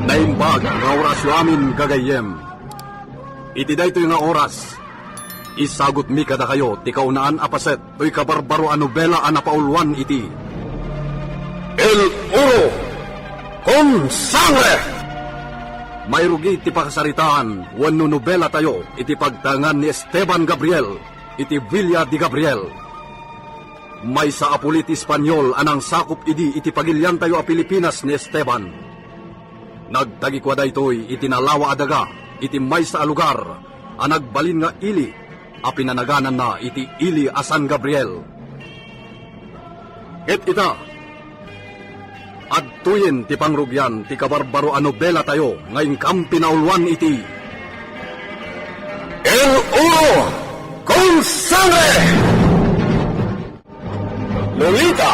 Naimbag nga orasyo amin gagayem. Iti daytoy nga oras, isagot mi kada kayo, ti kaunaan apaset, to'y kabarbaro a nobela a napaulwan iti. El Oro con Sangre! May rugi ti pakasaritaan, wano nobela tayo, iti pagtangan ni Esteban Gabriel, iti Villa de Gabriel. May sa apulit Espanyol anang sakop idi iti pagilyan tayo a Pilipinas ni Esteban. Nagtagikwa daytoy iti nalawa adaga, iti may sa lugar, a nagbalin nga ili, a pinanaganan na iti ili a San Gabriel. Ket ita, adtuyin ti pangrugyan ti kabarbaro a nobela tayo, ngayong kampi na ulwan iti. El Oro con Sangre! Lolita!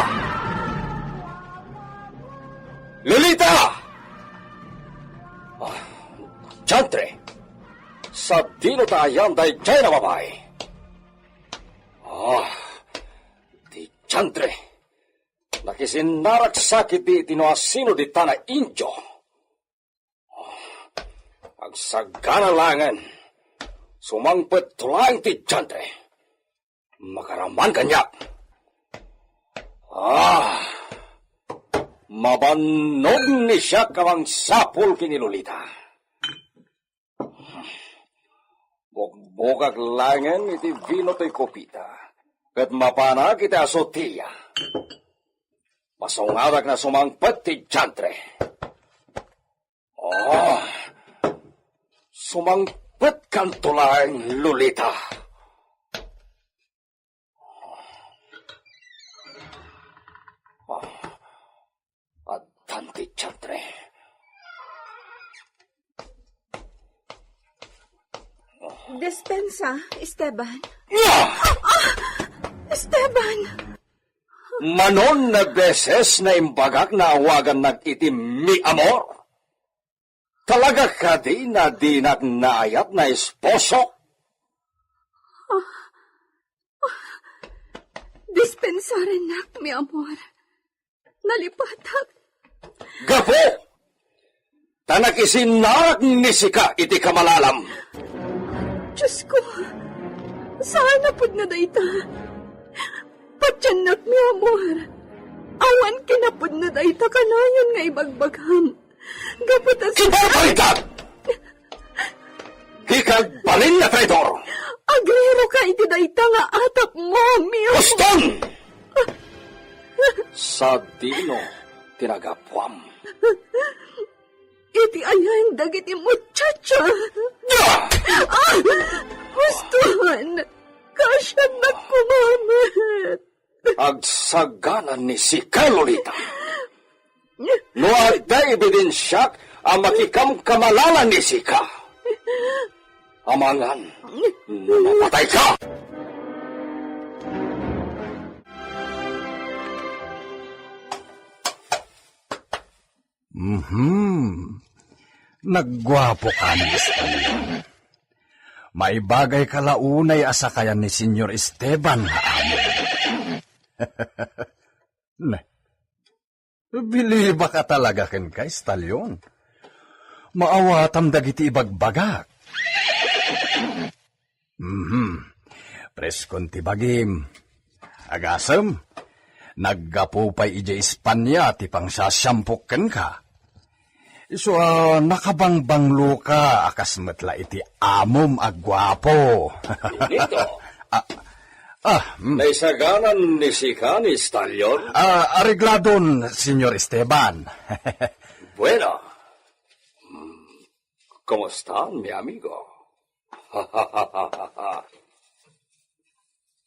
Lolita! Chantre, sa dino tayan day jay na babae. Di Chantre, nakisinarak sakit di tinoasino di tanah Indio. Agsagana langan, sumangpet tulang ti Chantre. Makaraman kanyak. Mabanog ni siya kawang sapul kini Lolita. Bukak langan iti vino to'y kopita. Kat mapana kita asotia. Masungadak na sumangpet ti Chantre. Sumangpet kan tulang Lolita. Atan ti Chantre. Dispensa, Esteban. Esteban! Manon na beses na imbagak na awagan nag-itim mi amor? Talaga ka di na dinak naayat na esposo? Dispensa rin nak, mi amor. Nalipatak. Gapo! Tanak isinarak ni sika iti kamalalam. Diyos ko, saan na pud na dayta? Patyanak mi amor. Awan kinapud na dayta kanayon nga ibagbagham. Gaputas... Kipapalitan! Hikagbalin na traidor! Agrero ka iti dayta nga atap mo, mi amor. Guston! Sa dino, tinagapwam. Iti ayan dagiti muchacha. Gustuhan, kasyang nagkumamat. Agsaganan ni si Lolita. No ada ebidensyak ang makikam kamalalan ni Sika. Amangan, napatay ka! Naggwapo ka ni Esteban. May bagay kalaunay asakayan ni Senyor Esteban ha amo. Biliba ka talaga ken ka, Estalyon. Maawatam dagiti ibagbagak. Preskon ti bagim. Agasem, naggapupay ija Espanya ti pang sasyampok ka. So, nakabangbanglo ka, akas matla iti amom agwapo. Dito. Naisaganan ni Sika ni Estalyon? Arregladon, Senyor Esteban. Bueno. ¿Cómo mi amigo?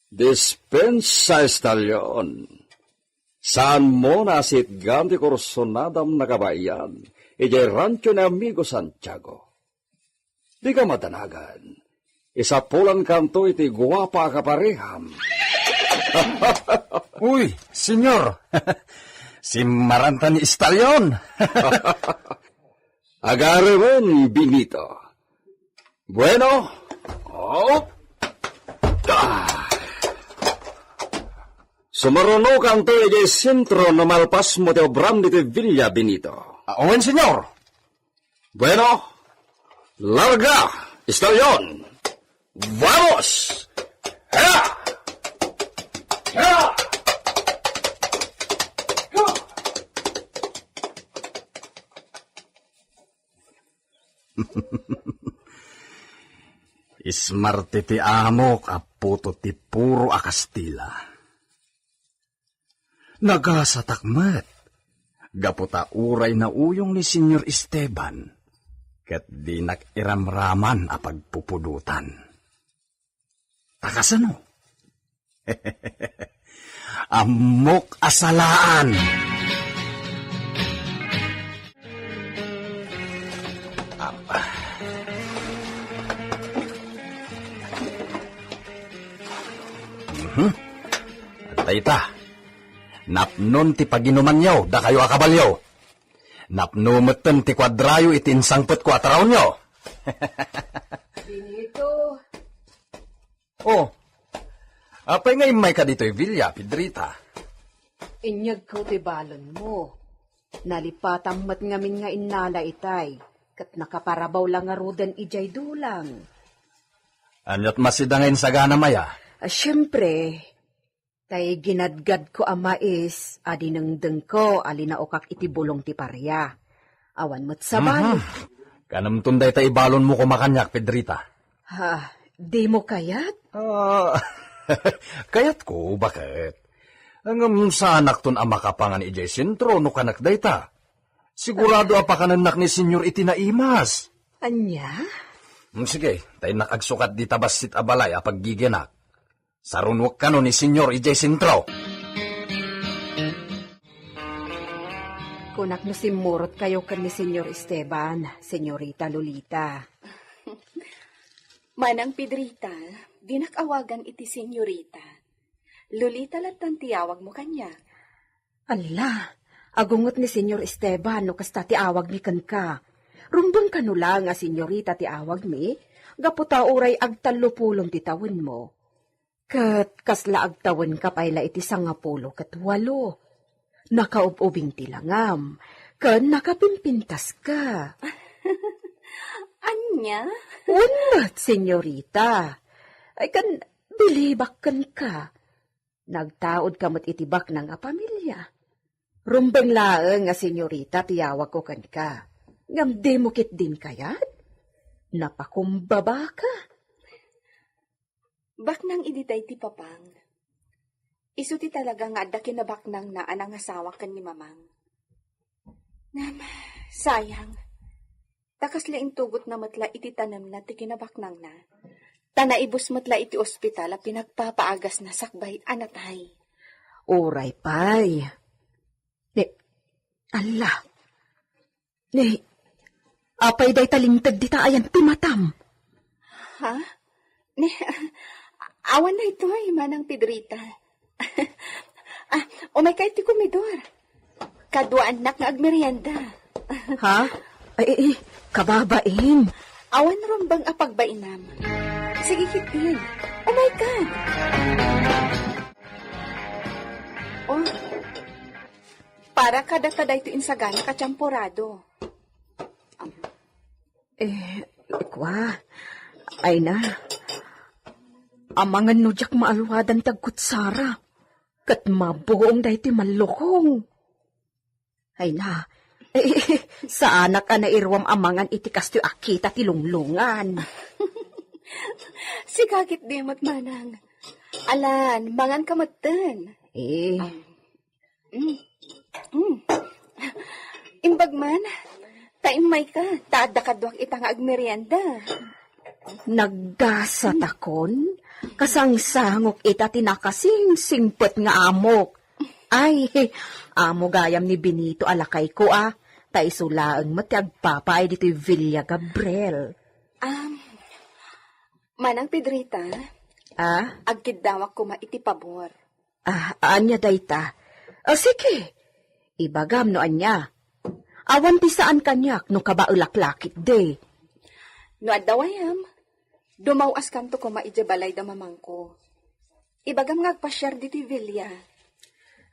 Dispensa, Estalyon. Saan mo nasitgan ti kursonadam na kabayan? Ijay rancho ni amigo Santiago. Di ka madanagan. Isa pulan kanto iti guwapa kapareham. Uy, senyor. Si Maranta ni Estalyon. Agaremen, Benito. Bueno. Sumaruno kanto iti sentro na malpas mo ti obram diti Villa, Benito. Owen, senyor. Bueno, larga, estalyon! Vamos! Ha! Ha! Ismarte ti amo, kaputo ti puro a Kastila. Nagasatakmat. Gaputa uray na uyong ni Senyor Esteban. Ket di nakiramraman a pagpupudutan. Takasano? Amok asalaan. Tayta, napnon ti paginuman nyo, da kayo akabalyo. Napnumutan ti kwadrayo itinsangpot ko ataraw nyo. Benito, Oh, apay ngay may ka dito'y Villa, Pedrita. inyag ko ti balon mo. Nalipatang mat ngamin nga inala itay, kat nakaparabaw lang nga rudan ijay dulang. Anyat masidangayin sa gana maya. Siyempre, tay ginadgad ko ang mais, adi nang ko, alinaokak iti bulong ti parya. Awan mo't sabay. Kanam tunday ta ibalon mo kumakanyak, Pedrita. Ha, di mo kayat? Kayat ko, bakit? Ang sa anak ton ang makapangan ijay sentro no kanak dayta. Sigurado apakaнаnak ni Senyor itinaimas. Anya? Sige, tayo nakagsukat di tabasit abalay apag giginak. Sarunwak ka no ni Senyor ijay sentro. Kunak no simurot kayo kan ni Senyor Esteban, Senyorita Lolita. Manang Pedrita, dinakawagan iti senyorita. Lolita latan tiyawag mo kanya. Ala, agungot ni Senyor Esteban no kasta ti awag mi ka. Rumbang kanula nga senyorita ti awag mi, gaputa uray agtalupulong ti tawin mo. Kat kasla agtawan ka payla iti 28. Nakaububing ti langam, kat nakapimpintas ka. Anya? Unat, senyorita. Ay kan bilibakan ka. Nagtaod ka mo't itibak ng pamilya. Rumbang laeng nga senyorita tiyawag ko kan ka. Ngam demukit din kayat? Napakumbaba ka. Baknang iditay ti papang. Isu ti talaga nga adda kinabaknang na anang asawa kan ni mamang. Ngam, sayang. Takas laing tugot na matla iti tanam na ti kinabaknang na. Tanaibos matla iti ospital a pinagpapaagas na sakbay anatay. Oray pay. Ala. Apay day talingtag dita ayan timatam. Ha? Awan na ito ay manang Pedrita. Umay ka iti kumidor. Kadwa anak nga agmerienda. Ha? Ay, kababain. Awan rombang apagbainam. Sige kitin. Oh my God! Oh, para kada ito insagana kachampurado. Ikwa. Ay na. Amangan no jak maalwadan tagkutsara. Kat mabuong da iti malukong. Ay na. Sa anak ka na irwam amangan iti kasto akita ti lunglungan. Sigagit di mo't manang. Alan, mangan kamatan. Imbagman, taimay ka, taada kadwak itang agmerienda. Naggasa takon, kasangsangok ita tinakasing singpet nga amok. Ay, amo gayam ni Benito alakay ko taisulaang mati agpapay dito'y Villa Gabriel. Manang Pedrita, agkidawak ko maiti pabor. Anya dayta? Sige, ibagam no anya. Awan ti saan kanyak no kabaulaklakit de. No adawayam, dumawas kanto ko maijabalay da mamangko. Ibagam nga agpasyar diti Villa.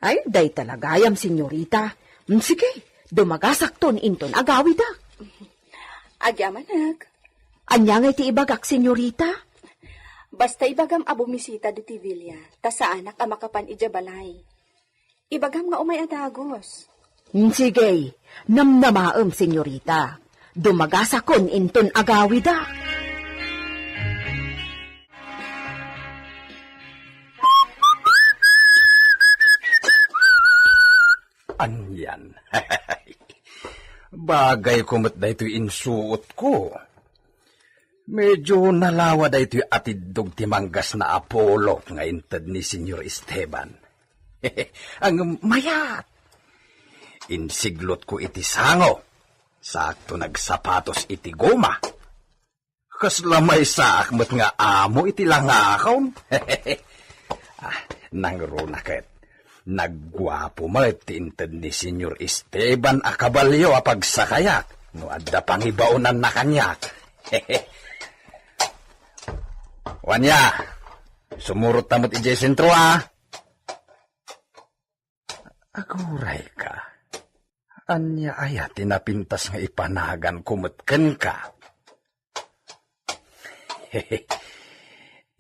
Ay, day talagayam, senyorita. Sige, dumagasak ton inton agawi da. Agyamanag. Anya nga iti ibagak, senyorita? Basta ibagam a bumisita diti Villa, ta sa anak a makapan ija balay. Ibagam nga umay adagos. Sige, namnamaem, senyorita. Dumagasakon inton agawida. Anyan. Bagay kumot da ito'y insuot ko. Medyo nalawa da ito'y atidog timanggas na Apollo nga intad ni Senyor Esteban. Ang mayat. Insiglot ko iti sango. Sakto nagsapatos iti goma. Kaslamay sa akmat nga amo iti langakaw. Nangrunakit. Nagwapo mo tintad ni Senyor Esteban a kabalyo a pagsakayak. No adda pangibaunan na kanyak. Wanya, sumurot tamot ijay sentro Aguray ka. Anya aya tinapintas nga ipanagan kumutken ka.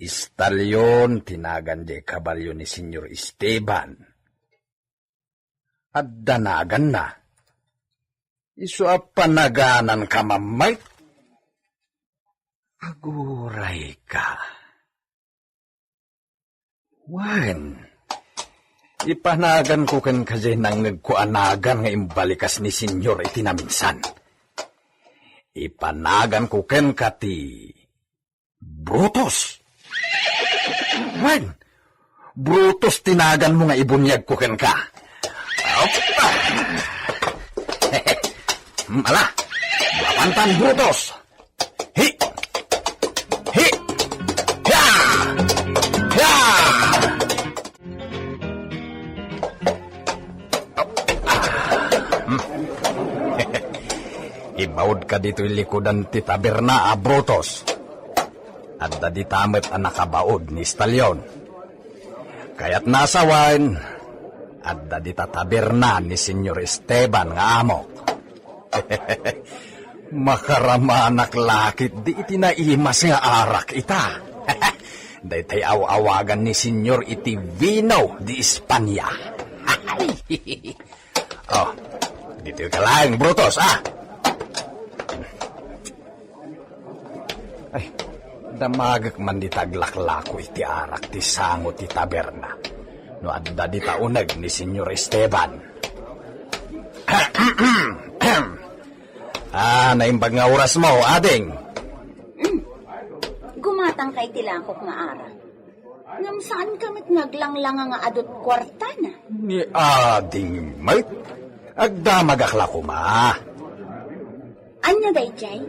Istalyon tinagan di kabalyo ni Senyor Esteban. At danagan na. Isu panaganan ka mamay. Aguray ka. Wan. Ipanagan ko kan kasi nang nagkuanagan nga imbalikas ni Senyor iti naminsan. Ipanagan ko ken kati Brutus. Wan. Brutus tinagan mo nga ibunyag ko ken ka. Opa! Mala, bapantan Brutus. Hi! Hi! Ya! Ya! Ibawd ka dito ilikodan ti taberna Brutus. At dadi tamet ang nakabaod ni Stalyon. Kaya't nasawain, at dadi taberna ni Senyor Esteban nga amok. Makaramanak lakit di itinaimas nga arak ita. Daytay awagan ni Senyor iti Vino di Espanya. Oh, dito ka lang, Brutus, Ay, damagak man di taglaklako iti arak ti sango ti taberna. No adda di taunag ni Senyor Esteban. Naimbag nga oras mo, ading. Gumatang kay tilangkok nga ara. Ngam saan kamit naglanglang nga adot kwarta na? Ni ading mait. Agdamag akla ko ma. Anya day, Jay?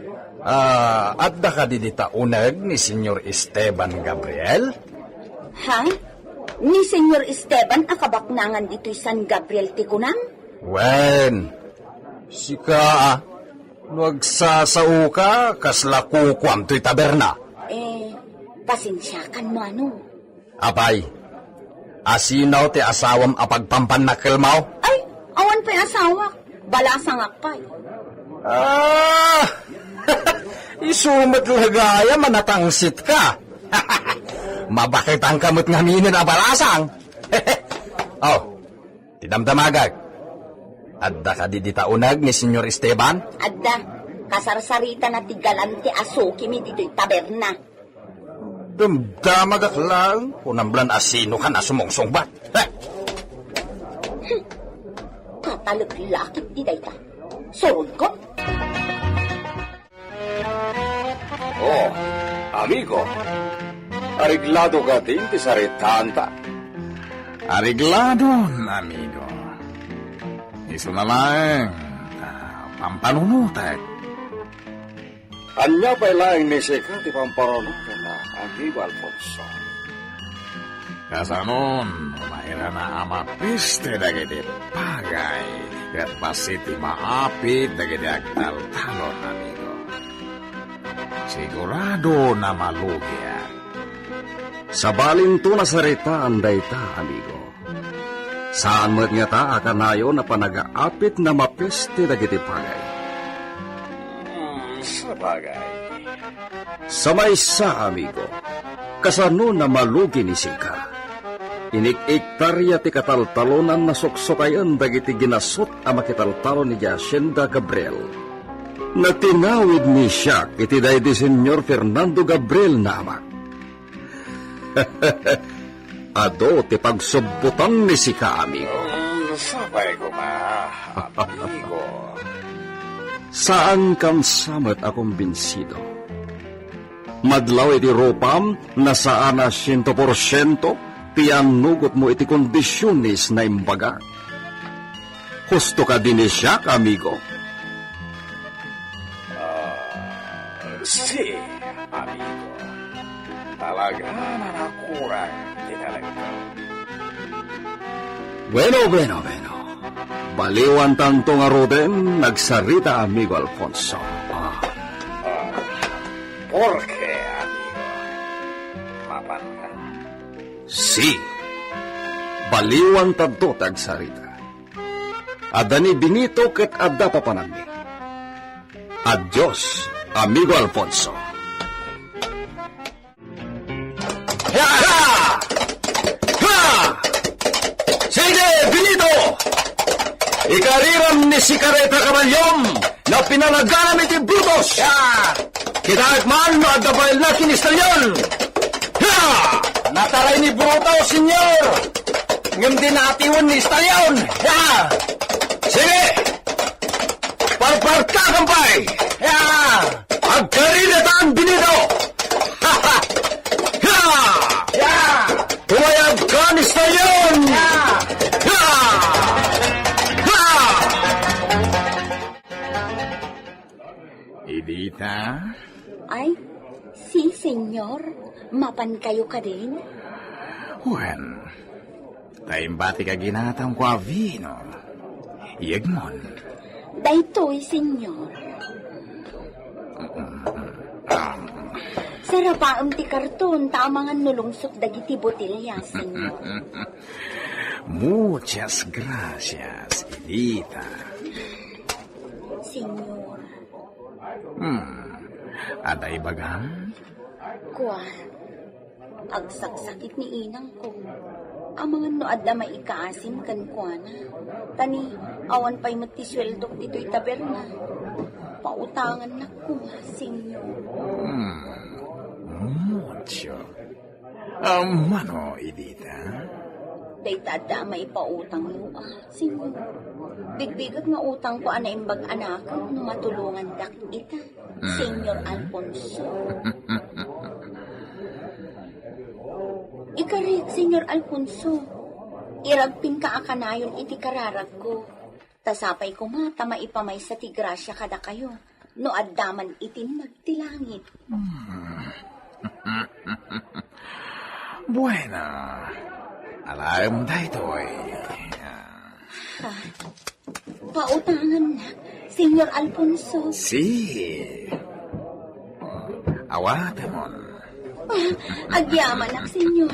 Adda ka di taunag ni Senyor Esteban Gabriel? Ha? Ni Senyor Esteban akabaknangan dito'y San Gabriel Tikunang? Wen, sika, nagsasao ka, kasla kukwam to'y taberna. Pasensyakan mo ano? Apay, asinaw ti asawam apagpampan na kelmaw? Ay, awan pa'y asawa. Balasang akpay. Isumat lagaya manatangsit ka. Mabakit ang kamot nga minin a balasang. Oh, tidamdamagag. Adda ka di taunag ni Senyor Esteban? Adda, kasarsarita na tigalante asuki mi dito'y taberna. Damdamagak lang. Unamblan asino ka na sumungsungbat. Katalagilakit di dayta. Surod ko? Oh, amigo. Ariglado ka din ti saritanta. Ariglado, amigo. Isu na lang, pampanunutek. Anya pa lang ni Sika ti pamparunutan na amigo Alfonso. Kasanon, umahira na amapiste dagiti pagay. Kat pasiti maapit dagiti agtaltalon, amigo. Sigurado na malugya. Sa balinto na saritaan dayta, amigo. Saan mo't nga ta akanayo na panagaapit na mapeste dagiti pagay? Sa bagay. Sa maysa, amigo, kasano na malugi ni Sika. Inik-iktarya ti kataltalonan na suksukayan dagiti ginasot a makitaltalon ni Jacinda Gabriel. Natinawid ni siya iti day di Senyor Fernando Gabriel na amak. Ado ti pagsubutan ni Sika, amigo. Sabay ko amigo. Saan kam samat akong binsido? Madlaw iti ropam na saan na 100% pianugot mo iti kondisyonis na imbaga. Husto ka din siya, amigo. Si, amigo. Talaga na nakurang tinalagto. Bueno. Baliwan tanto nga roden, nagsarita, amigo Alfonso. Porque, amigo, mapan ka. Si, baliwan tanto tagsarita. Adani binito ket adda pa panami. Adios, amigo Alfonso. Ha! Sige, binito! Ikariram ni Sikareta Kabalyom na pinalagaram iti Brutos! Kitaak man no agabayal na kinistalyon! Nataray ni Bruto, senyor! Ngam dinatiwan ni Stalyon! Sige! Parparka, kampay! Agkarinata ang binito! Tumayag ka ni Stalyon! Edita? Ay, si senyor, mapan kayo ka din? Juan, taimbati ka ginatang kwa vino. Iagmon. Daytoy, senyor. Sarapaam ti karton, tamangan nulungsot dagiti botelya, senyor. Muchas gracias, Edita. Senyor, Aday bagang? kuwan, agsaksakit ni inang ko. Amangan no adda maikaasim kan kuwana. Tani, awan pa'y magtisweldok dito'y taberna. Pautangan na ko, senyor. Mucho. Mano, Edita? Dayta adda maipautang mo, senyor. Bigbigat nga utang ko ana imbag anak no matulungan dak ita, Senyor Alfonso. Ikarit, Senyor Alfonso. Iragpin ka akanayon iti kararag ko. Tasapay ko mata maipamay sa tigrasya kada kayo. No addaman itin magtilangit. Buena. Alam daytoy. Pautangan na, Senyor Alfonso. Si. Awatamon. Agyaman ak, Senyor.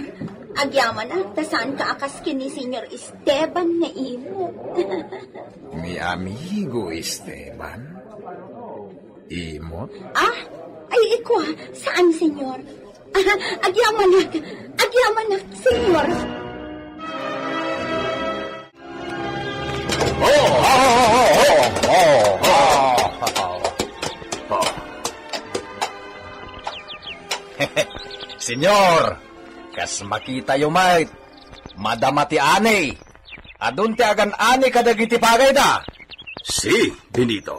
Agyaman ak, tasaan ka akaskin ni Senyor Esteban na imo. Mi amigo Esteban. Imot? Ay ikwa, saan, Senyor? Agyaman ak, Senyor. Senyor, kas makita yung mait, madamati anay. Adun ti agan anay kadagiti pagay da. Si, binito.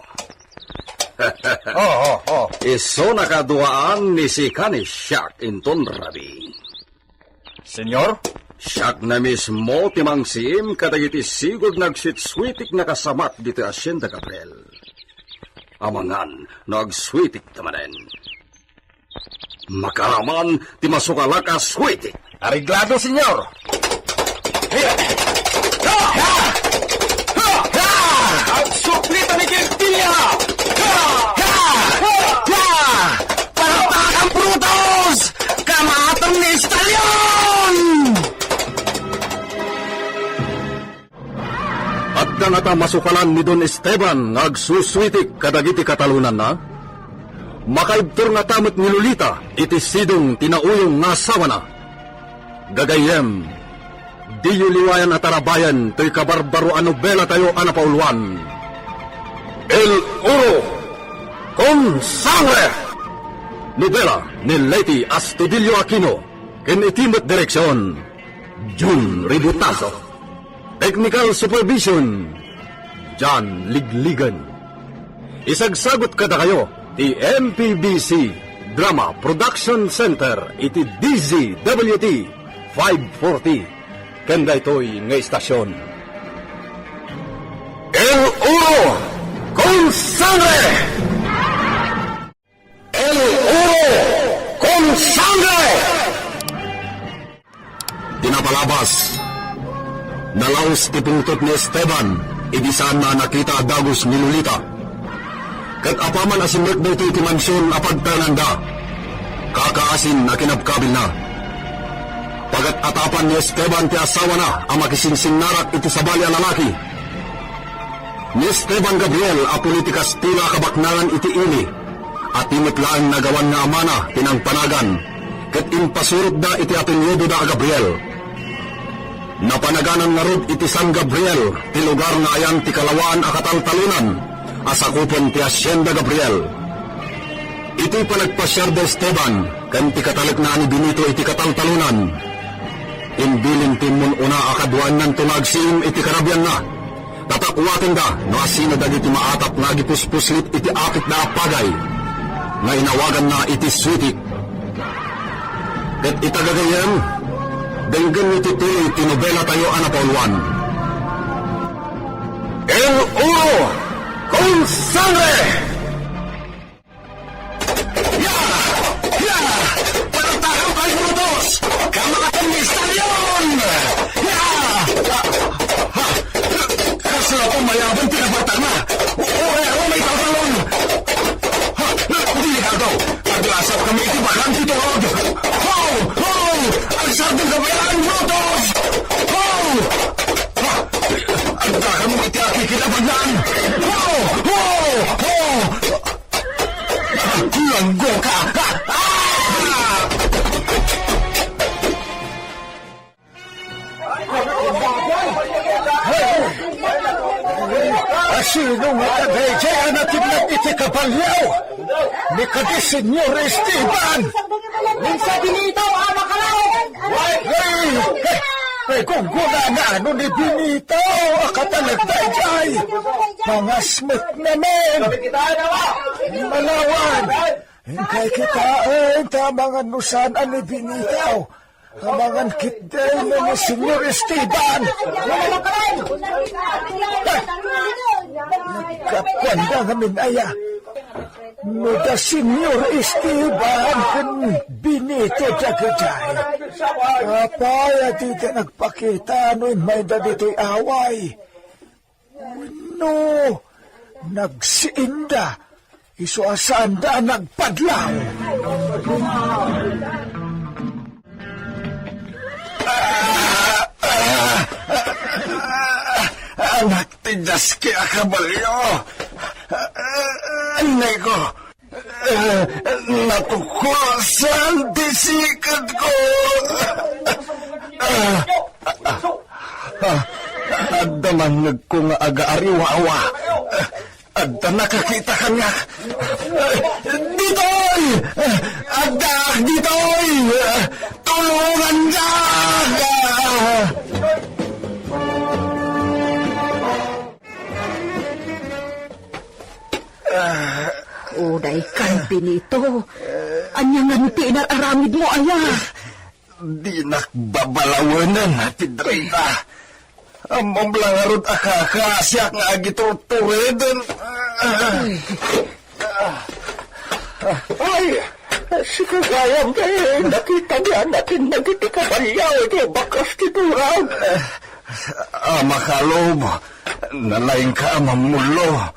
Oh. Iso nakaduaan ni si Kanis Siak inton rabi. Senyor? Siak na mismo timangsim kadagiti sigod nagsitswitik na kasamat dito Hacienda Gabriel. Amangan nagswitik tamanen. Makaraman ti masukalak aswitik. Ariglado, senyor. Ang suplita ni Quintilla! Palakpakan Brutos! Kamatang ni Stalyon! At nangata masukalan ni Don Esteban ngagsuswitik kadagiti katalunan na? makaibtor nga tamot ni Lolita, iti sidong tinauyong nga asawa na. Gagayem, di yu liwayan at arabayan, to'y kabarbaro a nobela tayo anapauluan. El Oro con Sangre! Nobela ni Leti Astudillo Aquino, ken itimat direksyon, Jun Ributazo. Technical Supervision, John Ligligan. Isagsagot kada kayo, ti MPBC Drama Production Center, iti DZWT 540. Kanda ito'y nga istasyon. El Oro con Sangre! El Oro con Sangre! Tinapalabas. Nalaos ti pungtot ni Esteban, ibisan na nakita dagos ni Lolita. Kat apaman asimrek na ito iti mansyon apagtananda, kakaasin na kinabkabil na. Pagat atapan ni Esteban ti asawa na ang makisinsing narak iti sabali a lalaki. Ni Esteban Gabriel a politikas tila kabaknangan iti ili, at imutlaan nagawan nga amana tinang panagan, kat impasurot da iti apelyido da a Gabriel. Napanaganan nga rod iti San Gabriel, ti lugar nga ayan ti kalawaan a kataltalunan, asakupon ti Hacienda Gabriel. Iti panagpasyar de Esteban, kan ti katalit na ni Benito iti kataltalunan. Imbilin timun una akaduan ng tunagsim iti karabyan na. Tatakwatin da, no asino dagiti maatap nga gipuspuslit iti apit na apagay, nga inawagan na iti switik. Ket itagagayem, denggan iti tuloy tinobela tayo anapauluan. El Oro con Sangre! Ya! Ya! Panatahan kayo brutos! Kamakatan ni Stallion! Ya! Kasla ko mayabang tinabatan na! May tatalon! Hindi ikaw! Paglasap kami iti balang titod! Ho! Ho! Ang sardong kabayaan brutos! Ho! Ang takang mo iti akikilabagnan! Ho! Ho! Ho! Langgo ka! Sino nga kadayjay na tignan iti kapalyaw? Ni kadi Senyor Esteban! Minsa Benito, ama ka lang! Ay, kung guna na ano ni Benito, akatalagdayjay! Pangasmit namin! Malawan! Hingkay kitain, tamang anusan ni Benito! Hamangan kitay na ni Senyor Esteban! Kapwanda namin aya. Nuda Senyor Esteban kan Benito Jagajay. Apaya dito nagpakita ano'y may da dito'y away. No, nagsiinda. Iso asanda nagpadlaw. Anak tidas kaya kabalyo. Anay ko. Natukusan disikad ko. Adda man nagko nga aga-ariwawa. Adda nakakita ka nga. Ditoy! Adda! Ditoy! Tulungan ka! Uday kan Benito. Anyangan pinararamid mo aya. Di nakbabalawanan natin Drita. Among langarod akakasyak nga agituturedon. Ay, si kagayam kayo. Nakita niya natin nagitikabalyaw. Ito bakas tituran. Makalob, nalaing ka mamulo.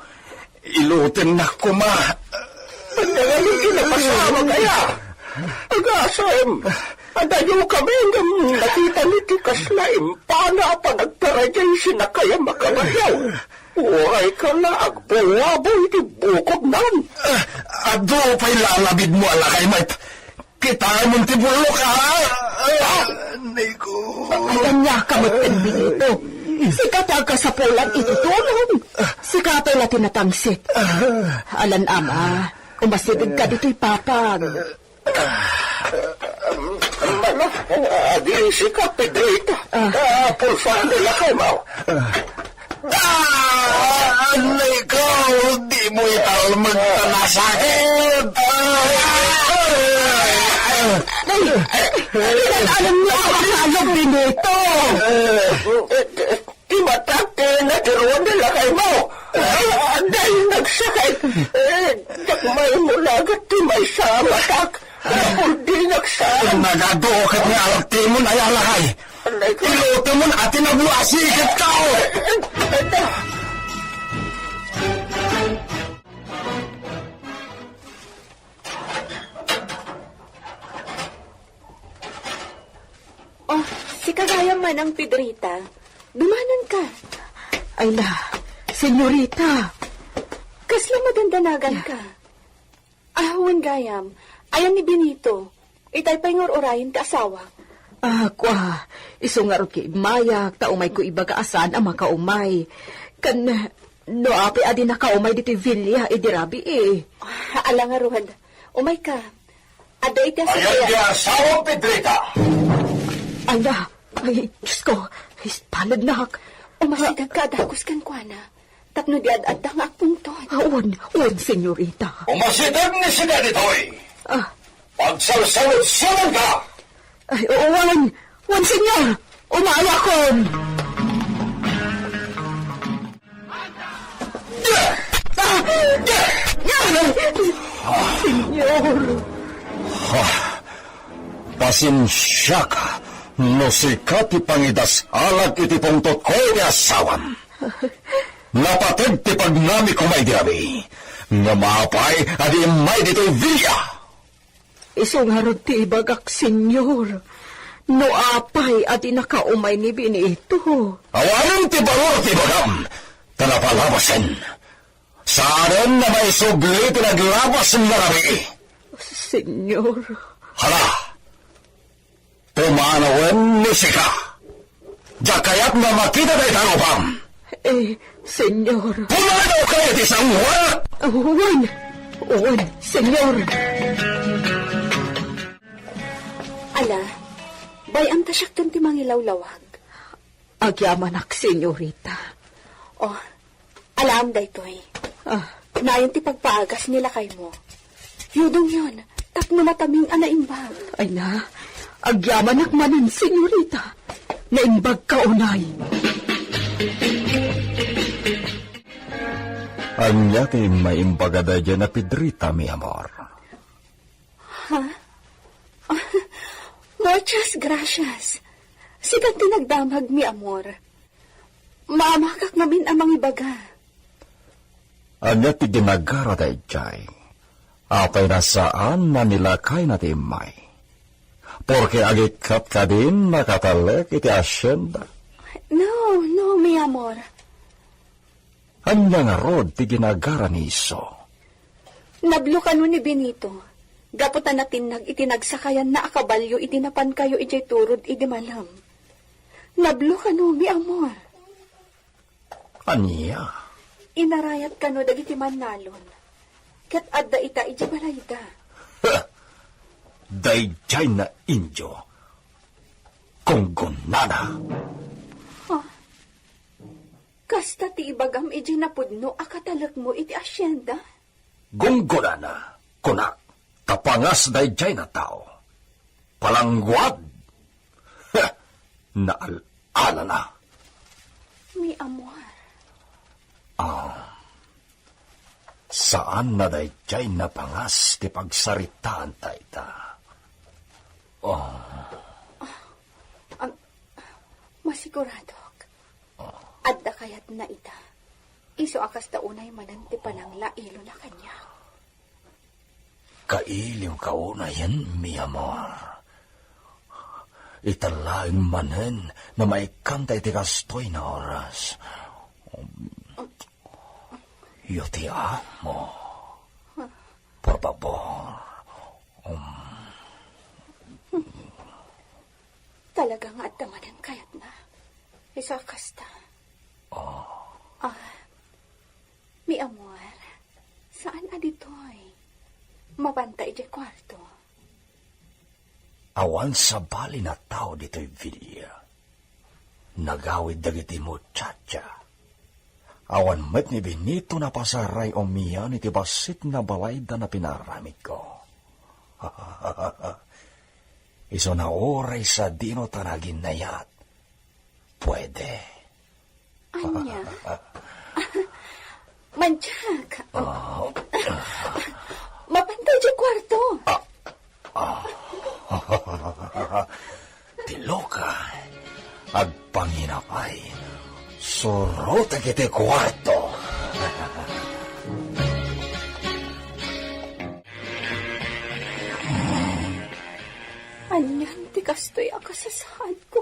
Ilutin na kuma. Nangaling kinapasama kaya. Agasam, adayo kami ng nakita ni Tikas na impana pa nagtarajay sinakaya makalayaw. Uray ka na agbawaboy di bukod nan. Ado pa'y lalabid mo alakay mat. Kita mong tibulo ka, ha? Nico. Kanya ka magpinbito. Sikata ka sa pulang itutulong. Sikata na tinatangsit. Alan ama, umasigid ka dito'y papag. Adi si Kapidrita. Pulsaan nila kay Mau. Nico, di mo itaw magtanasakit. Alam niyo ang mahalog din ito. Imatake na tiruan nila kay Mau. Dahil nagsakit. Takmay mo lagat ti may sa matak. Hindi nagsakit. Nagadukit ni Alti mo na yalakay. Iluto mo na atin na buwasikit ka. Oh, si kagaya man ang Pedrita. Dumanan ka. Ay na, senyorita. Kasla madandanagan ka. Ahawan gayam. Ayan ni Benito. Itay pa'y ngor-orayin ka asawa. Kwa, isungarot ki mayak, taumay ko iba kaasan ang makaumay. Kan, no api adi nakaumay dito Villa, idirabi eh. Ala nga, Ruhad. Umay ka. Ada iti sa Ayan di asawang Pedrita. Ay na, ay, Diyos ko, palad nak. Umasidag ka adakos kan kuana. Tapno di ad-adda nga akpunton. Uwan, senyorita. Umasitag ni sila dito'y. Ah, Pagsalsalot-salot ka. ay, uwan, senyor, umaya kon. Senyor. Pasensya ka, no sikat ipangidas alag iti pungtot ko ni asawan. Napatid ti pagnami ko may dirabi, nga maapay adi may dito'y Villa. Isungarod ti ibagak, senyor. No apay adi nakaumay ni Benito. Awanan ti balor ti bagam, tanapalabasin. Saan na may sugli pinaglabas ng marami. Senyor. Hala, tumanawen ni Sika. Jakayat na makita na itanopam. Senyor. Pumano kayo ti sangwa! Uwan, senyor. Ala, bayam ta siyak ti mangilawlawag. Agyamanak, senyorita. Oh, alam da ito'y. Nayon ti pagpaagas nila kay mo. Yudong yun, tapno mataming anaimbag. Ay na, agyamanak manin, senyorita. Naimbag ka unay. Anya kay maimbagada dyan na Pedrita, mi amor. Muchas gracias. Sigang tinagdamag mi amor. Maamakak namin amang ibaga. Anya ti ginagara da jay. Apay na saan na nilakay na ti may. Porque agikat ka din nakatalek iti asyenda. No, mi amor. Anya nga rod ti ginagara ni Iso. Nablo ka ni Benito. Gaputan natin itinagsakayan na akabalyo itinapan kayo ijay turod idi malam. Nablo ka mi amor. Anya? Inarayat ka dagiti manalon. Kat adda ita ijay balayda. Dayjay na injo. Kunggunana. Kasta ti ibagam ijay napudno akatalak mo iti asyenda. Gunggunana. Kunak. Tapangas dayjay na tao. Palangguad. Naalala na. Mi amor. Saan na dayjay na pangas ti pagsaritaan ta ita? Masiguradok. Adda kayat na ita. Iso akas da unay manan ti panangla ilo na kanya. Kailiw kauna yan, mi amor. Italaing manen na maikanta iti kastoy na oras. Yuti amo. Por favor. Talagang at tamanan kayat na. Isa kasta. Mi amor, saan aditoy? Mabantay di kwarto. Awan sa bali na tao dito'y Vilya. Nagawid dagiti mo, Chacha. Awan met ni Benito na pasaray o miyan iti basit na balay da na pinaramid ko. Iso na oray sa dino tanagin na yat. Pwede. Anya? Manchak. Mabantay di kwarto. Tiloka. Agpanginapay. Surot kiti kwarto. Anyan ti kastoy akasasaad ko.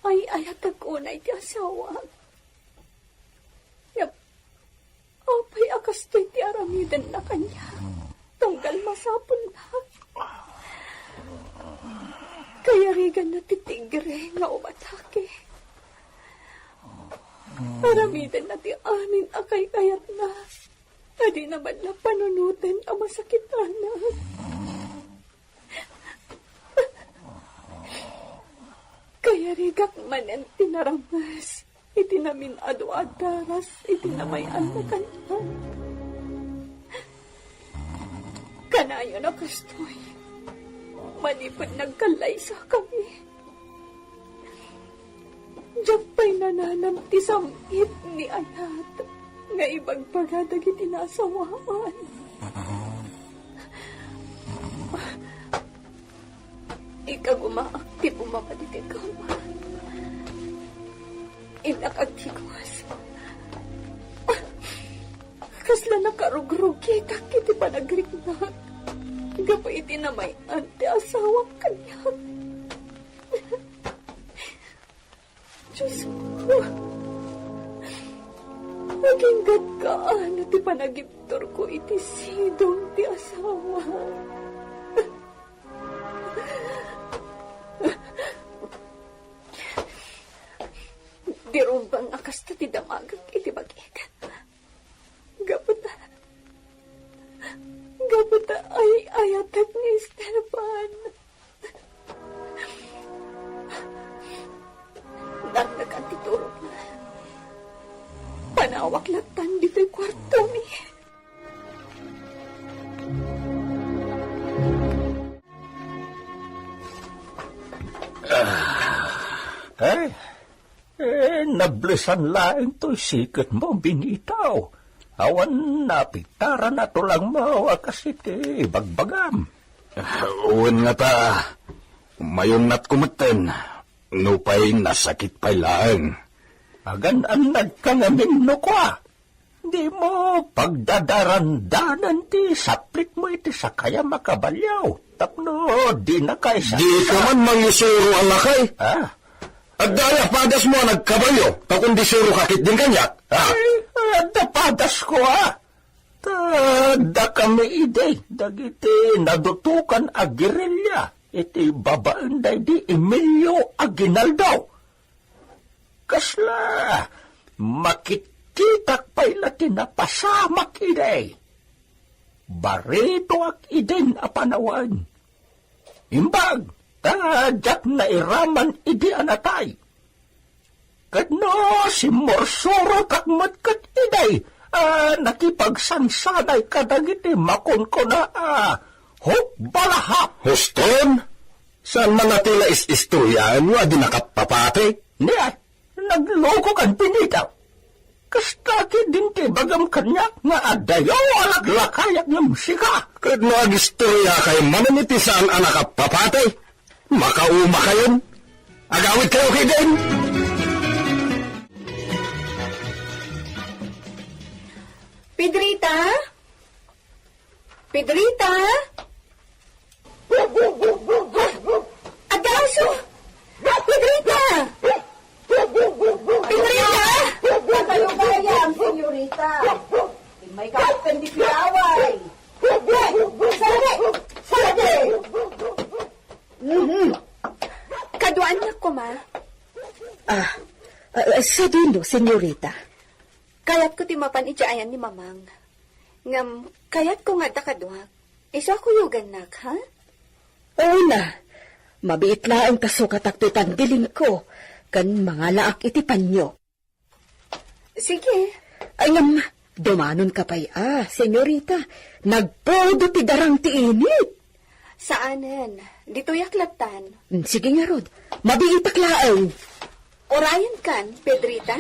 Ay ayatag unay ti asawa. Yap, apay akastoy ti aramidan na kanya. Tunggal masapul na. Kaya rigan na titigre nga umatake. Aramidan na ti amin akay kayat na. Adi naman na panunutin ang masakitan na. Kaya rigak manen tinaramas. Iti namin adu-adaras. Iti namayan na kanya. Kanayo na kastoy. Manipad nagkalaysa kami. Diyak pa'y nananam ti samit ni Anat. Nga ibagpagadag itinasawaan. Ikagumaakti bumabalik ikaw, ma. Inakagtigwas. Kasla nakarugrug kita kiti panagrignag. Gapa itinamay ante asawang kanya. Diyos ko. Naging gadkaan at ipanagiptor ko iti sidong ti asawa. Dirumbang akas na ti damagag iti bagigan. Gaputa ay ayatag ni Esteban. Darnag ang titurog na. Panawak latan dito'y kwarto mi. Nablesan laing to'y sikat mo, binitaw. Awan napitara na to lang mo, akasiti, bagbagam. Uwan nga ta, mayon nat kumatan, nupay nasakit pa'y laang. Agan ang nagkangamin no kwa. Di mo pagdadarandanan ti saplit mo iti sakaya makabalyaw. Tapno, di na kay sa... Di ka man mangisuro ang lakay. Agdala padas mo nagkabayo, takundi suro kakit din kanya. Dapadas ko Tada kami ide, dagiti nadutukan agirilya. Iti babaan day di Emilio Aguinaldo. Kasla, makititak pa'y lati na pasamak ide. Barito ak idin apanawan. Imbag, tadyak na iraman idi anatay. Kadno si Morsoro kakmatkat iday, nakipagsansanay kadagiti makon ko na, hop balaha. Huston? Saan manatila is-istoryan mo adi nakapapate? Niya, nagloko kan pinitaw. Kastaki din ti bagam kanya nga adayo alaglakayak ng musika. Kadno ag-istorya kay mananiti saan ang nakapapate? Makauma kayon? Agawit kayo kay din? Pedrita? Pedrita? Agaso! Pedrita! Pedrita! Kayo-bayang, senyorita. May kapitan di pinaway. Sarade! Sarade! Kaduan na ko, ma. Sa dulo, senyorita. Kayat ko ti mapan ijaayan ni mamang. Ngam, kayat ko nga dakaduak. Iso ako yugan nak, ha? Oo na, mabiit la ang kasukat aktutan diling ko, kan mga laak iti panyo. Sige. Ay ngam, dumanon ka pa'y senyorita, nagpodo ti darang ti init. Saanen? Dito yaklatan. Sige nga, Rod, mabiit aklaang. Orayan kan, Pedrita?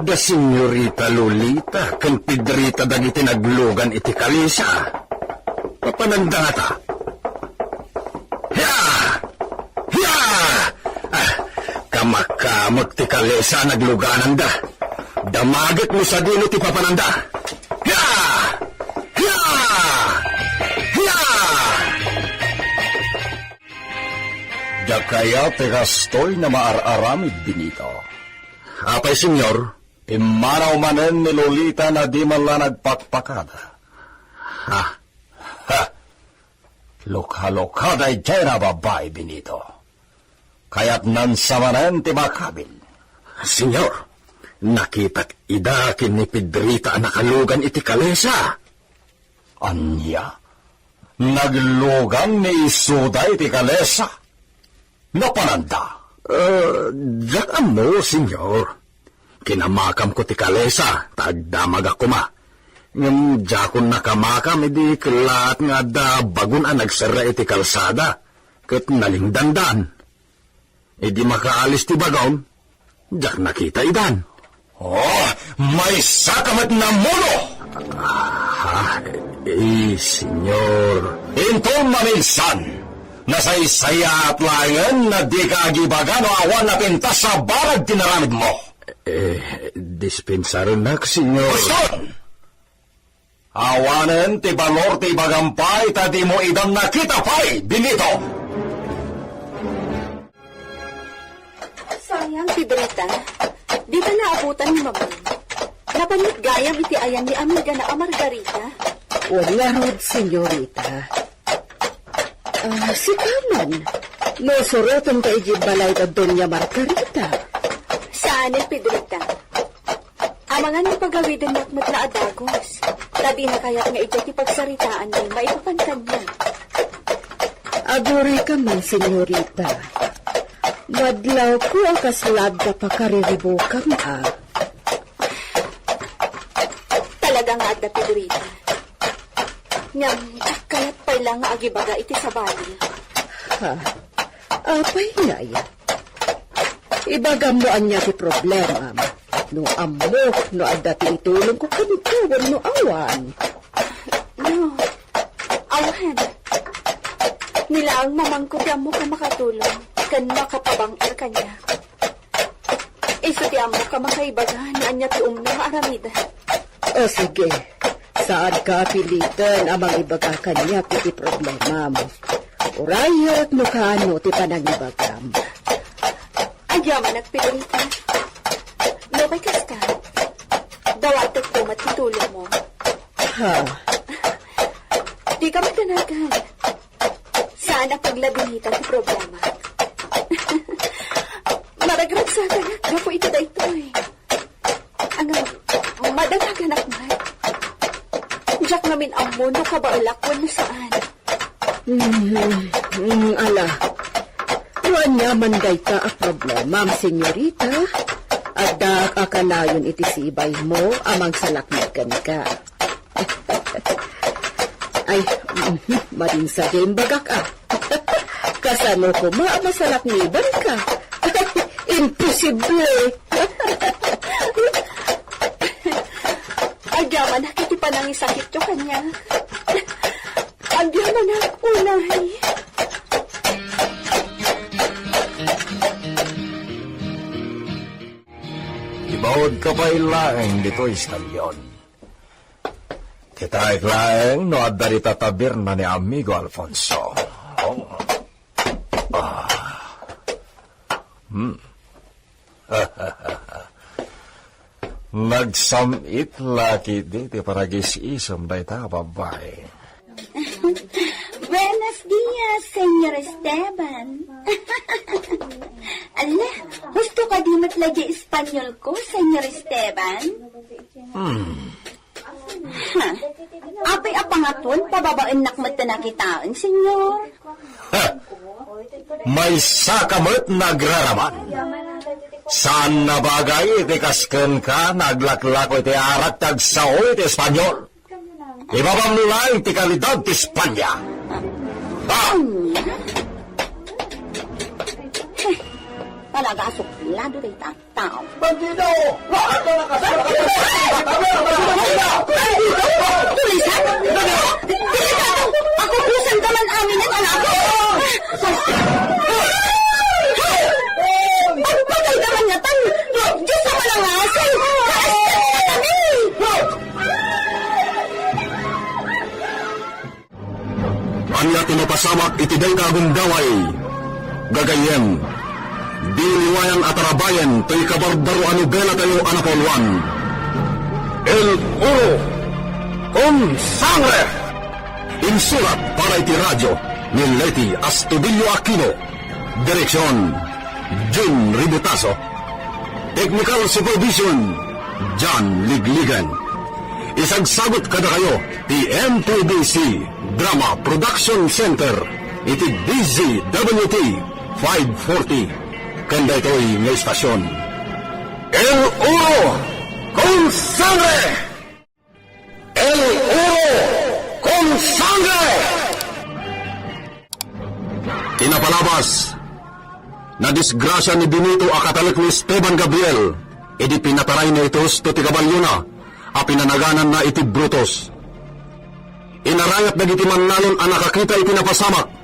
Da senyorita Lolita, kan Pedrita dagiti naglugan iti kalisa. Papananda ta. Hiya! Hiya! Kamak ti kalisa nagluganan da. Damagat mo sa dilo ti papananda. Hiya! Hiya! Hiya! Da kaya ti gastoy na maararamid binito. Apay, senyor. Imanaw manen ni Lolita na di man la nagpakpakada. Ha? Ha! Lokha-lokha dyan na babae binito. Kaya't nansamanen ti makabil. Senyor, nakitak idakin ni Pedrita ang nakalugan iti kalesa. Anya? Naglugan ni Isuday ti kalesa? Napananda? Diyan mo, senyor. Kinamakam ko ti kalesa, tagdamag ako ma. Ngam jakon nakamakam, edi kalat nga da bagun ang nagsara iti kalsada, kat nalingdandan. Edi makaalis ti bagaw, jak nakita idan. Oh, may sakamat na mulo! Senyor. Intong maminsan, nasaysaya at langan na di kaagibagan o awan na pintas sa barag tinaramid mo. Dispensaron nak, senyor. Gusto! Awanen ti balor ti bagampay ta di mo idam nakita pay, binito! Sayang, Pedrita. Di ka naabutan ni mamang. Napanit gayam iti ayan ni amiga na Margarita. Wala, Rod, senyorita. Si Kaman, no surutan ka ijibalay ka Doña Margarita. Saan Pedrita? Amangan ni pagawidin nakmat na adagos. Tadi na kaya't nga ijat ipagsaritaan ni maipapantan niya. Aguri ka man, senyorita. Madlaw ko ang kaslad ka pa kariribukam Talaga nga adda, Pedrita. Ngam, kaya't pala nga agibaga iti sa bali. Apay ngay. Ibagam mo anya ti problema. No amok, no adda ti itulong ko kanituwan no awan. No, awan. Nilaang mamang ko di amo ka makatulong. Kan makapabangar kanya. Iso di amo ka makaibaga na anya ti umno maaramida. O sige, saan ka pilitan amang ibaga kanya ti problema mo? Urayat mo kano ti panangibagam. Ayaman at Pedrita. Lobay kas ka. Dawatot ko matitulong mo. Di ka magdanagan. Saan ang paglabinitan ti problema? Maragrag sa kanak. Gapo ito da ito eh. Ang madanagan akmat. Diyak namin ang mundo kabaulakon na saan. Ala. Tuan niya manday ka ang problema, senyorita. Adak akalayon iti sibay mo amang salakmikan ka. Ay, maring sa game bagak Kasano ko masalakmiban ka. Imposible. Agyaman nakiti pa nang isakit yo kanya. Agyaman na unay. Ibawad ka pa ilaeng dito istalyon. Kita iklaeng no adda rita taberna ni amigo Alfonso. Nagsamit laki di paragis-isom na ita, babae. Buenos dias, Senyor Esteban. Ala, gusto ka di matlagi Espanyol ko, Senyor Esteban? Ha? Apay apangaton, pababain nakmat na nakitaan, Senyor. Ha! May sakamot nagraraman. Saan na bagay iti kasken ka naglaklako iti arat tagsao iti Espanyol? Ibabang nulay iti kalidad ti Espanya. Ha! Talaga suplado rin tao. Bandido! Bakit ka nakasama? Tulisan? Tulisan! Ako pusan ka man amin ang anak ko! Pagpatay naman nga tan! Diyos sa malangasin! Kaastan na kami! Anya tinapasamak iti day kagundaway. Gagayem. Diliwayan at arabayan to'y kabarbaro anubela tayo anapolwan. El Oro con Sangre. Insulat para iti radyo ni Leti Astudillo Aquino. Direksyon Jun Ributaso. Technical Supervision John Ligligan. Isagsagot kada kayo ti MTBC Drama Production Center iti DZWT 540 kanda ito'y may istasyon. El Oro con Sangre! El Oro con Sangre! Tinapalabas na disgrasya ni Benito akatalik ni Esteban Gabriel edi pinataray na itos to ti kabalyo na a pinanaganan na iti Brutus. Inarayat na iti mannalon a nakakita iti napasamak.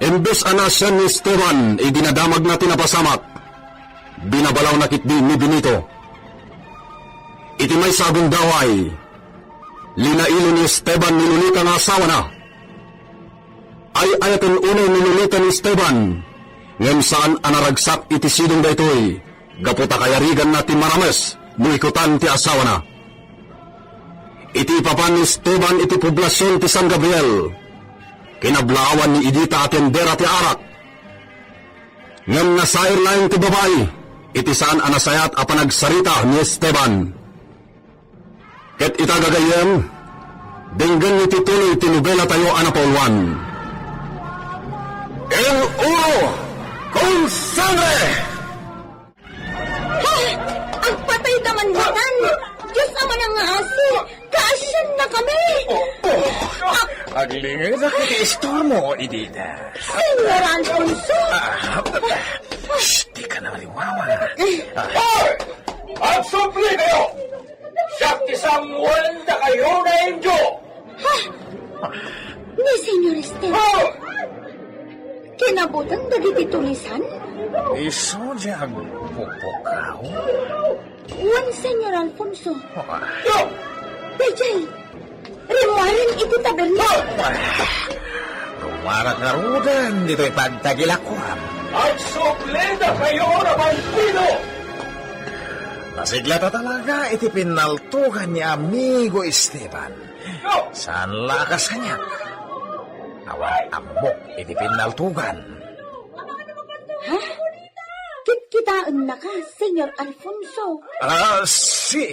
Imbes anasyan ni Esteban dinadamag na tinapasamak. Binabalaw na kitdi ni Benito. Iti may sabong daway. Linailo ni Esteban nilulita nga asawa na. Ay ayaton unay nilulita ni Esteban. Ngem saan anaragsak iti sidong daytoy. Gaputa kayarigan na ti Marames. Muikutan ti asawa na. Iti papan ni Esteban iti poblasyon ti San Gabriel. Kinablawan ni Idita atendera ti arak. Ngem nasair laing ti babae. Iti saan anasayat a panagsarita ni Esteban. Ket itagagayem, denggan iti tuloy ti nobela tayo anapolwan. El Oro con Sangre! Ang patay naman gatan! Diyos naman ang asi! Kaasyan na kami! Aglingin na kiti istormo, Idita. Senyor Alfonso! Shh, di ka na liwawa. Hoy! Ang supli kayo! Sakti Samuel na kayo na Indio! Ni Senyor Esteban, Hoy! kinabutan dagiti tulisan? Iso diyang pupukaw. Juan Senyor Alfonso, Yo! Bejay, rimuarin iti taberna. Rumarak nga rudan, dito'y pagtagilakuan. Ang supli na kayo na bandido! Nasigla ta talaga iti pinaltugan ni Amigo Esteban. Yo! Saan lakas kanya? Awan amok iti pinaltugan. Ha? Kitkitaan na ka, Senyor Alfonso. Si,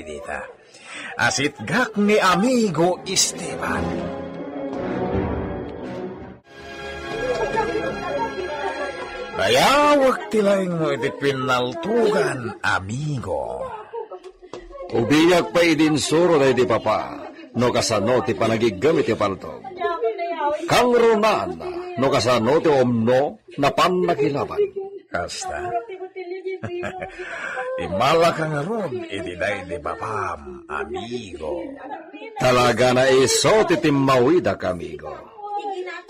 Dita. Asit gak ni Amigo Esteban. Kaya wag tilaing mo iti pinaltugan, Amigo. Ubiyag pa idinsuro na iti papa, no kasano ti panagigamit ti paltog. Kang Ronan, no kasano ti omno na panakilaban. Kasta. Imala ka nga ron, iti day di papam, Amigo. Talaga na iso ti timmawida kamigo.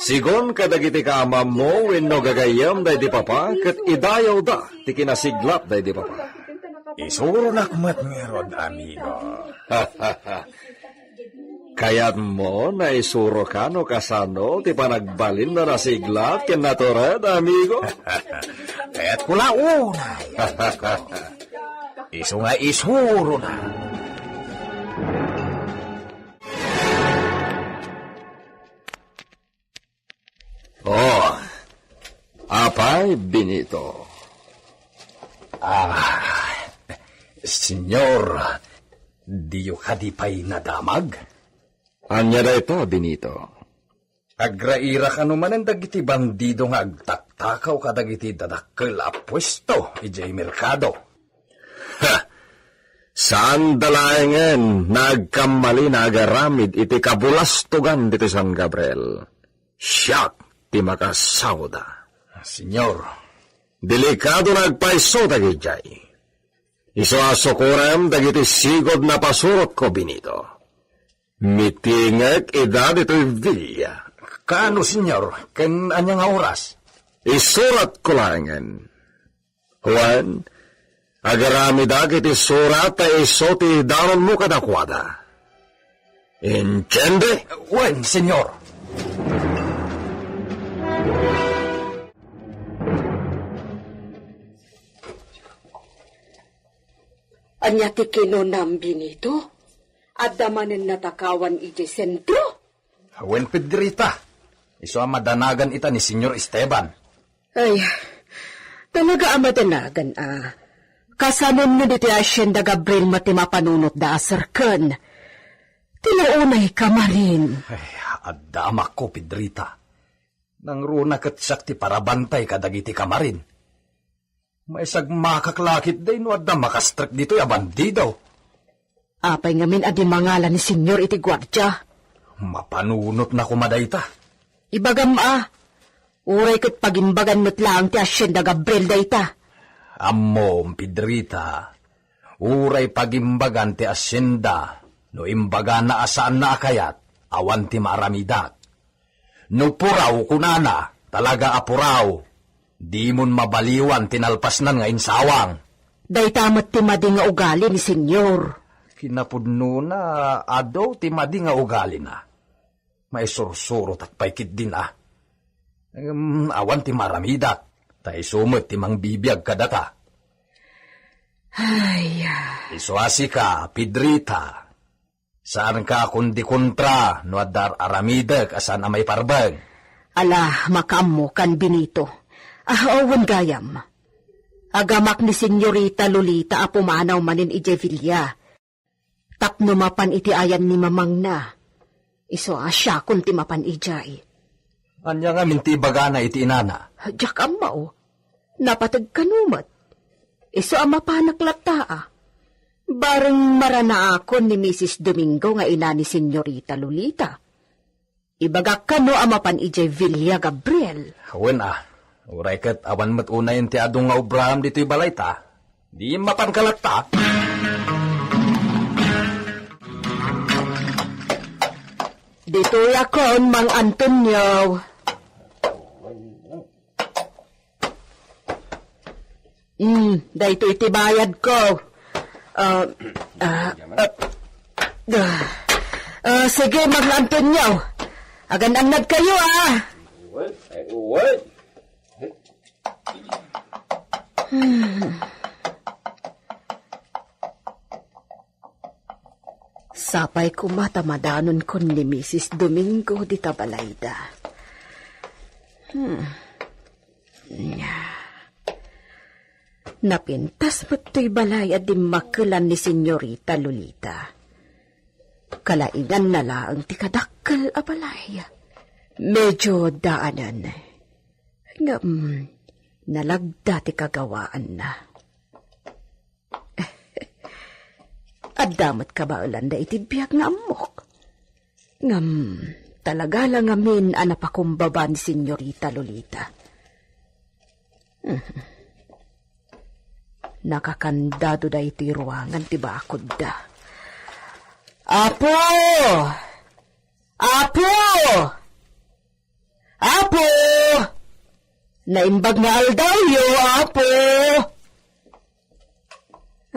Sigon kadagiti kaamam mo wenno gagayam day di papa ket idayaw da ti kinasiglap day di papa. Isuro nakmat nga ron, Amigo. Kaya't mo na isuro ka no kasano ti panagbalin na nasiglat ken natured, amigo? Kaya't kula unay. Iso nga isuro na. Oh, apay, Benito. Senyor, diyo ka di pa'y nadamag? Anya da ito, Benito? Agraira ka naman ang dagiti bandido nga agtaktakaw ka dagiti dadakkel a pwesto, ijay merkado. Saan dalaengen nagkamali na agaramid iti kabulastugan dito San Gabriel? Siyak ti makasawda. Senyor, Delikado nagpaiso dagijay. Iso asukurem dagiti sigod na pasurot ko, Benito. Mitingek edad ito'y villa. kaano senyor, ken anya nga oras? Isurat ko langen. Juan, agarami dagiti surat ta iso ti daron mo kadakwada. Entiende? Wen, senyor. Anya ti kinunam, Benito? At damanin natakawan iti sentro? Wen, Pedrita. Iso ang madanagan ita ni Senyor Esteban. Ay, talaga amadanagan Kasanon na diti Hacienda Gabriel mati mapanunot da asarkan. Tinuunay ka marin. Ay, adama ko, Pedrita. Nang runa kat sakti para bantay kadagiti kamarin. May sagmakaklakit day no adda makastrak dito ya bandido. Apay ngamin adi mangalan ni Senyor iti gwardya. Mapanunot na kumadayta. Ibagam uray kat pagimbagan mo't lang ti Hacienda Gabriel dayta. Ammo, Pedrita. Uray pagimbagan ti asyenda. No imbaga na asaan na akayat, awan ti maaramidat. No puraw kunana, talaga apuraw. Di mon mabaliwan tinalpasnan nga insawang. Dayta mo't timadi nga ugali ni Senyor. Kinapudno na adaw timadi nga ugali na. May sursurot at paikit din awan ti maramidat. Tay sumot ti mang bibiyag kadata. Ay, Isuasi ka, Pedrita. Saan ka kundi kontra no adar aramidag asan amay parbag. ala makamo kan Benito. Awan gayam. Agamak ni Senyorita Lolita apumanaw manin ije Villa. Tapno mapan iti ayan ni mamang na. Iso asya kun ti mapan ijay. Anya nga minti baga na iti inana. Diyak amao. Napatag kanumat. Iso ang mapanaklat Bareng marana ako ni Mrs. Domingo nga ina ni Senyorita Lolita. Ibagak kano ang mapan ijay Villa Gabriel. Wen uray kat awan mat unayin ti adong nga Abraham dito'y balay ta. Di mapankalat ta. Dito yakon, Mang Antonio. Dahito iti bayad ko. Sige, Mang Antonio. Agan-anad kayo, Sapay kumatamadanon kon ni Mrs. Domingo di Tabalayda. Napintas mo't to'y balay at di makulan ni Senyorita Lolita. Kalaingan na lang ti kadakkel a balay. Medyo daanan. Nalagda ti kagawaan na. At damat ka ba ulanda iti biyak nga amok? Talaga lang amin anapakumbaba ni Senyorita Lolita. Nakakandado da iti ruangan ti bakod da. Apo! Apo! Apo! Naimbag na aldawyo, Apo!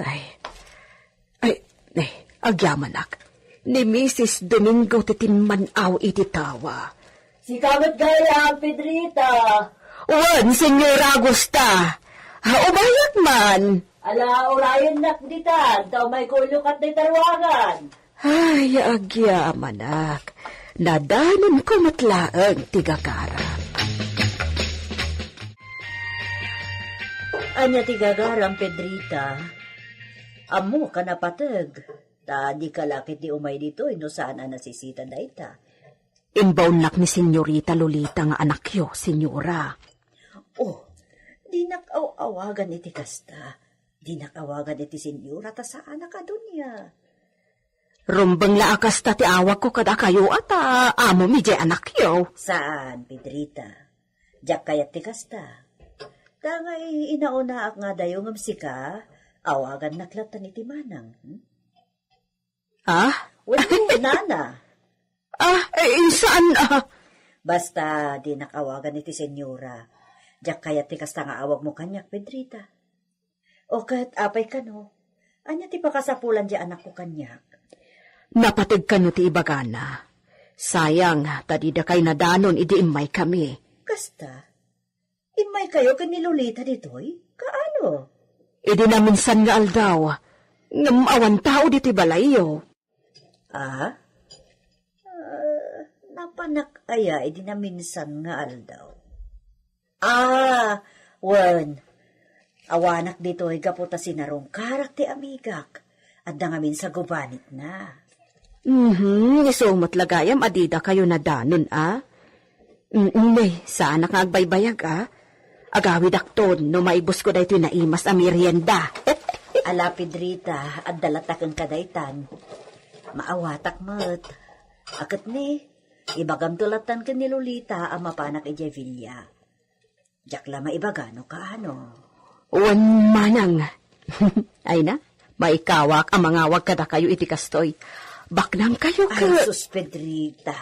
Ay, agyaman ak. ni Mrs. Domingo titinmanaw iti tawa. Si Kamot Gaya ang Pedrita. Wan, Senyora Augusta. Umayag man. Ala, urayon nak dita. Daw may kulukat na tarwagan. Ay, agya, manak. Nadanon ko matlaang tigagara. Anya tigagarang Pedrita. Amo ka napatag. Ta di ka lakit di umay dito, no saan na nasisita na ita. Imbaunak ni Senyorita Lolita nga anak yo, Senyora. Oh, di nakawagan iti kasta. Di nakawagan iti senyora ta saan na ka dunya. Rumbang laakas ta ti awag ko kada kayo at amo mi jay anak yo. Saan, Pedrita? Diyak kayat ti kasta. Tangay inauna ak nga dayo ngam sika, awagan naklatan iti manang. Ah? Wala nana. Saan Basta di nakawagan iti senyora. Diyak kayat ti kasta nga awag mo kanyak, Pedrita. O kat apay ka no, anya ti pakasapulan di anak ko kanyak. Napatig ka no ti ibagana. Sayang, tadida kay nadanon idi imay kami. Kasta, imay kayo kan ni Lolita ditoy? Kaano? Idi na minsan nga aldaw. Ngam awan tao diti balayo. Napanak aya, edi na minsan nga aldaw. Wen. Awanak dito ay gaputa sinarong karak ti amigak. At dangamin sa gubanit na. Isumot lagayam adida kayo na danon, Nay, sana nga agbaybayag, Agawid akton, no maibos ko da ito naimas a merienda. Ala, Pedrita, at dalatak ang kadaitan. Maawatak mat. Akat ni, ibagam tulatan ka ni Lolita ang mapanak ijay Villa. Diyak la maibagano ka ano. Wan manang. Ay na, maikawak ang mga wag kada kayo iti kastoy. Baknang kayo ka. Ay, sus, Pedrita,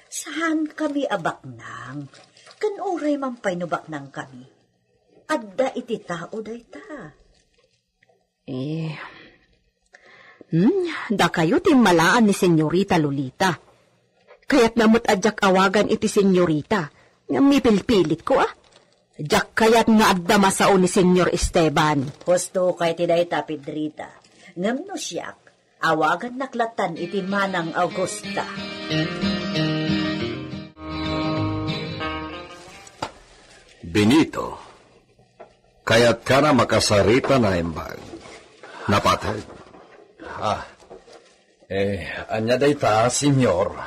saan kami abaknang? Kan oray mampay no baknang kami. Adda iti tao dayta. Da kayo timmalaan ni Senyorita Lolita. Kaya't namot adyak awagan iti Senyorita. Nga mipilpilit ko, Diyak kayat nga adda masao ni Senyor Esteban. Husto kay ti dayta, Pedrita. Ngam no siyak, awagan naklatan iti manang Augusta. Benito, kaya't ka na makasarita na imbag. Napatag. Anya dayta, senyor.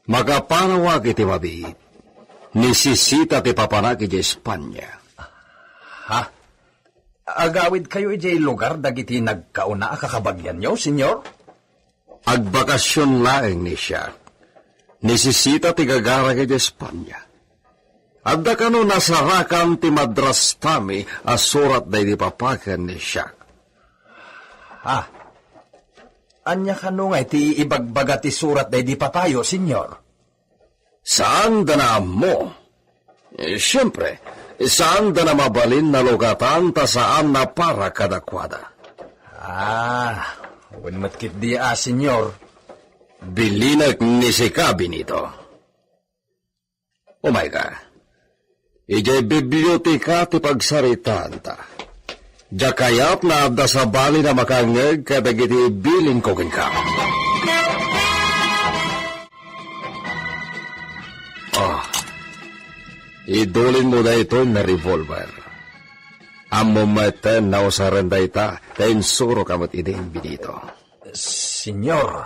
Magapanawag iti mabit. Nisisita ti papanak iti Espanya. Agawid kayo iti lugar dagiti nagkauna kakabagyan nyo, senyor? Agbakasyon laeng ni siya. Nisisita ti gagarag iti Espanya. Adda kano nasarakan ti madras tami asurat da iti papakan ni siya. Anya kano nga iti ibagbaga ti surat da iti papayo, senyor? Saan da na mo? Siyempre, saan da na mabalin na lugatan ta saan na para kadakwada? Unmatkit di senyor. Bilinag ni si Benito. Oh my God. Ijay biblioteka ti pagsaritaan ta. Jakayap na abda sa bali na makangeg kadagiti bilin ko ka. Idulin mo na ito na revolver. Amo maten na usaran da ita, kain suro kamot ideng Benito. Senyor.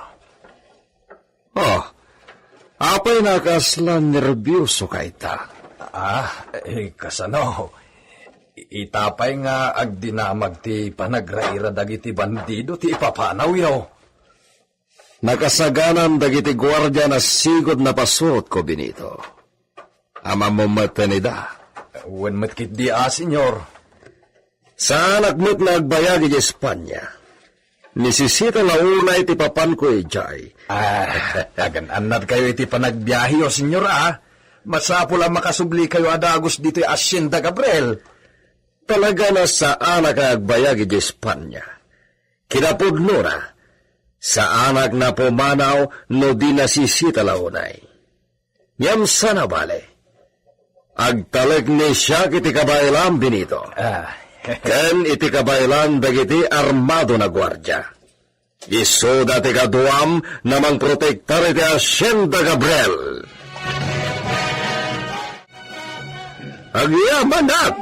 Apay nakaslan nervyoso ka ita. Kasano. Itapay nga agdinamag ti panagraira dagiti bandido ti ipapanaw yaw. Nakasaganan dagiti gwardya na sigod na pasuot ko, Benito. Ama mo matanida. Wan matkit di senyor. Saan akmot na agbayag iti Espanya? Nisisita na una iti papan ko ijay. Agan-anad kayo iti panagbiyahe senyor Masapul ang makasubli kayo adagos dito Hacienda Gabriel. Talaga na saan agbayag iti Espanya? Kinapudno na. Sa anak na pumanaw no di nasisita launay. Ngam sana bale. Agtalag ni siya kiti kabaylan Benito. Ken iti kabaylan dagiti armado na gwardya. Iso dati kaduam namang protektar iti Hacienda Gabriel. Agyamanat,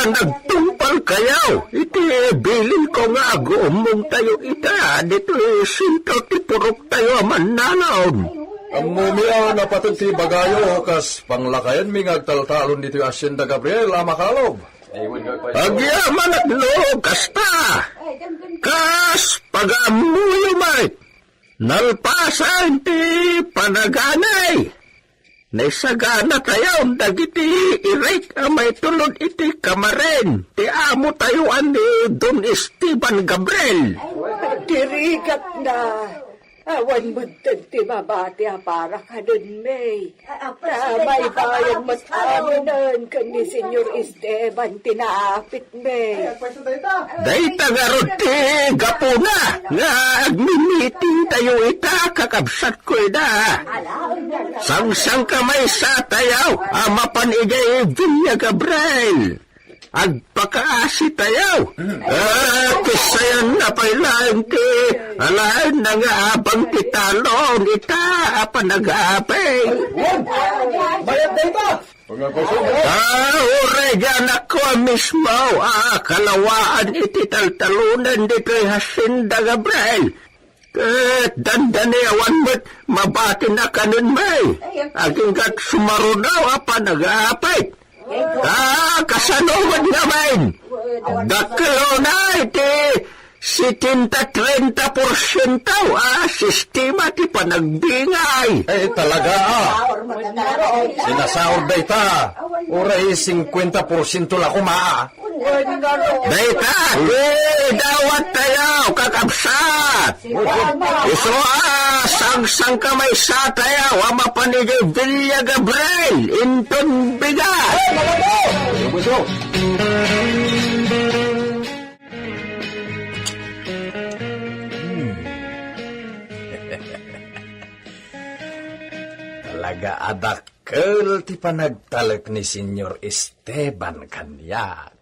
nagtumpal kayaw. Iti bilin ko nga agumong tayo ita. Dito sinto ti purok tayo mananaon. Ang mumiyaw na patag ti bagayo, kas panglakayan mi ngagtaltalon dito yung Hacienda Gabriel, amakalob. Agyamanat no, kasta. Kas pagamuyo mait. Nalpasan ti panaganay. Naisagana tayo, dagiti irek amay tulod iti kamaren. Ti amo tayo ni Don Esteban Gabriel. Tirigat na. Awan mo ti mabati para ka dun, May. May bayan mas aminan ka ni Senyor Esteban tinaapit, May. Dayta nga ti gapuna nga agmimiting tayo ita kakabsat ko ida. Sang-sang kamay sa tayaw amapan igay Villa Gabriel. Agpakaasi tayaw. Kisayan na pailan ti alain na nga abang titalong ita apan nag-aapay. Bayad na ito! Uregan ako mismo, kalawaan iti taltalunan dito yung Hacienda Gabriel. Dandani awan mo't mabati na kanun may. Aging kat sumarunaw apa nag-aapay. Kasanuwan naman. Daklo na iti 70-30% sistema ti panagbingay. Talaga Sinasaor da ita. Uray 50% la kumaa. Dayta, dawat tayo, kakabsat. Iso sang-sang kamay sa tayo, amapanigay Villa Gabriel, inton bigat. Talaga adakkel ti panagtalek ni Senyor Esteban kanyak.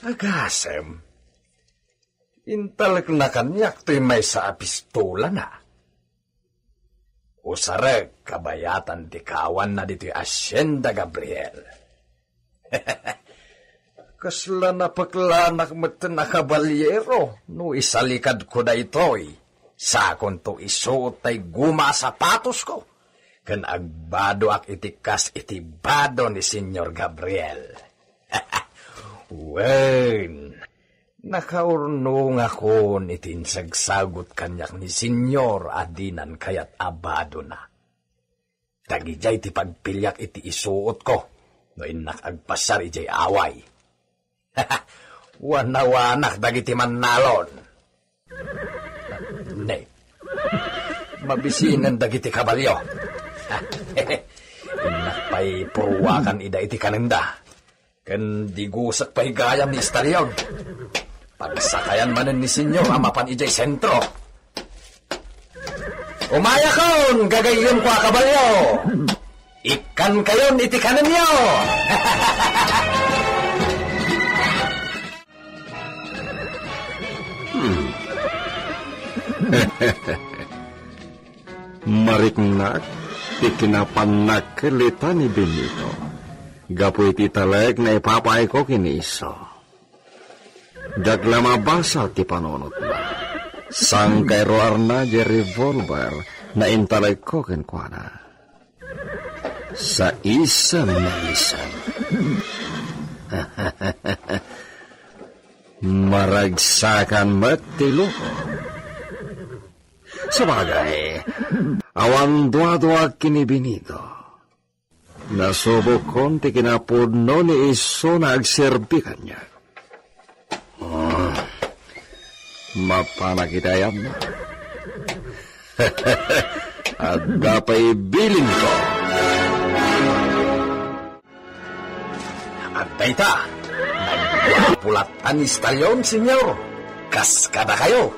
Agasem, intalek na kanyak to'y may sa pistola na. Usarek, kabayatan ti kawan na dito'y Hacienda Gabriel. Kasla na paklanak mo't na kabalyero, no isalikad ko da ito'y. Sakon to isuot tay guma sapatos ko. Kan agbado ak itikas itibado ni Senyor Gabriel. Wen, nakaurnong ako nitinsagsagot kanyak ni Senyor adinan kayat abado na. Tagijay ti pagpilyak iti isuot ko, no inak agpasar ijay away. Wanawanak dagiti mannalon. Ne, mabisinan dagiti kabalyo. Inak pa'y puruwakan ida iti kanenda. Kan digusak pa'y gayam ni istaryon. Pagsakayan manen ni Senyor amapan ijay sentro. Umaya kon, gagayon ko kabalyo. Ikan kayon iti kanan nyo. Mariknak, ikinapanak kelita ni Benito. Gapu iti taleg na ipapay ko kiniso. Dagla mabasa ti panunot na. Sang kairoar na di revolver na intaleg ko kenkwana. Sa isang na isang. Maragsakan matilo. Sabagay, awan dua-dua kini Benito. Nasubok kon ti kinapudno ni iso na agserbi kanya. Mapanakitayam na. At dapay bilin ko. At dayta, nagpulatan ni Stalyon, Senyor. Kas kada kayo.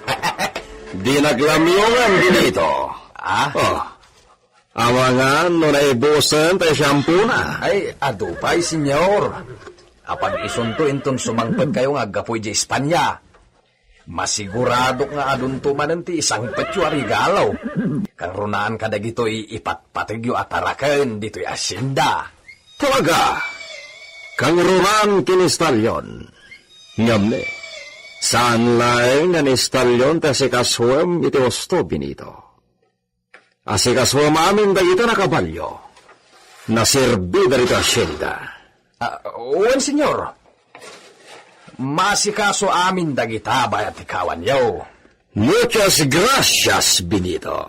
Di naglamyongan Benito. Ah? Oh. Amangan no naibusan tayo shampoo na. Ay, adupay, senyor. Apag isunto inton sumangpet kayo nga gapoy di Espanya. Masigurado nga adun tumanan ti isang petyo arigalaw. Kang runaan kada gito'y ipatpatigyo at taraken dito'y asyenda. Talaga, kang ruran kinistalyon. Ngamne, saan laeng nga nistalyon ta si kaswem iti wasto Benito. Asi kaswem amin da ito nakabalyo. Nasirbi da rito asyenda. Uwan, senyor. Masikaso amin dagita bayat ikawan yaw. Muchas gracias, Benito.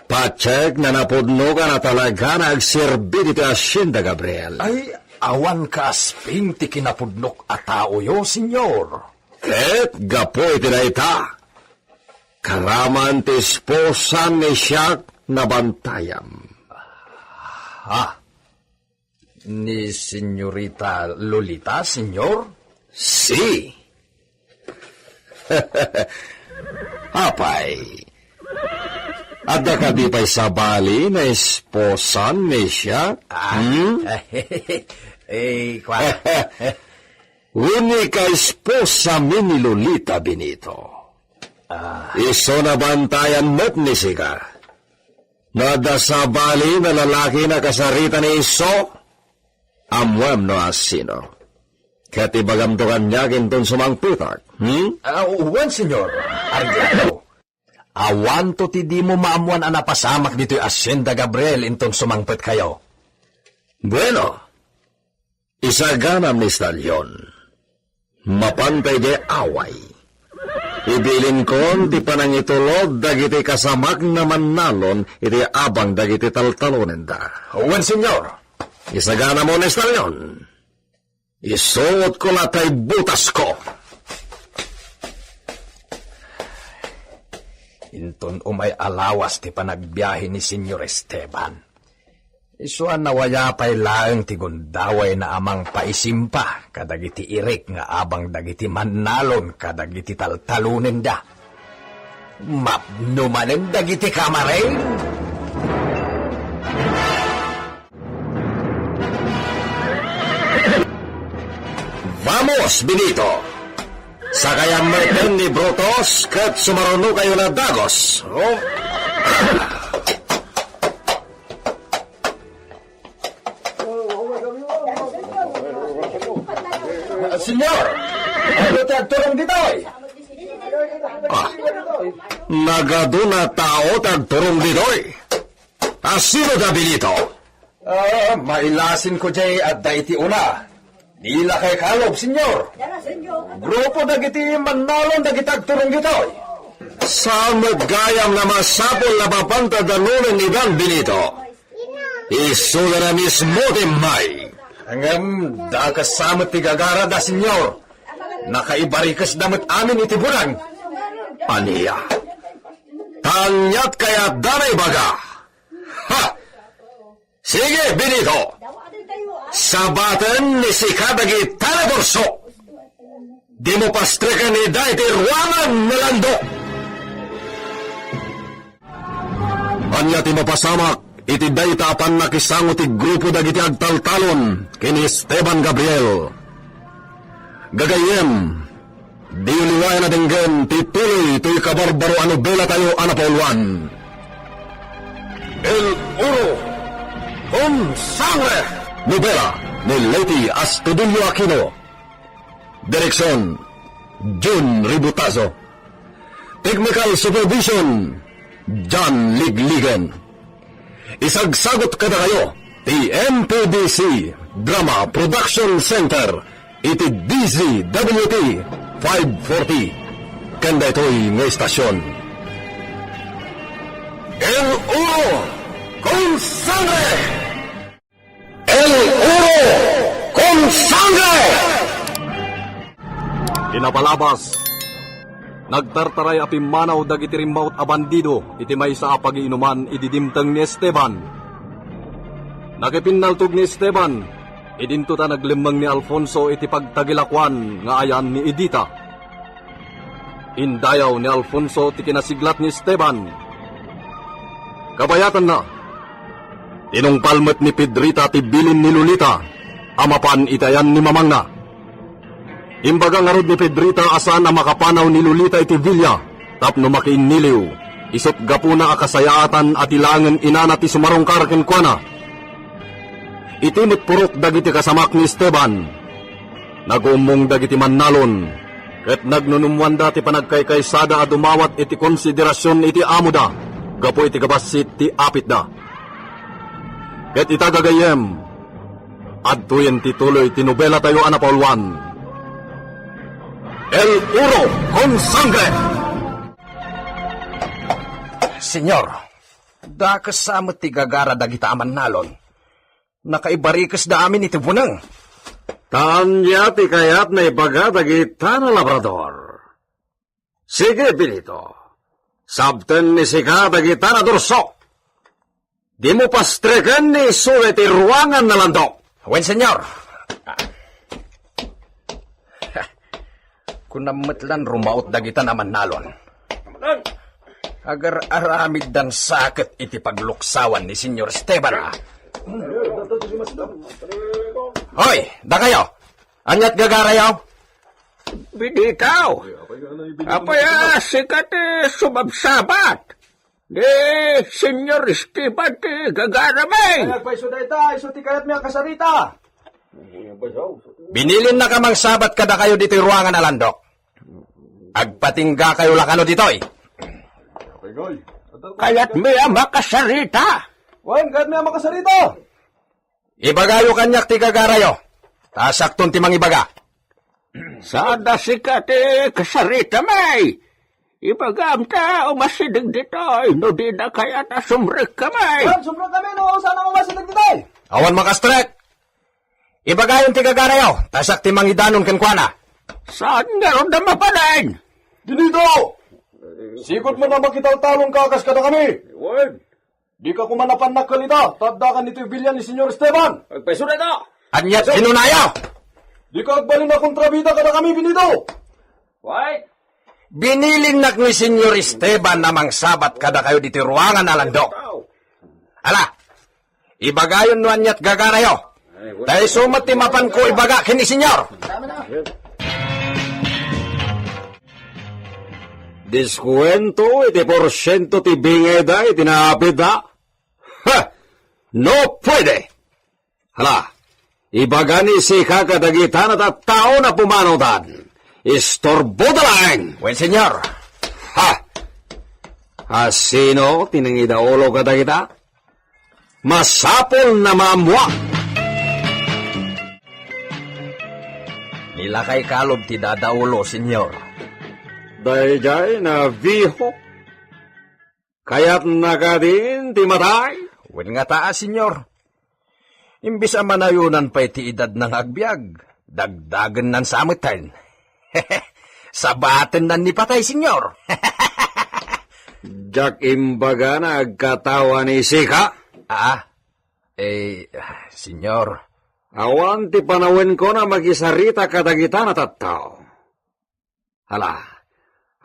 Pacheck na napudno ka na talaga na agsirbi dito asyenda, Gabriel. Ay, awan ka asping ti kinapudnok a tao yo, senyor. Ket gapoy tinayta. Karaman ti esposan ni Siak na bantayam. Ha? Ni senyorita Lolita, senyor? Si. Apay. Adda ka di pa'y sabali na esposan ni Siak? Kwa. Uni ka esposa mi ni Lolita, Benito. Iso na bantayan mo't ni Sika. Nadasabali na lalaki na kasarita ni Iso, amwam no asino. Katibagamtukan niya kinton sumangputak, Uwan, senyor. Argano. Awan to ti di mo maamuan ang napasamak dito'y Asyenda Gabriel inton sumangpet kayo. Bueno, isaganam ni Stalyon. Mapantay de away. Ibilin kon ti panangitulod dagiti kasamak na mannalon iti abang dagiti taltalonen da. Uwan, senyor. Isagana mo ni Stalyon. Isuot ko latay butas ko. Inton umay alawas ti panagbiyahe ni Senyor Esteban. Isuan nawaya pa'y laeng ti gundaway na amang paisimpa kadagiti irik nga abang dagiti mannalon kadagiti taltalunen da. Mapnumanen dagiti kamaren. Vamos, Benito! Sa kayang merten ni Brutos, kat sumaruno kayo na dagos. Oh. Senyor! Ano ti agturong ditoy? Nagaduna tao tagturong ditoy. Asino da, Benito? Mailasin ko jay at daiti una. Nila kay kalob, senyor. Grupo dagiti mannalon dagiti agturong ditoy. Sa magayam na masapol na papanta danunan ni Dan, Benito. Iso na mismo din may. Hanggang da kasama ti gagara da, senyor. Nakaibarikas damat amin iti bulan. Aniya. Tanyat kaya danay baga. Ha! Sige, Benito. Sabaten ni si kadagi taladorso. Di mo pastrekan ni daiti ruangan na lando. Anya ti mapasamak, iti daytapan nakisango ti grupo dagiti agtaltalon kini Esteban Gabriel. Gagayem, di uliwayan na dinggen ti tuloy to'y kabarbaro ano bela tayo anapauluan. El Oro con Sangre! Novela ni Lady Astudillo Aquino. Direksyon, June Ributazo. Technical Supervision, John Ligligan. Isagsagot kada kayo, ti MPDC Drama Production Center, iti DZWT 540. Kanda ito'y ng estasyon. El Uro con Sangre! El Uro con Sangre! Inapalabas, nagtartaray apimanaw dagiti rimbaut a bandido iti maysa a pagiinuman ididimteng ni Esteban. Nakipinnaltog ni Esteban, idinto ta naglimmang ni Alfonso iti pagtagilakwan nga ayan ni Edita. Indayaw ni Alfonso ti kinasiglat ni Esteban. Kabayatan na. Tinungpalmet ni Pedrita ti bilin ni Lolita. Amapan itayan ni Mamang na. Imbaga nga rod ni Pedrita asan ang makapanaw ni Lolita iti Villa. Tapno makiiniliw. Isot gapuna akasayaatan at ilangan inana ti sumarongkar kenkwana. Itimot purok dagiti kasamak ni Esteban. Nagumong dagiti mannalon. Ket nagnunumwan dati panagkaykaysada a dumawat iti konsiderasyon iti amo da. Gapo iti kabasit ti apit da. Ket itagagayem. Adtuyen ti tuloy ti nobela tayo ana Paul 1. El Uro con Sangre. Senyor, dakas sa amat ti gagara dagita aman nalon. Nakaibarikas da amin iti bunang. Tanya ti kayat na ibaga dagita na labrador. Sige, Benito. Sabten ni sika dagita na durso. Di mo pastrekan ni sulit ruangan na landok. Wen, senyor. Kung namatlan rumaot dagita naman nalon. Agar aramid dan sakit iti pagluksawan ni Senyor Esteban. Hoy, da kayo. Anyat gagarayaw? Binitaw. Apaya sikat sumabsabat. Di, Senyor Esteban ti gagaramay. Binilin na kamang sabat kada kayo dito ruangan na landok. Agpatingga kayo lakano ditoy. Kaya't may makasarita. Ibagayo kanyak ti gagarayo. Tasakton ti mangibaga. Sada sikat kasarita may. Ibagam ta umasidig ditoy. No di na kaya na sumrik kamay. Awan makastrek. Ibagayon ti gagarayo. Tasak ti mangidanon kenkwana. Saan nga ron na mapanain? Dinito! Sikot mo na makitaltalong kakas kada kami. Di ka kumanapan na kalita. Taddakan nito yung bilyan ni Senyor Esteban. Agpeso na ito. Anyat kinunayo. Di ka agbalin na kontrabida kada kami, Benito. Binilin ni Senyor Esteban namang sabat kada kayo dito ruangan na landok. Ala, ibagayon no anyat gagarayo. Dahil sumat timapan ko ibaga kini Senyor. Diskwento iti porsyento ti bingeda iti naapit da? Ha! No pwede! Hala, ibaga ni si kakadagitan at tao na pumanotan. Istorbo da lang! Wen, Senyor. Ha! Asino tinangidaolo kadagita? Masapol na mamwa! Nilakay kalob ti dadaulo, Senyor. Dayjay na viho. Kaya't nakadin ti matay. Wen nga taas, Senyor. Imbis ang manayunan pa iti edad ng agbyag, dagdagan nan sa amitan. Sabaten nan ni patay, Senyor. Jak imbaga na agkatawa ni Sika. Senyor. Awan ti panawin ko na magisarita kadagita na tattao. Hala,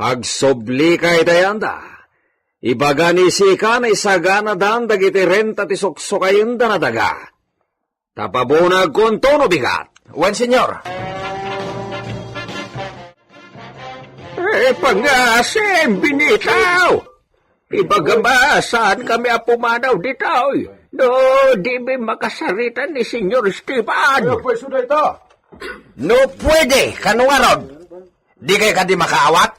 agsobli ka itayanda. Ibaga ni Sika na isagana dan dagiti renta ti suksukayin da na daga. Tapabunag kung tono bigat. Wen, Senyor. Pangasim, binitaw. Ibaga ba, saan kami apumanaw dito? No, di may makasarita ni Senyor Esteban. No pwede, kanungarod. Di kayo ka di makaawat?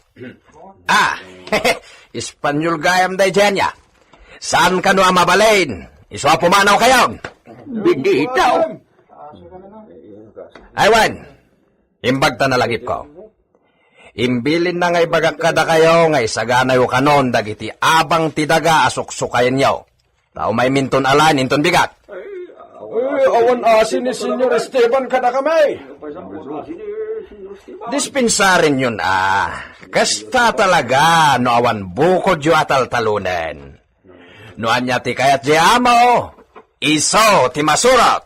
Espanyol gayam day dyan ya. Saan ka no mabalain? Iswa pumanaw kayo. Binitaw. Aywan, imbagta na lagip ko. Imbilin na ngay bagak kada kayo ngay sagana yung kanon dagiti abang tidaga asuksukayin nyo. Tao may minton alan, inton bigat. Awan asin ni Senyor Esteban kada kami. Dispensarin yun Kasta talaga no awan bukod yu atal talunen. No anya ti kayat di amo. Iso ti masurot.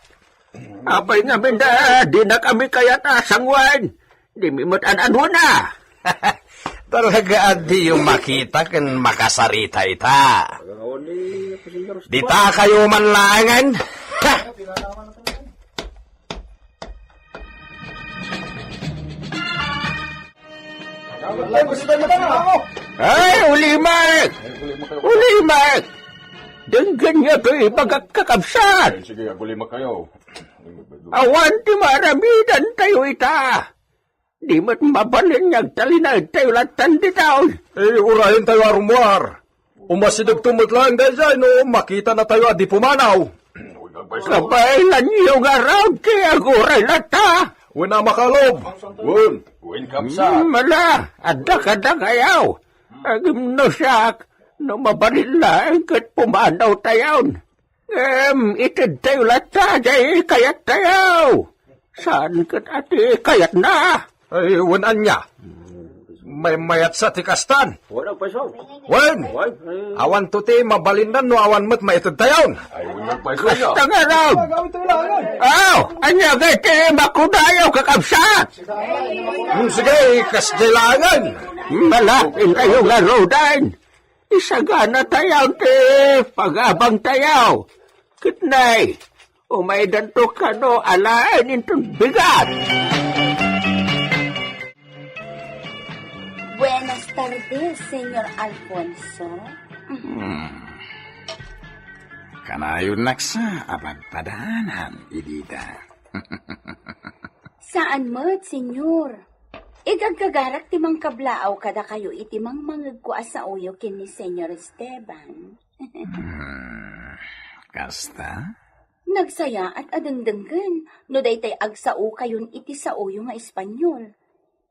Apay namin na, di na kami kaya tasangwan. Di mimot an-ano na. Talaga adi yung makita kan makasarita ita. Dita kayo manlangan. Ha! Ay, ulimat! Ulimat! Denggan niya to ipagkakabsat! Sige, agulima kayo. Awan ti maramidan tayo ita! Di mat mabalin niyag talinag tayo latan di taon! Urahin tayo arumwar. Umasidag tumot lang dahil no, makita na tayo adi pumanaw. Kabailan niyo nga raw kaya aguray lata! Wala makalob. Win kapsa. Mala, adak ayaw! Agim no siyak, no mabalin lang kat pumanaw tayon! Itid tayo lata, jay kayat tayo! Saan kat ati kayat na? Ay, wanan niya. May mayat sa tikastan. Wen! Awan tuti mabalindan no awan mat maitid tayon. Tangarab! Aw! Anya gati makudayaw kakabsat! Sige, kasdilangan. Malapin tayo nga rodan! Isagana tayo ti pagabang tayo! Kitnay! Umaydan to ka no alain itong bigat! Buenas tardes, Senyor Alfonso. Kanayon naksa abang padanan, idita. Saan mo't, Senyor? Igagkagarak timang kablaaw kada kayo itimang mangagkua sa uyo kin ni Senyor Esteban. Kasta? Nagsaya at adengdenggan, no daytay agsao kayon iti sa uyo nga Espanyol.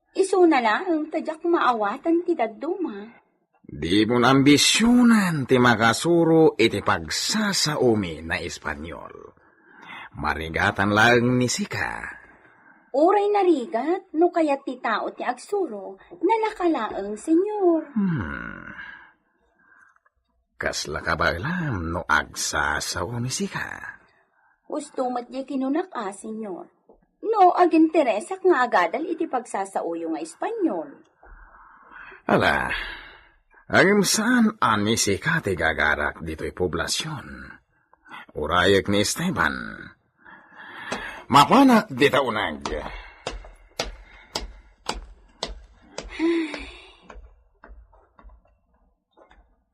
Iso na lang, tadyak maawatan ti daduma. Di mo ambisyonan ti makasuro iti pagsasaumi na Espanyol. Marigatan lang ni Sika. Uray narigat, no kaya ti tao ti agsuro, nalakalaang Senyor. Kasla ka ba alam no agsasaumi Sika? Gusto mat di kinunak Senyor. No, agin Teresa nga agadal iti pagsasauyo nga Espanyol. Ala, ang saan ani Sika ti gagarak dito'y poblasyon. Urayak ni Esteban. Mapanak di taunag.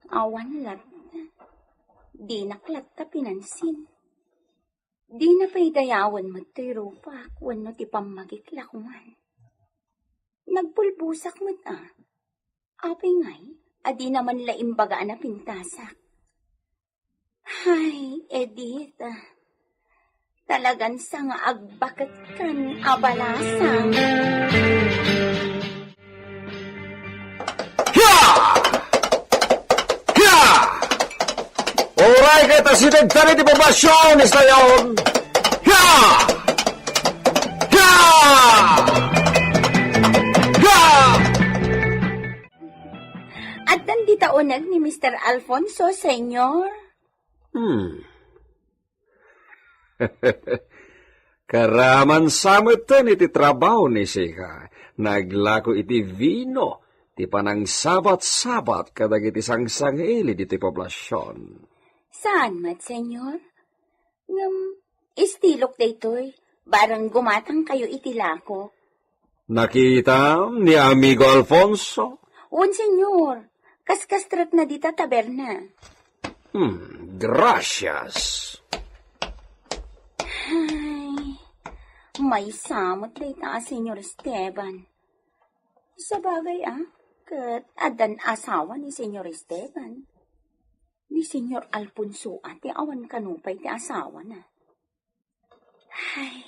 Awan lat. Di naklat ta pinansin. Di na paidayawan mo to'y rupak, wano ti pamagiklakuman. Nagpulbusak mo Apay ngay, adi naman laimbaga na pintasak. Hay, Edith, talagan sa nga agbakat kan abalasang. Oray kita sinagtari di poblasyon, islayon! Ya! Ya! Ya! At di taunag ni Mr. Alfonso, Senyor. Karaman samutan iti trabaho ni Sika. Naglako iti vino, ti panang sabat-sabat kadag iti sangsangili diti poblasyon. Saan mat, Senyor? Istilok daytoy, barang gumatang kayo itilako. Nakita ni amigo Alfonso? Un, Senyor, kaskastrat na dita taberna. Gracias. Ay, may samot dayta, Senyor Esteban. Sa bagay, kat adan asawa ni Senyor Esteban. Ni Senyor Alfonso ati awan kanupay ti asawa na. Ay,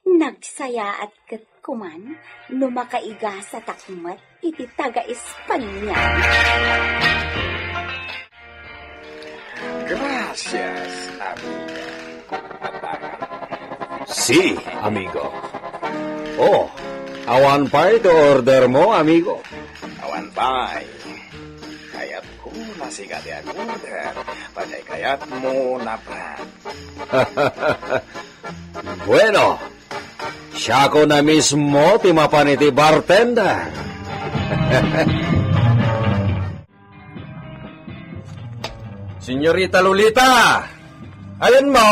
nagsaya at kat kuman, numakaiga sa takmat iti taga-Espanya. Gracias, amiga. Si, amigo. Oh, awan pa ito order mo, amigo. Awan pa'y. Kayat ko na sigat ang order. Panay kayat mo na pa. Bueno, siya ko na mismo timapan iti bartender. Senyorita Lolita! Ayan mo!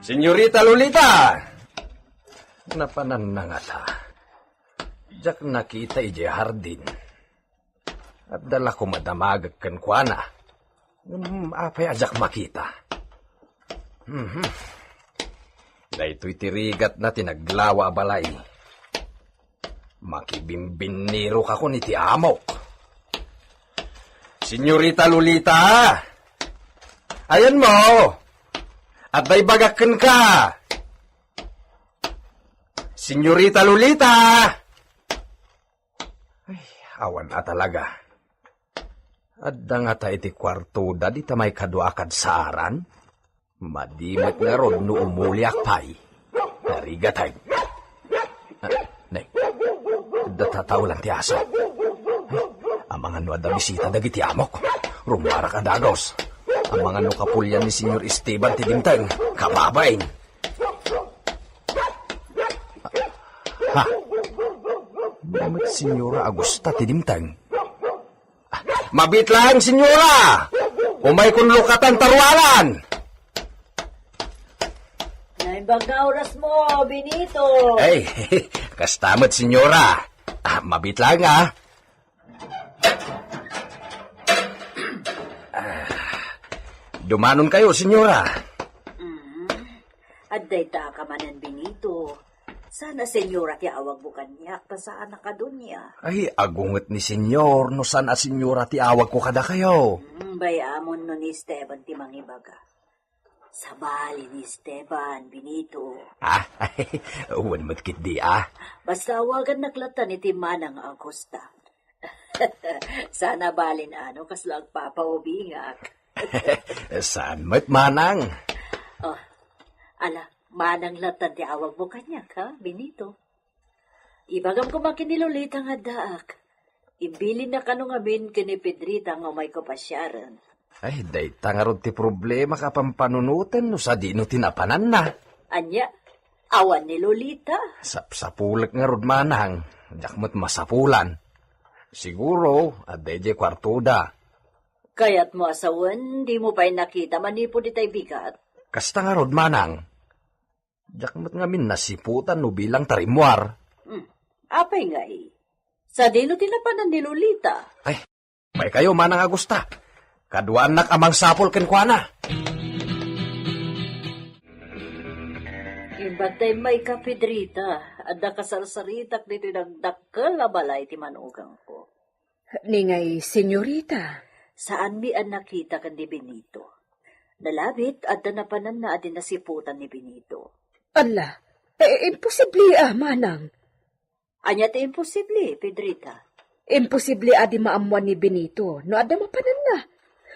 Senyorita Lolita! Napanan na nga ta. Jak nakita ije hardin. At dala ko madamagag kan kuana. Apay ajak makita. Dahito'y tirigat na tinaglawa balay. Makibimbiniro ka ko ni ti amok. Senyorita Lolita! Ayan mo! At day bagakan ka! Senyorita Lolita! Ay, awan na talaga. Adda nga ta iti kwarto da di ta may kaduakad saaran. Madimat nga ron no umuliak pay. Narigatay. Nay, datataw lang ti aso. Ang mga no da bisita dagiti amok. Rumara ka dagos. Ang mga no kapulyan ni Senyor Esteban ti dimteng. Kababain. Ha? Damat Senyora Agusta ti dimteng. Mabit lang, Senyora! Umay kun lukatan tarwalan! Naimbaga oras mo, Benito. Ay, kastamot, Senyora. Mabit lang, Dumanon kayo, Senyora. At dayta ka manan, Benito. Sana, senyora, ti awag mo kanyak, ta saan nakadunya. Ay, agungot ni Senyor, no sana, Senyora, ti awag ko kada kayo. Bayamon no ni Esteban ti mangibaga. Sabali ni Esteban, Benito. Ay, uwan mo't kit Basta awagan naklatan iti Manang Augusta. Sana balin kaslang papaubingak. Saan mo't manang? Oh, Manang latan ti awag mo kanyak, ha, Benito? Ibagam ko makinilulita nga daak. Ibilin na kanong amin kini Pedrita nga may kapasyaran. Ay, day tangarod ti problema ka pampanunutan no sa di no tinapanan na. Anya, awan ni Lolita. Sapulak nga rod manang, jakmat masapulan. Siguro, aday di kwartuda. Kaya't mo asawan, di mo pa'y nakita manipo di tay bigat. Kasta nga rod manang, jakmat nga min nasiputan no bilang tarimwar. Apay nga Sa dino tinapanan ni Lolita. Ay, may kayo manang Agusta. Kaduan nak amang sapol ken kuana. Ibatay may kapidrita, adda kasarsaritak dito nagdakkel na balay ti manugang ko. Ningay, senyorita. Saan mi an nakita kan di Benito? Nalabit adda napanan na adin nasiputan ni Benito. Ala, imposible manang. Anya ti imposible, Pedrita. Imposible adi maamuan ni Benito, no adda mapanan na.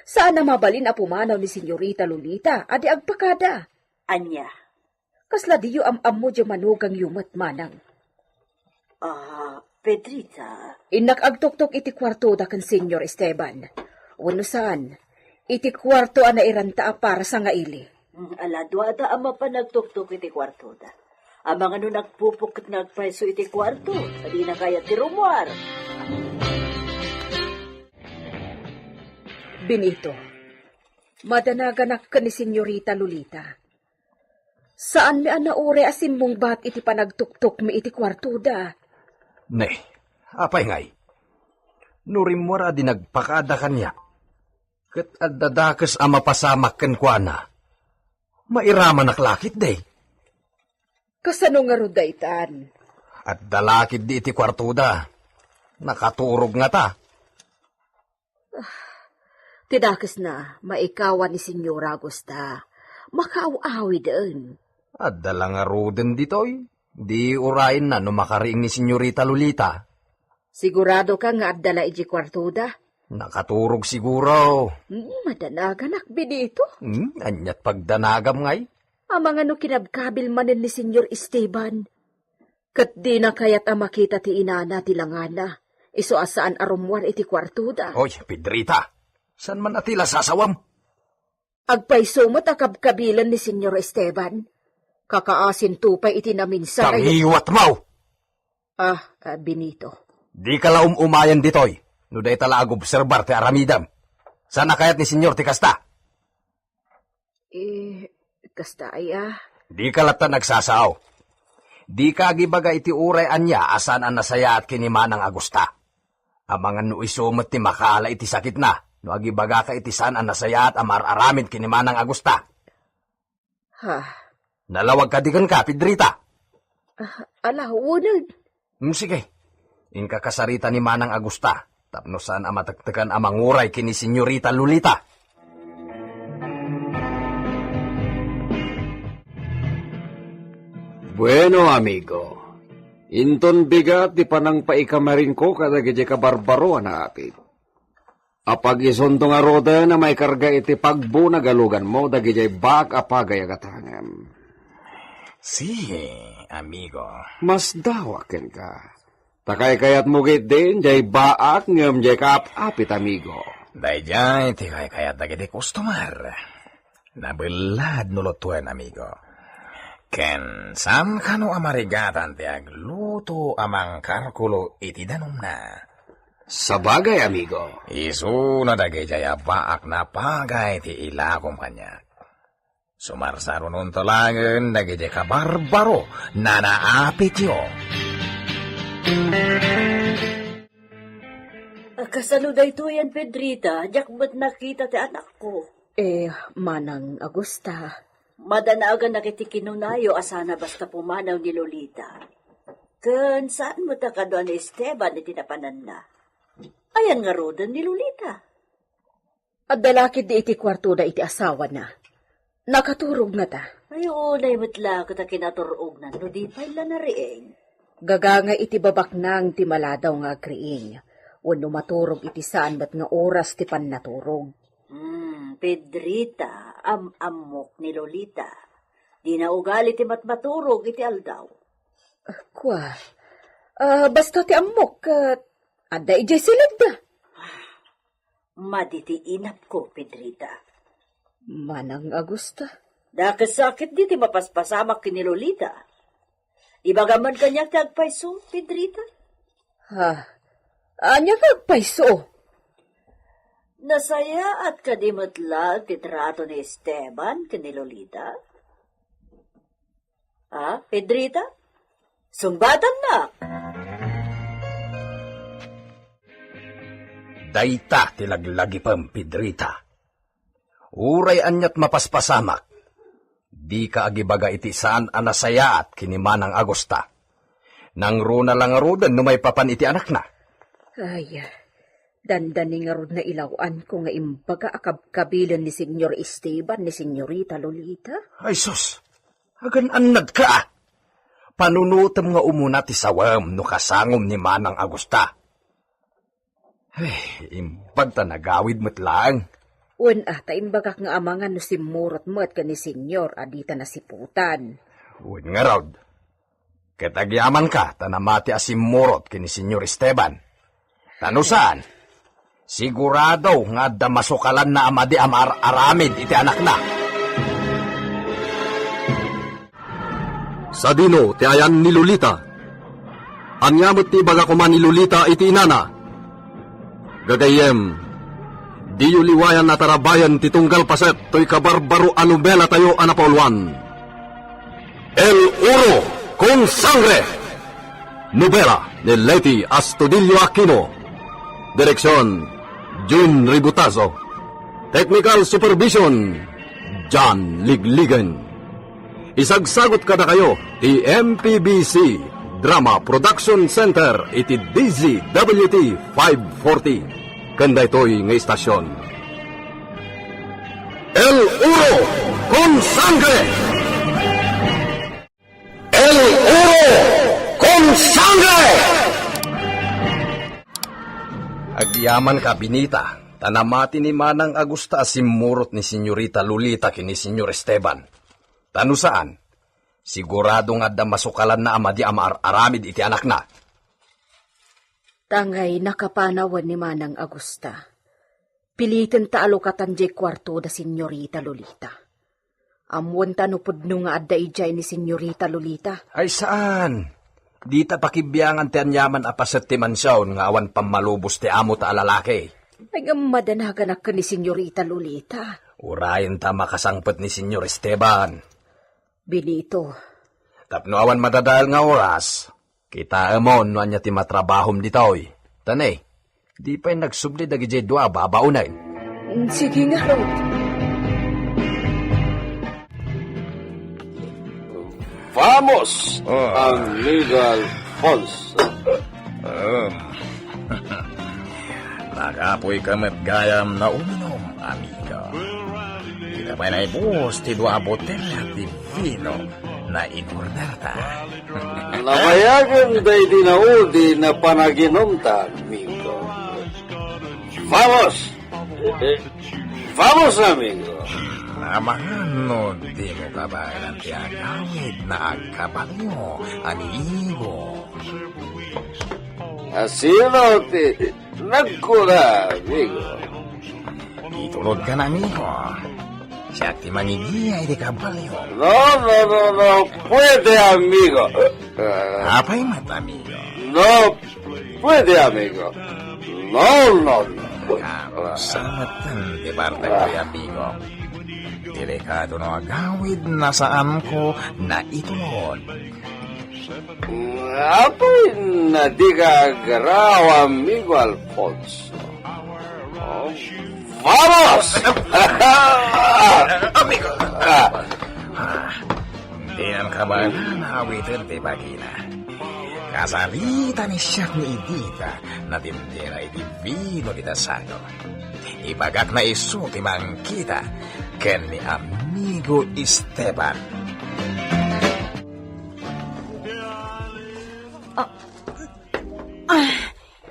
Sana mabalin a pumanaw ni Senyorita Lolita, adi agpakada. Anya? Kasla diyo am-am mo di manugang yumat manang. Pedrita. Inak agtuktok iti kwarto da kan Senyor Esteban. Wano saan, iti kwarto na iranta para sa nga ili. Aladwa ata ama pa nagtuktok iti kwarto da. Ang mga no nagpupukit nagpreso iti kwarto, di na kaya ti rumwar. Benito, madanaganak ka ni Senyorita Lolita. Saan mi anaure asin mong bat iti panagtuktok mi iti kwarto da? Ne, apay ngay. Nurimwara di nagpakada kanya. Kat addadakas ama pasamak ken kuana. Mairaman naklakit day. Kasano nga rudaitan? At dalakid di iti kwarto da. Nakaturog nga ta. Tidakas na, maikawan ni Senyora Agusta. Makaaw-awi doon. At dala nga ruden ditoy. Di urain na no makariing ni Senyorita Lolita. Sigurado ka nga adala iji kwartuda? Nakaturog siguro. Madanaganak, Benito. Anyat pagdanagam ngay. Ang mga no kinabkabil manin ni Senyor Esteban. Kat di na kaya't makita ti inana ti langana. Iso asaan arumwan iti kwartuda. Oy, Pedrita. San man atila sasawam? Agpaisumot akabkabilan ni Senyor Esteban. Kakaasin tupay iti naminsay. Tangiwat mau! Benito. Di ka la umayan ditoy. No day tala ag-obserbar ti aramidam. Sana kayat ni senyor ti kasta. Kasta Di ka lata nagsasaw. Di ka agibaga iti uray anya asan ang nasaya at kinimanang Agusta. Amangan no isumat ti makaala iti sakit na. No agibaga ka iti san ang nasaya at amar-aramid kinimanang Agusta. Nalawag ka digan ka, Pedrita. Unag. Sige. Inka kasarita ni Manang Agusta. Tapno saan ang matagtagan ang manguray kini Senyorita Lolita. Bueno, amigo. Inton bigat di panang paikamarin ko kadagiti kabarbaro na apit. Apag isunto nga roda na may karga iti pagbo na galugan mo dagiti bak apagay agatangem. Si, amigo. Mas dawaken ka. Takay kayat mugit din, jay baak ngem jay kaap-apit, amigo. Dayjay, ti kayat dagiti customer. Nabilad nulutuan, amigo. Ken, sam kano amarigatan ti agluto amang karkulo iti danom na. Sabagay, amigo. Isu na dagiti baak na pagay ti ilakom kanya. Sumarsaro nun talangan dagiti kabarbaro na naapit yo. Kasaluday to yan, Pedrita. Diyak ba't nakita ti anak ko? Manang Agusta. Madanaagan nakitikinunayo asana basta pumanaw ni Lolita. Kan saan mo ta kadwa ni Esteban iti napanan na? Ayan nga rodan ni Lolita. Dalakid di iti kwarto da iti asawa na. Nakaturog na ta. Ay, unay matla kita kinaturog na, no di pa ila na rieng. Gaganga iti babak nang ti maladaw nga agriing. Wano maturog iti saan bat nga oras ti pan naturog. Pedrita, amok ni Lolita. Di na ugali ti matmaturog iti aldaw. Basta ti amok, ada ijay silad da. Maditi inap ko, Pedrita. Manang Agusta. Dakasakit di ti mapaspasamak ki ni Lolita. Ibagaman kanya tagpaiso, Pedrita? Anya kagpaiso? Nasaya at kadimatlag ti trato ni Esteban ki ni Lolita? Pedrita? Sumbatan na! Dayta tilaglagi pam, Pedrita. Uray anyat mapaspasamak. Di ka agibaga iti saan anasaya at kinimanang Agusta. Nang runa lang arudan no may papan iti anak na. Dandani nga rod na ilawan ko nga imbaga akabkabilan ni Senyor Esteban ni Senyorita Lolita. Ay sus, agan anad ka. Panunutam nga umuna ti sawam no kasangom ni Manang Agusta. Imbag ta nagawid mo't lang. Ta imbagak nga amangan no simurot mo at ka ni Senyor adita na siputan. Nga raud. Katagyaman ka, tanamati asimurot kini Senyor Esteban. Tanusaan, sigurado nga damasukalan na amadi amar-aramid iti anak na. Sa dino, ti ayan ni Lolita. Anyamot ti baga kuman ni Lolita iti inana. Gagayem, di yu liwayan na tarabayan ti tunggal paset to'y kabarbaro anubela tayo anapauluan. El Uro con Sangre. Nobela ni Leti Astudillo Aquino. Direksyon, June Ributazo. Technical Supervision, John Ligligan. Isagsagot kada kayo, ti MPBC Drama Production Center, iti DZWT 540. Kanda ito'y nga istasyon. El Uro con Sangre! El Uro con Sangre! Agyaman ka, Binita. Tanamati ni Manang Agusta simurot ni Senyorita Lolita kini Senyor Esteban. Tano saan? Sigurado nga masukalan na amadi amar-aramid iti anak na. Tangay nakapanawan ni Manang Agusta. Pilitin ta alokatan jay kwarto da Senyorita Lolita. Amuan tanupod no nga adda ijay ni Senyorita Lolita. Ay saan? Di ta pakibiyangan ti anyaman apaset ti mansyon nga awan pamalubos ti amo ta alalaki. Ay nga madanagan ka ni Senyorita Lolita. Urayan ta makasangpet ni Senyor Esteban. Benito, Tapno awan madadahal nga oras, kita amon no anya ti matrabahom ditoy. Tanay, di pa'y nagsubli dagi jay dua babaunay. sige nga, Rod. Vamos, amigo Alfonso. Nakapoy kamat gayam na uminom, amiga. Kita pa'y naibos ti dua botella di vino na in-order ta. Napayagan day dinaudi na panaginom ta, amigo. Vamos! Vamos, amigo! Amano, di mo kabayan ti agawid na agkabalyo, amigo. Asino ti nagkula, amigo. Itulod ka na, amigo. Siya ti manigiyay di kabalyo. No, puede, amigo. Apay mat, amigo. No, puede, amigo. No. Kausatan, di parte ko, amigo. Delikado no agawid na saan ko na itulod. Apoy na di ka agaraw, amigo Alfonso. Vamos! Amigo! Di nang kabalan na awitin ti bagina. Kasalita ni siya ni Edita na tindera iti vino di tasano. Ibagak na iso ti mangkita ken ni amigo Esteban.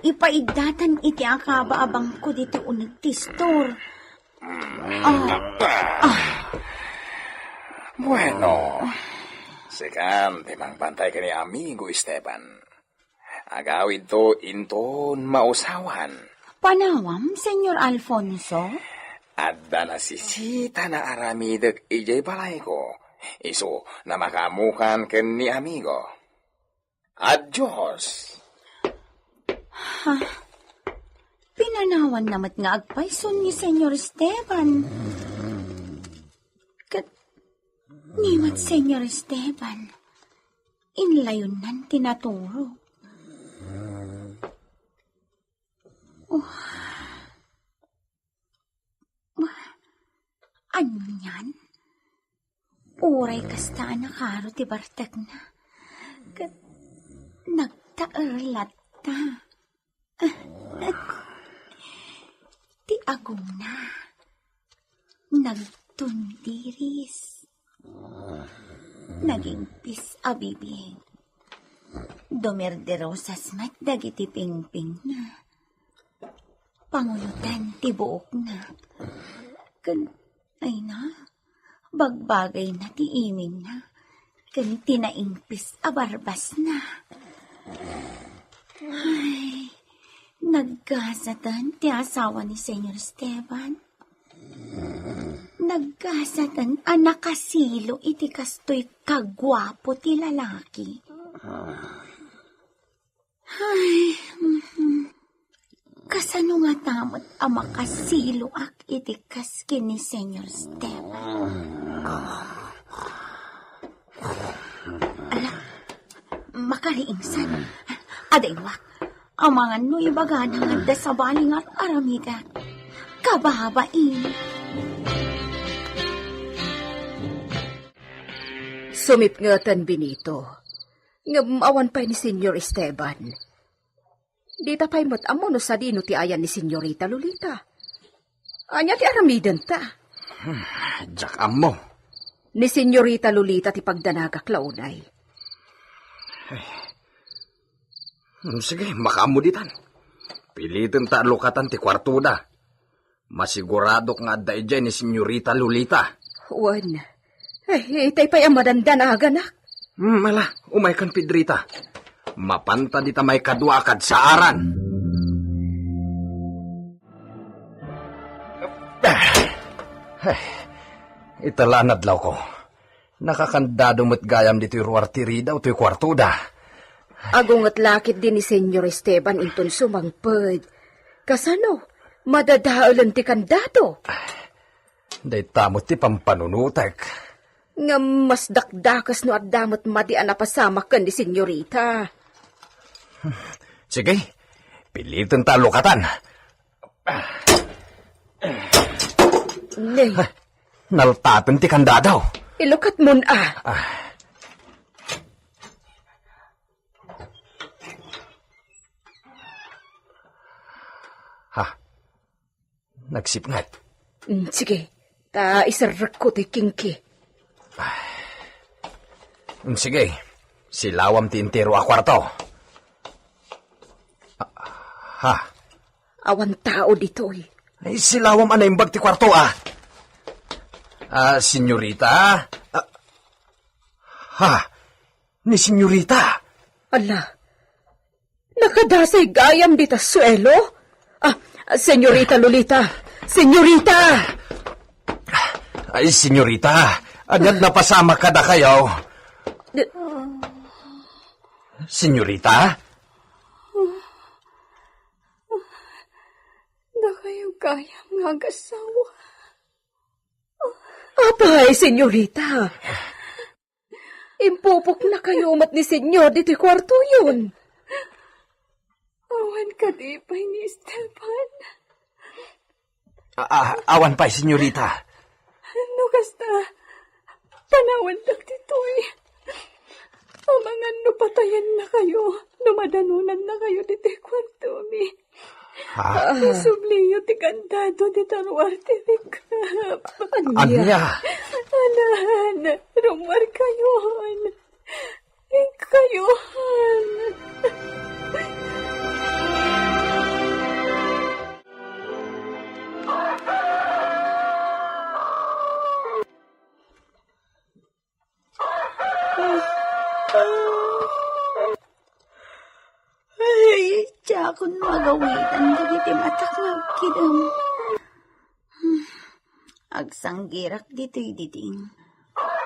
Ipaigdatan iti akabaabang ko dito unag tistor. Bueno, sekan timang pantay ka ni amigo Esteban. Agawid to inton mausawan. Panawam, Senyor Alfonso? Adda na sisita na aramidek ijay balay ko. Iso na makamukan ken ni amigo. Adios. Pinanawan namat nga agpayson ni Senyor Esteban. Kat, nimat Senyor Esteban, inlayon nan tinaturo. Anyan? Uray kasta na karo ti bartag na. Kat, nagtaerlat ta. Ti agong na. Nagtundiris. Naging pis abibing. Domerderosas mat dagiti pingping na. Pangulutan ti buok na. Ay na, bagbagay na ti iming na. Kan tinaingpis abarbas na. Ay, nagkasatan ti asawa ni Senyor Esteban. Nagkasatan anak kasilo iti kastoy kagwapo ti lalaki. Ay, kasano nga tamot ang makasilo ak iti kaskin ni Senyor Esteban. Ala, makaliingsan. Adaywa, ang mga no ibaga na nga sa baling at aramigat. Kababain. Sumipngatan, Benito. Ngamawan pa ni Senyor Esteban. Di tapay mo't amo no sa dino ti ayan ni Senyorita Lolita. Anya ti aramidan ta. Jak amo. Ni Senyorita Lolita ti pagdanagak launay. Sige, makamuditan. Pilitin ta lukatan ti kwartuda. Masigurado nga adda ijay ni Senyorita Lolita. Juan, itay pa'y ang madandan aganak. Mala, umay kan Pedrita. Mapanta di ta may kaduakad sa aran. Italanad law ko. Nakakandado mo't gayam dito'y ruartiri daw to'y kwartuda. Agungat lakit din ni Senyor Esteban inton sumangped. Kasano, madadaalan ti kandato. Day tamot ti pampanunutek. Nga mas dakdakas no at damot madian na pasama kan ni Senyorita. Sige, pilitin ta lukatan. Nay, Naltaten ti kandadaw. ilukat mo na. Ha? Nagsipngat. Sige, ta isarrak ko ti kingki. Sige, silawam ti intero a kwarto. Ha? Awan tao ditoy. Ay, silawam anaimbag ti kwarto senyorita? Ha? Ni senyorita? Ala, nakadasay gayam dita suelo? Senyorita Lolita! Senyorita! Ay, senyorita, anyad napasama ka da kayo. Senyorita? Na kayo kayang nga gasawa. Apay, senyorita! Impupok na kayo mat ni senyor dito'y kwarto yun. Awan ka di pa ni Esteban. Awan pa, senyorita. Ano kasta? Panawan lang dito'y. Amangan no patayan na kayo. Numadanunan na kayo dito'y kwarto mi. Subliyo ti kandado di taruar ti rikap. Anya? Anahan, rumar kayon. Kayon. Ay, tiyakon magawitan dagiti matak nagkidam. Agsanggirak dito'y diding.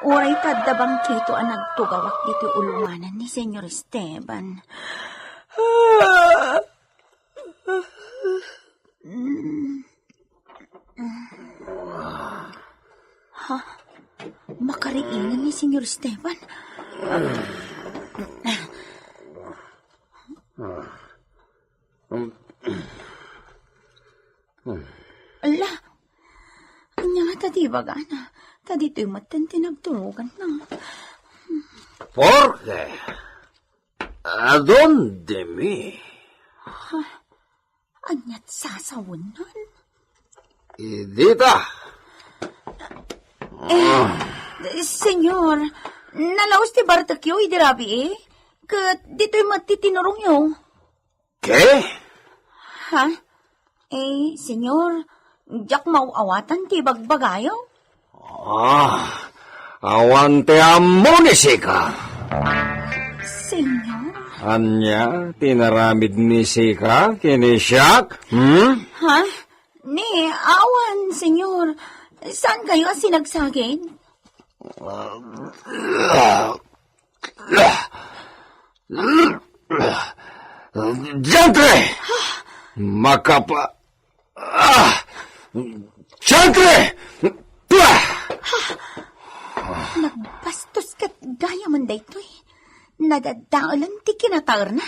Uray tadabang kito ang nagtugawak dito'y ulunganan ni Senyor Esteban. Ha? Makariinan ni Senyor Esteban? Ala, anya nga tadi bagana. Tadi to'y matan tinagtulugan na. Porque, ¿a dónde mi? Anya't sasawunan. Idita, Senyor, nalaos ti Bartakyo, idirabi Kat dito'y matitinurong yo. ¿qué? Ha? Senyor, jak mauawatan ti bagbagayo? Awan te amunisika. Senyor? Anya, tinaramid ni Sika, kinisyak? Ha? Ni, awan, senyor. Saan kayo sinagsagin? Diantre! Makapa... Diantre! Nagbastos kat gaya man daytoy. Nadadaalan ti kinatar na.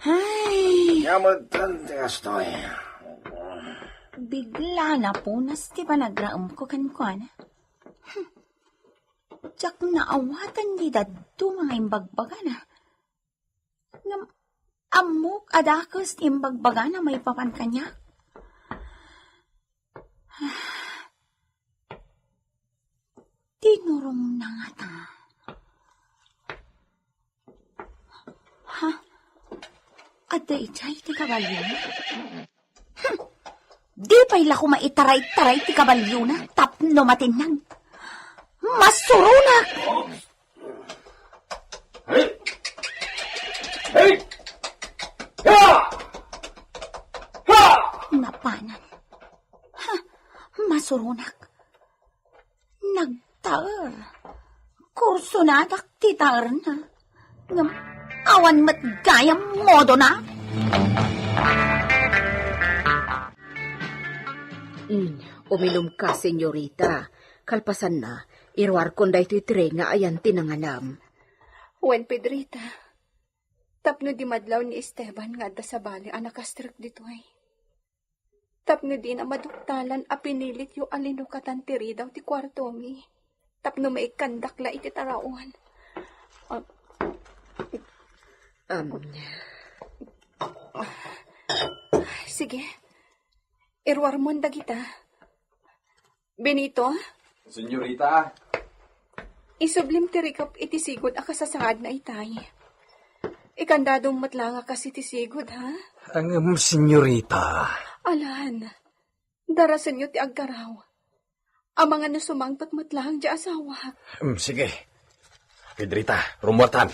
Ay, Yaman te estoy. bigla na punas ti panagraam ko kankwana. Tsak naawatan di dadto mga imbagbaga na. Amok adakos ti imbagbaga na may papan kanya. Tinurong na nga ta. Ha? Aday chay ti kabalyo na? Di pa'y lako maitaray-taray ti kabalyo na tapno matinag. Masurunak! Hey! Ha! Ha! Napanan. Ha? Masurunak. Nagtaer. kurso na daktitar na. Ngam, awan mat gayam modo na. Uminom ka, senyorita. Kalpasan na, irwar kon da ito'y tre nga ayan tinanganam. Wen Pedrita, tapno di madlaw ni Esteban nga da sa bali anak kastrik dito ay. Tapno di na maduktalan a pinilit yu alinukatan tiri daw ti kwarto mi. Tapno maikandak la iti tarawan. Sige, irwar mo kita. Benito, Senyorita, isublim ti rikap iti sigod a kasasangad na itay. Ikandadong matlanga kasi ti sigod, ha? ang senyorita. Alan, darasan nyo ti agkaraw. Ang mga nasumangpat matlang di asawa. Sige. Pedrita, rumuatan.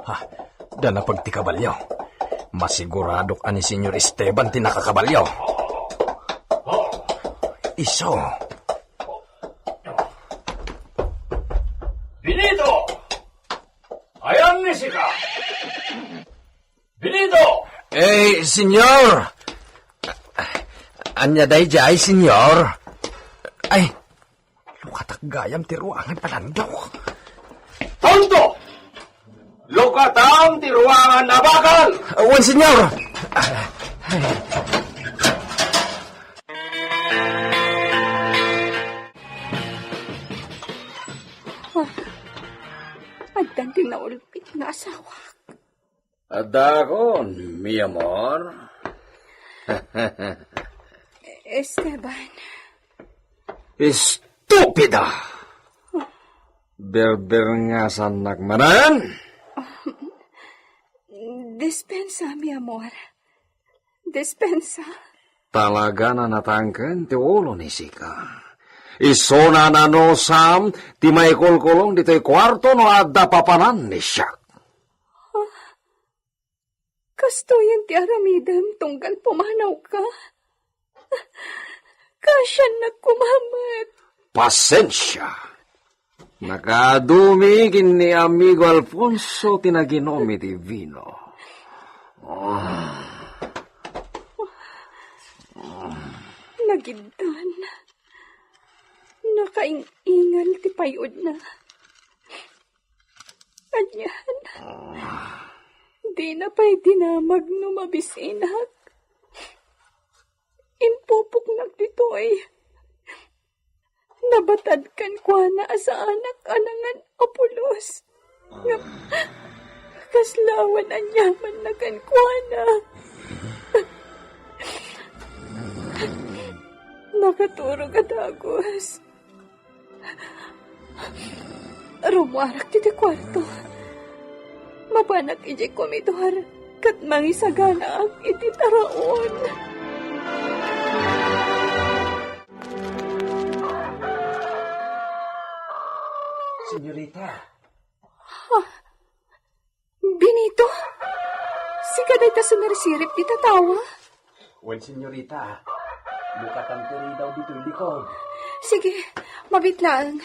Ha, dana pagtikabalyo. Masiguradok ani Senyor Esteban tinakakabalyo. Iso. Benito! Ayan ni sika! Benito! Senyor! Anya day jay, senyor? Ay, lukatak gayam ti ruangan palandok. Tonto! Lukatang tiruangan na bakal! Wan, senyor! Agdan din na ulpit na asawa. Adakon, mi amor. Esteban, Estupida! Berber nga sa nagmaran. dispensa, mi amor. Dispensa. Talaga na natangken ti ulo ni Sika. Iso na nanosam ti may kulkulong dito'y kwarto no adda papanan ni siya. Kasto yung ti aramidem tunggal pumanaw ka. Kasyan nagkumamat. Pasensya. Nakadumi ni amigo Alfonso tinaginomi ti vino. Nagintan. Nakaingal ti payod na. Anyan. Di na pa'y dinamag no mabisinak. Impupok nagditoy. Nabatad kan kwa na sa anak anangan apulos. Nga, kaslawan ang yaman na kan kwa na. Nakaturog at agos. Rumuarak ti kwarto. Mapanak iti komidor kat mangisagana ang iti taraon. Senyorita. Benito? Si kaday ta sumersirip di tatawa? Wen, senyorita. Lukatan tiri daw dito'y likod. Sige, mabitlaan.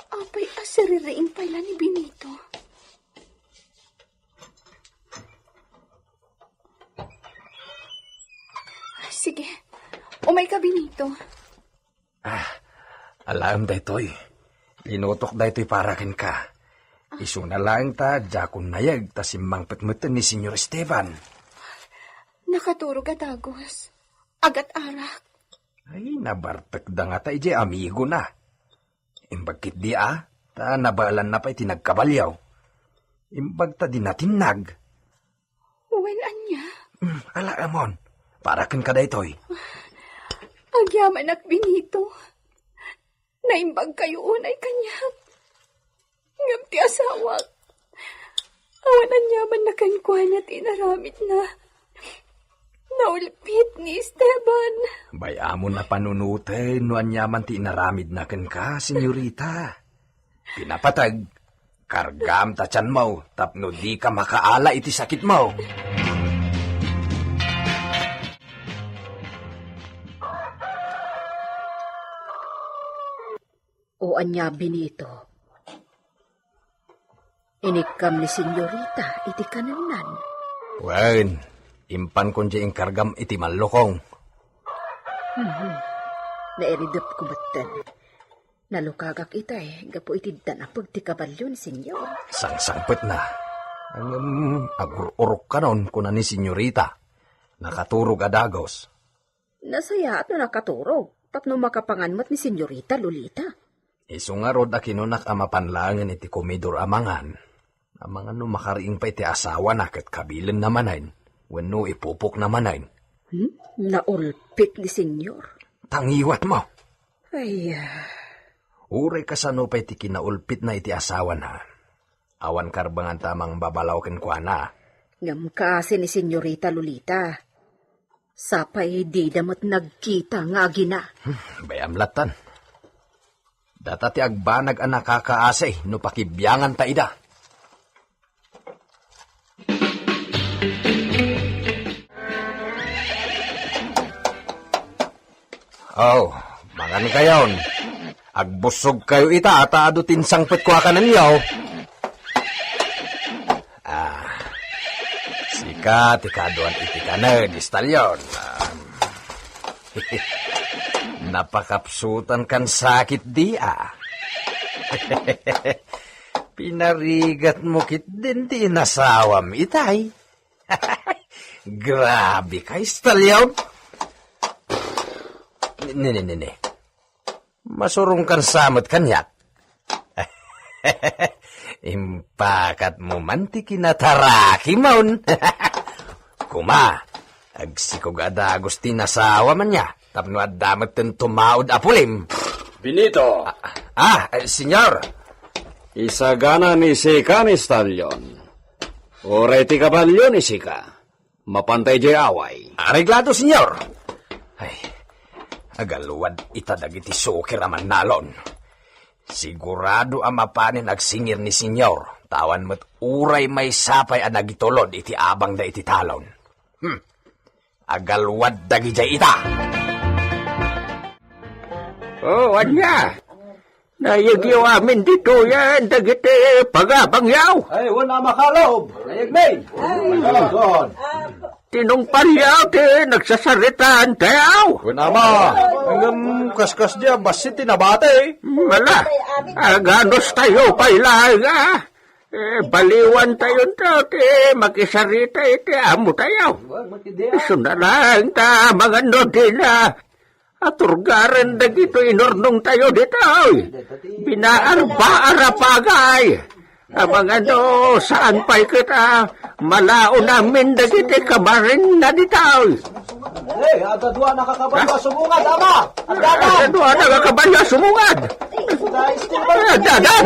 Apay asaririin pala ni Benito. Sige, umay ka, Benito. Alam daytoy. Linutok daytoy para ken ka. Isu na lang ta, jakon nayag, ta simmangpetmeten ni Senyor Esteban. Nakaturog at agos. Agat arak. Ay, nabartek da nga ta, ije amigo na. Imbagkit di ta nabalan na pa itinagkabalyaw. Imbag ta di natinag. Wen anya? Ala, amon, para ken ka daytoy. Agyaman at Benito. Naimbag kayo unay kanya. Ngam ti asawak. Awanan yaman na kankwan at inaramit na. Naulpit ni Esteban. Bayamon na panunute, no anyaman ti inaramid na ken ka, senyorita. Pinapatag, kargam ta tiyan mo, tapno di ka makaala iti sakit mo. kuan niya Benito. Inikam ni senyorita iti kananan. Wen, impan ko dyan kargam iti malukong. Nairidap ko batan. Nalukagak itay, gapo itiddan apag ti kabalyon, senyor. Sangsangpet na. Ang agururok ka nun kuna ni senyorita. Nakaturog adagos. Nasaya at nakaturog, tapno makapanganmat ni senyorita Lolita. Iso nga rod a kinunak amapanlangan iti komedor amangan. Amangan no makariing pa iti asawa na kat kabilin namanayn. Wenno ipupok namanayn. Naulpit ni senyor. Tangiwat mo. Ay, Uray kasano pa iti kinaulpit na iti asawa na. Awan karbangan tamang babalaw ken kuana. ngam kasi ni senyorita Lolita. Sapay di damat nagkita nga agina. Bayam latan. Data ti agbanag ang nakakaasay no pakibyangan ta ida. Oh, mangan kayon. Agbusog kayo ita at adutin sangpit ko akanan yaw. Sika, tikaduan iti ka na, distalyon. Napakapsutan kan sakit di Pinarigat mo kit din ti nasawam itay. Grabe ka, istalyon. Nene. Masurong kan samot kanyak. Impakat mo man ti kinataraki maun. Kuma, agsikog adagos ti nasawa man niya. Tapno adamat ten tumaod apulim. Benito, Senyor. isagana ni Sika ni Stalyon. Oray ti kabalyo ni Sika. Mapantay jay away. Areglado, senyor. Ay, agaluwad itadag iti sukir aman nalon. Sigurado ang mapanin agsingir ni senyor. Tawan mo't uray may sapay ang nagitulod iti abang da iti talon. Agalwad dagi jay ita. Oh, anya. Nayagyaw amin dito yan, dagiti pagabangyaw. Ay, wala makalob. Nayagmay. Tinong palyaw, nagsasaritaan tayaw. Kunama, hanggang kaskas diya, basit tinabate. Wala, aganos tayo pailahay nga. Baliwan tayo tao, makisarita iti amo tayo. Sundalang ta, mga nodina. Aturgaran dagito inornong tayo dito. Binaarba arapagay. Abang saan pa'y kita malao namin dagiti kamarin na dito. Ada dua nakakabalwa sumungad, ama! Ano nakakabalya sumungad? Dadan!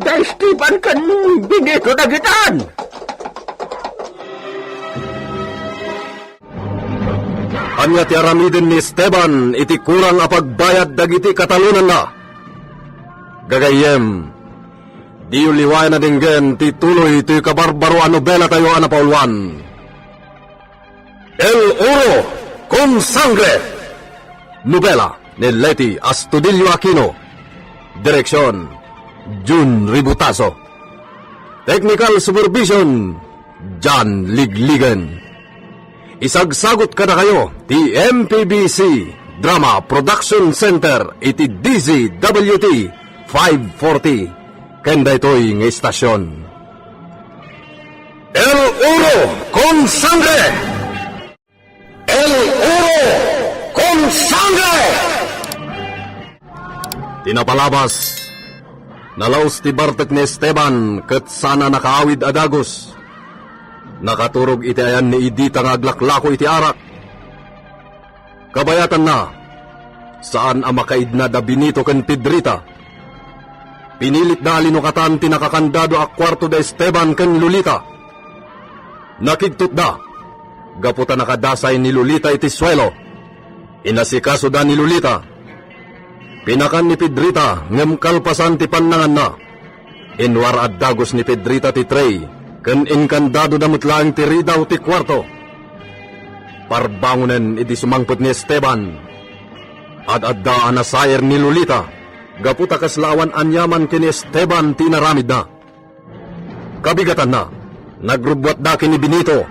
Daistipan kan binito dagitan. Anya ti aramiden ni Esteban iti kurang apagbayad dagiti katalunan na. Gagayem, di uliway na dinggen ti tuloy ti kabarbaro a nobela tayo anapaulwan. El Oro con Sangre. Nobela ni Leti Astudillo Aquino. Direksyon, Jun Ributaso. Technical Supervision, John Ligligan. Isagsagot ka na kayo, ti MPBC Drama Production Center, iti DZWT 540, kenda ito'y ng estasyon. El Oro con Sangre! El Oro con Sangre! Tinapalabas, nalaos ti Bartek ni Esteban, kat sana nakaawid adagos. Nakaturog iti ayan ni Idita nga aglaklako iti arak. Kabayatan na, saan ang makaid na da Benito ken Pedrita. Pinilit na alinukatan ti nakakandado a kwarto da Esteban ken Lolita. Nakigtut da, gaputa nakadasay ni Lolita iti swelo. Inasikaso da ni Lolita. Pinakan ni Pedrita ngem kalpasan ti pannangan na. Inwar ad dagos ni Pedrita ti tray. Ken inkandado damot lang ti ridaw ti kwarto. Parbangunen iti sumangpot ni Esteban. Ad-adda anasayer ni Lolita. Gaputa kaslawan anyaman kini Esteban tinaramid na. Kabigatan na, nagrubwat da kini Benito,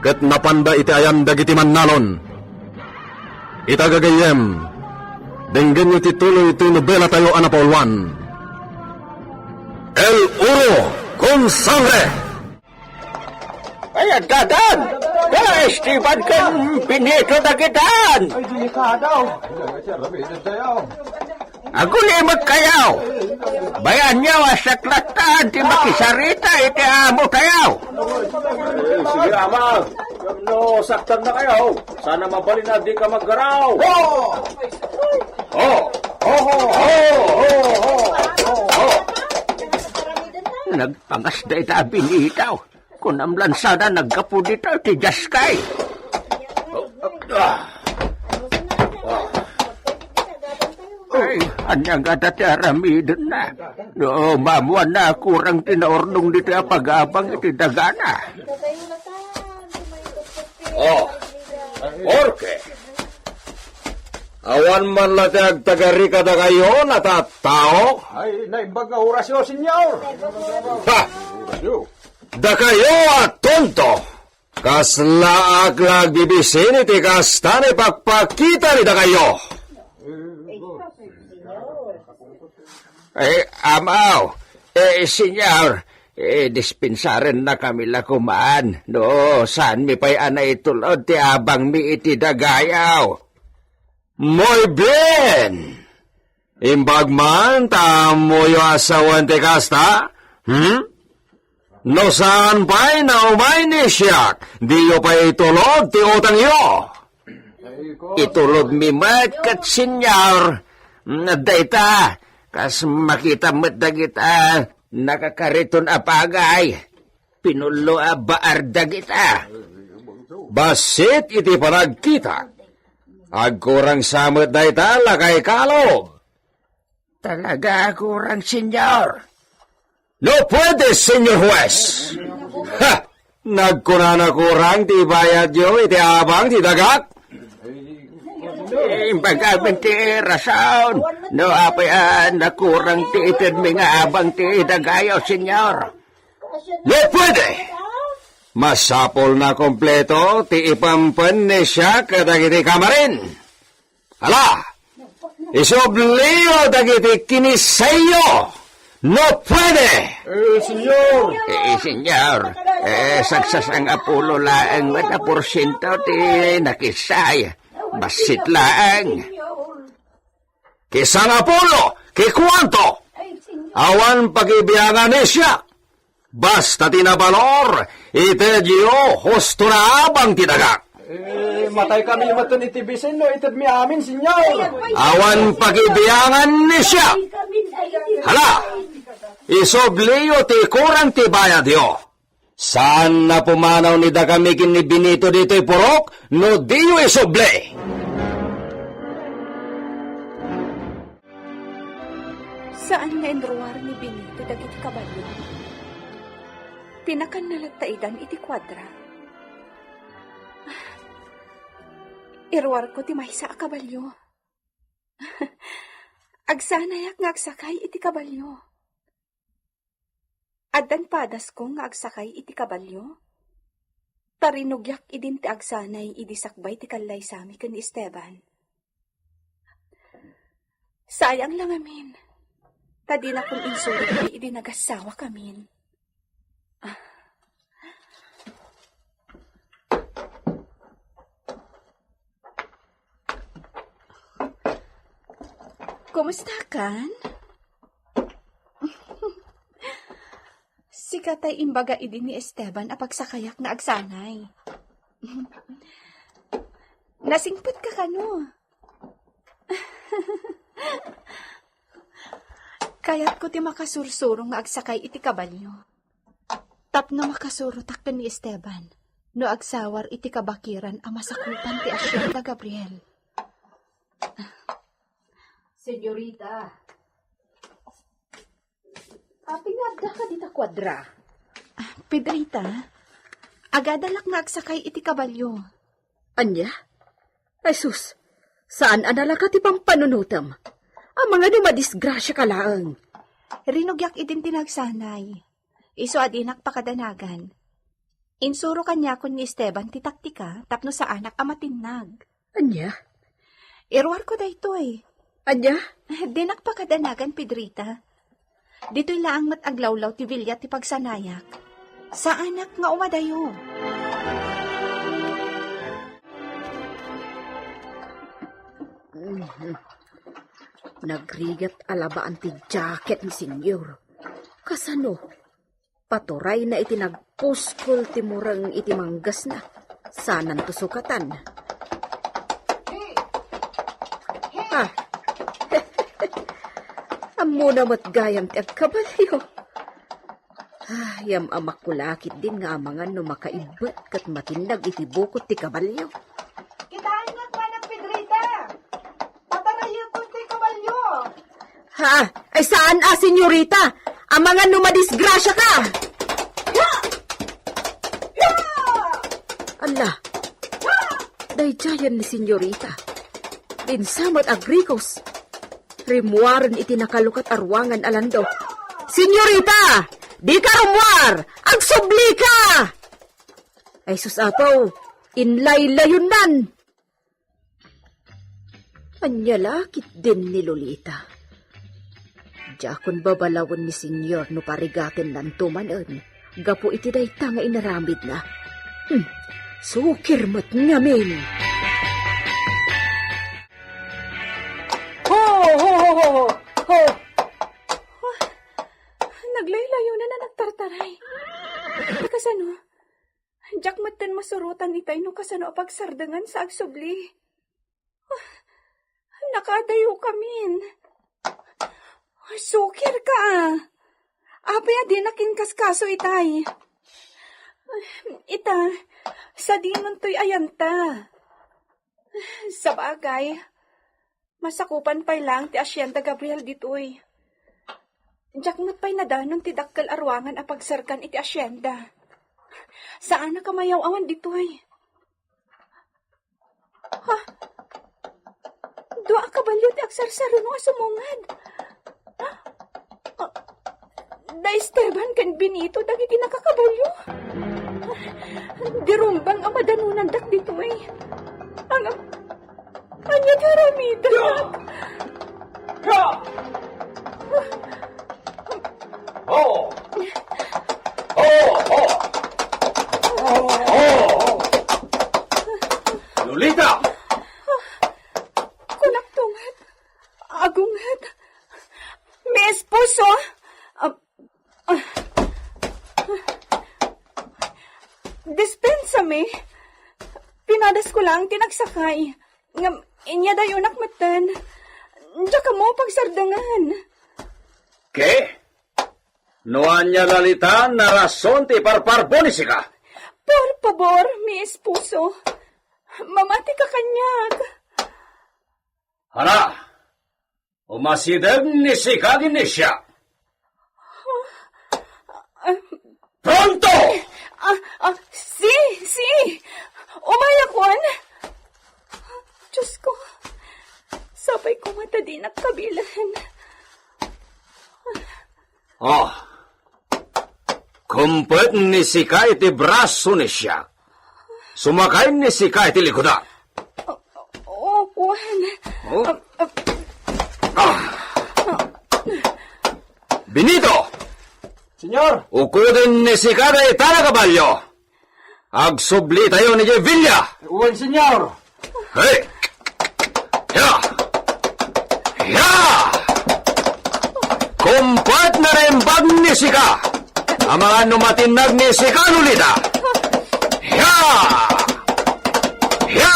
ket napanda iti ayan dagiti mannalon. Itagagayem, denggen nyo tituloy iti nobela tayo anapaulwan. El Uro con Sangre! Ay, dadan! Kaya Esteban kan Benito dagitan! Ay, delikadaw. Ako limag kayaw! Bayan niyo asaklatan ti makisarita iti amo tayaw! Sige, Ama. No, saktan na kayo. Sana mabalin na di ka maggaraw. Nagpangas da ita binitaw. Kung amlansada nagkapo dito ti Jaskay. Ay, anyang gata ti aramidon na. No, mamuan na kurang tinaordong dito apag-abang iti dagana. Orke. Awan man latag tagari ka da kayo, natatao. Ay, naibaga orasyon, senyor. Ha! Da kayo at tonto. Kaslaak lag bibisin iti kastane pagpakita ni da kayo. Amaw, senyor, dispensaren na kami lakumaan. No, saan mi pa'y anay tulod ti abang mi iti dagayaw. Muy bien. Imbag man, tamo yung asawan ti kasta? No saan pa'y na umay ni siya, di yo pa'y tulog ti utang yo. Itulog mi mat kat senyor. Dayta, kas makita mat dagita, nakakariton apagay. Pinulo a baar dagita. Basit iti panagkita. Agkurang samot da itala kay kalob. Talaga kurang senyor. No pwede, senyor juez. Ha! Nagkunana kurang ti bayad yo iti abang ti dagak. Imbagamin ti rason. No apayan na kurang ti itid mi nga abang ti dagayo, senyor. No pwede. Masapol na kompleto ti ipampan ni siya kadagiti kamarin. Hala! Isobliyo dagiti kinisayo! No pwede! Senyor. Senyor, sagsasang apulo laang mata porsyento ti nakisay. Basit laang. Kisang apulo, kikwanto! Awan pagibiyangan ni siya. Basta tinabalor, itedyo, husto na abang tinagak. Matay kami matun itibisin, no? Itad mi amin, senyor. Awan pagibiyangan ni siya. Hala! Isobliyo ti kurang ti bayad yo. Saan na pumanaw ni Dagamikin ni Benito dito'y purok, no diyo isoble. Saan nga enruar ni Benito dagiti kabalyo? Tinakan na lagtaidan iti kwadra. Irwar ko ti maysa a kabalyo. Agsanayak nga agsakay iti kabalyo. Addan padas ko nga agsakay iti kabalyo. Tarinugyak idin ti agsanay idi sakbay ti kalay sami ken ni Esteban. Sayang lang amin. Tadi na kung insuri kay idi nagasawa kamin. Kumusta kan? Sikatay imbaga idi ni Esteban apagsakayak na agsanay. Nasingput ka kano? Kaya't ko ti makasursurong nga agsakay iti kabalyo. Tapno makasurutak ka ni Esteban, no agsawar iti kabakiran a masakupan ti Asyenda Gabriel. Senyorita. Apingada ka dita kwadra. Pedrita, agadalak nga agsakay iti kabalyo. Anya? Ay sus, saan anala ka ti pampanunutam? Ang mga dumadisgrasya ka laang. Rinugyak idin tinagsanay. Iso adinak pakadanagan. Insuro kanya kun ni Esteban titaktika tapno sa anak amatinag. Anya? Irwar ko daytoy. Anya? Dinak pakadanagan, Pedrita. Dito'y laang mataglawlaw ti Villa ti pagsanayak. Sa anak nga umadayo. Nagrigat alabaan ti jacket ni senyor. Kasano? Paturay na iti nagpuskol ti murang iti manggas na. Sanan tusukatan. Ah, amo na matgayam ti agkabalyo. Yam amak kulakit din nga amangan no makaibat kat matinag iti bukot ti kabalyo. Kitaan nga pa ng Pedrita! Patarayan ko ti kabalyo! Ha? Ay saan senyorita? Amangan no madisgrasya ka! Allah! Dayjayan ni senyorita. Dinsamat agrikos. Rimuaran iti nakalukat arwangan alando. Senyorita! Di ka rumuar! Agsubli ka! Ay sus ataw, inlay-layon nan. Anyalakit din ni Lolita. Diyakon babalawon ni senyor no parigatin nan tumanon. Gapo iti dayta nga inaramid na. Sukir mat ngamin. Ho! Ho! Ho! Ho! Ho! Naglaylayo na nagtartaray. Kasano? Jack matan masurutan itay no kasano pagsardangan sa agsubli. Nakadayo kamin. Sukir ka. Apaya din nakin kaskaso itay. Ita, sa dinon to'y ayanta. Sa bagay, masakupan pa'y lang ti Asyenda Gabriel dito'y. Jakmat pa'y nadanon ti dakkal arwangan a pagsarkan iti Asyenda. Saan na kamayaw awan dito'y? Ha? Doa kabalyo ti agsarsaro no asumungad. Da Esteban kan Benito dagiti nakakabalyo. Dirumbang amadanunan dak dito'y. Anya garamida. Oh! Oh! Oh! Oh! Lolita! Kunak tungat. Agungat. May esposo. Dispensame. Pinadas ko lang tinagsakay. Ngam, inya dayo nakmatan. Diya ka mo pagsardangan. Ke? Noan niya lalita na rason ti parparbonisi ka. Por favor, mi esposo. Mamati ka kanyag. Hana, umasideg ni si din siya. Pronto! Si! Umayakwan! Diyos ko, sabay ko mata din at kabilan. Oh, kumpet ni Sika iti braso ni siya. Sumakay ni Sika iti likoda. Juan. Oh? Benito! Senyor! Ukudin ni Sika na itala kabalyo. Agsubli tayo ni Villa. Uwan, senyor! Hey! Ya! Ya! Kumpat na rembag ni Sika. Ang mga numatinag ni Sika Lolita. Ya! Ya!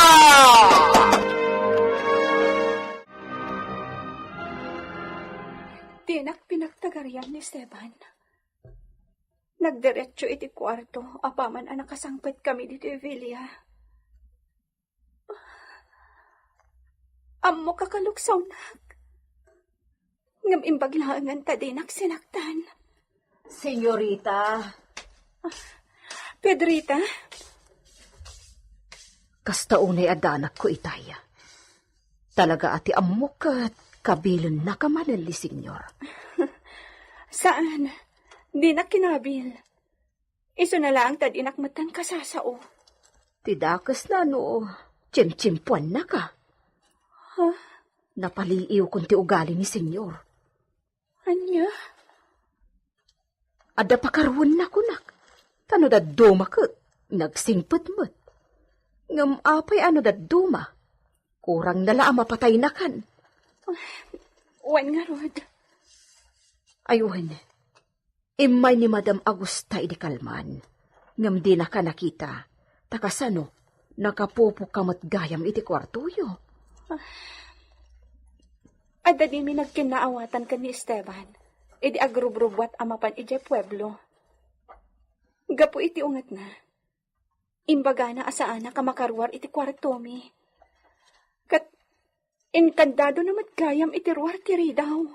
Tinak pinagtagaryan ni Esteban. Nagdiretso iti kwarto, apaman ang nakasangpit kami dito Villa. Amo kakaluksaw nak. Ngam imbaglangan ta dinak sinaktan. Senyorita, Pedrita, Kasta unay adanak ko itaya. Talaga ati amukat, kabilon na kamanan ni senyor. Saan? Di na kinabil. Iso na lang tad inakmatan kasasao. Tidakas na no, tsim-tsimpuan na ka. Napaliiw kung ti ugali ni senyor. Anya? Ada pakarwan na kunak. Tano da duma kat, nagsingpet mo't. Ngam apay ano da duma. Kurang nala mapatay na kan. Wan nga rod. Ayuhan, imay ni Madam Agusta idi kalman. Ngam di na ka nakita. Takasano, nakapupok kamat gayam iti kwartuyo. Adda di mi nagkinaawatan ka ni Esteban. Idi agrubrubuat amapan ije pueblo. Gapo iti ungat na. Imbaga na asaan na kamakarwar iti kwarto mi. Kat inkandado na matgayam iti ruwar tiri daw.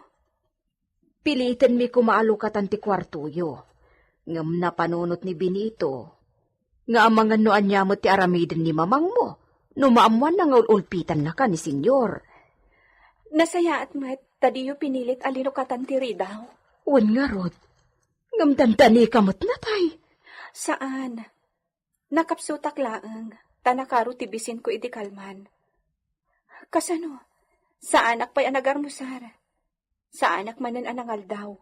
Pilitin mi kumaalukatan ti kwartuyo. Ngam napanunot ni Benito. Nga amangan no anyamot ti aramiden ni mamang mo. No maamuan na nga ulpitan na ka ni senyor. Nasaya at mat, tadiyo pinilit alinukatan tiri daw. Wan nga rod. Ngam dandani kamot na tay. Saan? Nakapsutak laang, tanakaro tibisin ko iti kalman. Kasano? Sa anak pa'y anagarmusar. Sa anak manan anangal daw.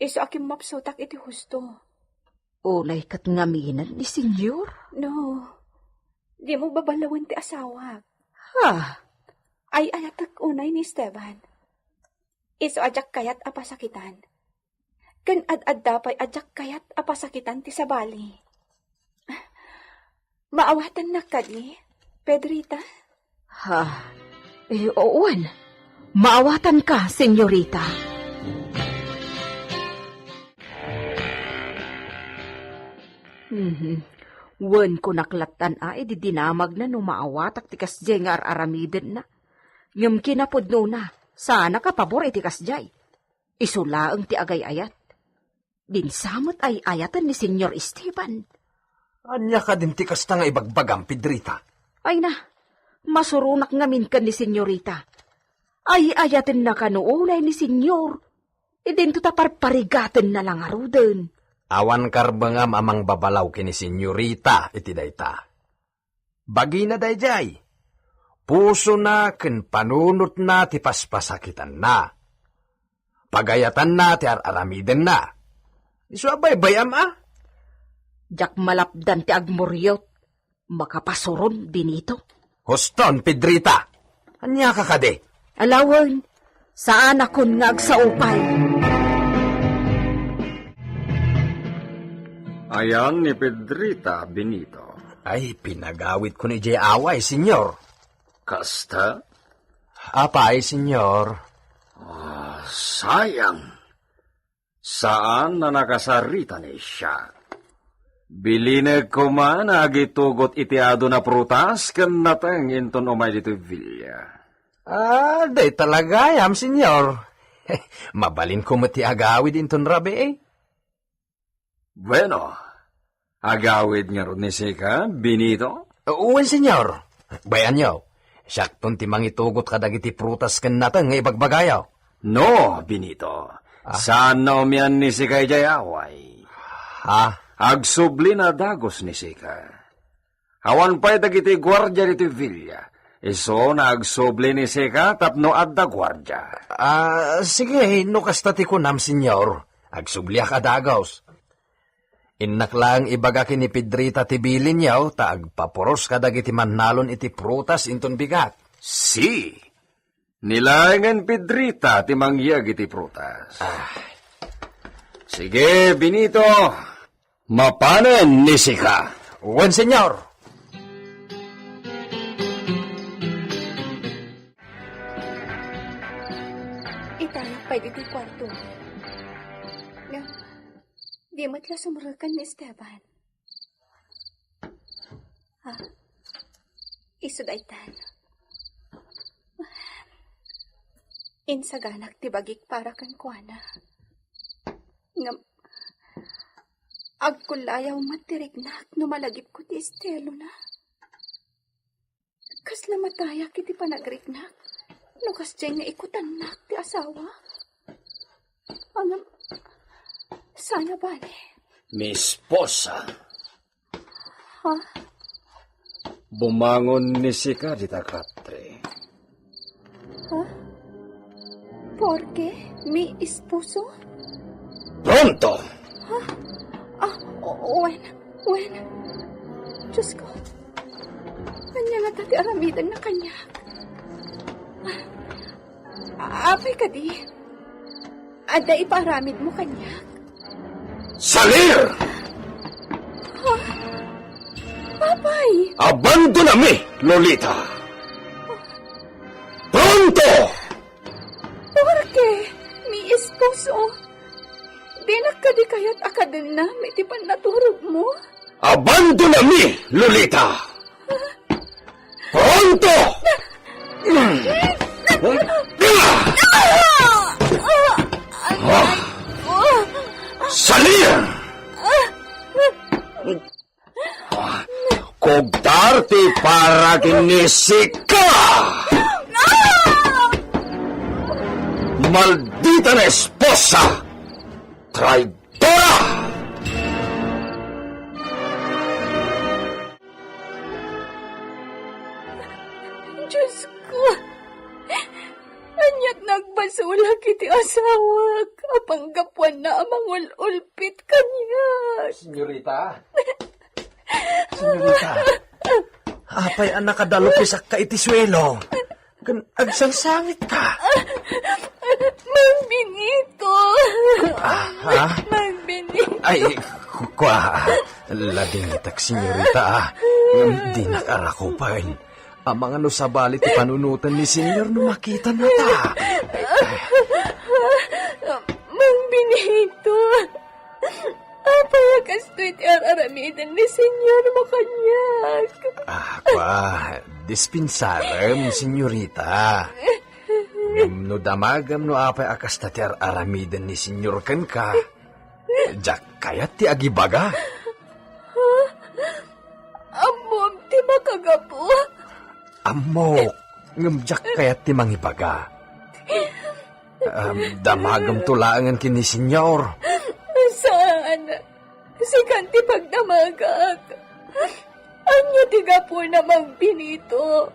Iso akim mapsutak iti husto. Ulay kat ngaminan ni senyor. No, di mo babalawan ti asawa. Ha? Ay ayatak unay ni Esteban. Iso ajak kayat apasakitan. Kan ad-ad dapay ajak kayat apasakitan ti sabali. Maawatan na kadi, Pedrita? Ha? Oon. Maawatan ka, senyorita. Wen ko naklatan ay di dinamag na numaawatak ti kasjay nga aramiden na. Ngam kinapudno na, sana ka pabor iti kasjay. Isulaang ti agay-ayat. Dinsamot ay ayatan ni Senyor Esteban. Anya ka din ti kasta nga ibagbagang, Pedrita. Ay na, masurunak ngamin ka ni senyorita. Ay ayatin na kanuunay ni senyor. Idin to taparparigaten na lang aruden. Awan karbangam amang babalaw kini senyorita iti dayta. Bagi na dayjay. Puso na ken panunot na ti paspasakitan na. Pagayatan na ti aramiden na. Isu abay bayam ah. Jak malapdan ti agmuryot. Makapasuron, Benito. Huston, Pedrita. Anya ka kade? Alawan, saan akon nga agsaupay? Ayan ni Pedrita, Benito. Ay, pinagawit ko ni Jay Away, senyor. Kasta? Apa ay, senyor? Sayang. Saan na nakasarita ni siya? Bilinag ko man agitugot itiado na prutas kan natang inton umay dito Villa. Day talaga yam, senyor. Mabalin ko mati agawid inton rabi eh. Bueno, agawid nga ron ni Sika, Benito? Uwan, senyor. Bayan nyo, siyaktong timang itugot kadagiti prutas kan natang nga ibagbagayaw. No, Benito. Saan na umiyan ni Sika ijayaway? Ha? Agsubli na dagos ni Sika. Hawan pa'y dagiti gwardya dito Villa. Iso na agsubli ni Sika tapno adda gwardya. Sige, no kastati ko nam, senyor. Agsubliak adagaws. Innaklang ibagaki ni Pedrita tibilin yaw, ta agpapuros kadagiti mannalon iti prutas inton bigat. Si, nilangan Pedrita ti mangyag iti prutas. Sige, Benito, mapanen ni Sika. Uwan, senyor. Itanak pa'y dito kwarto. Nga, di matla sumurakan ni Esteban. Isudaitan. Insaganak ti bagik para kan kuana. Nga, agkulayaw matirignak no malagip ko ti Estelo na. Kasla matayak iti panagrignak. Nukas dyan nga ikutan na ti asawa. Ang sana bale. Mi esposa. Ha? Bumangon ni Sika di takatre. Ha? Porque mi esposo? Pronto! When? Diyos ko. Kanya nga tati aramidan na kanya. Apay ka di. Ada iparamid mo kanya. Salir! Papay! Abandona mi, Lolita! Pronto! Porque mi esposo. Di na ka di kaya't akaden na may tipan naturog mo. Abandona mi, Lolita! Pronto! Salir! Kogdarte para kinisika! Maldita na esposa! Traidora! Diyos ko. Anyat nagbasulag iti asawa. Kapanggapuan na amang ulpit kanya. Senyorita? Senyorita? Apay ang nakadalupisak ka iti swelo. Agsangsangit ka. Mang Benito. Ha? Mang Benito. Ay, kwa. Labing itak, senyorita. Di nakarako pa rin. Ang mga nusabali ti panunutan ni senyor no makita na ta. Mang Benito. Apayakas to iti araramidan ni senyor mo kanyak. Kwa. Dispensarem, senyorita. No damagam no apay akas ta ti aramidan ni senyor kan ka. Jak kayat ti agibaga. Amom ti makagapo. Amok, ngamjak kayat ti mangibaga. Damagam tulaangan kini senyor. Saan? Sikan ti pagdamagak. Anya ti gapur na Mang Benito.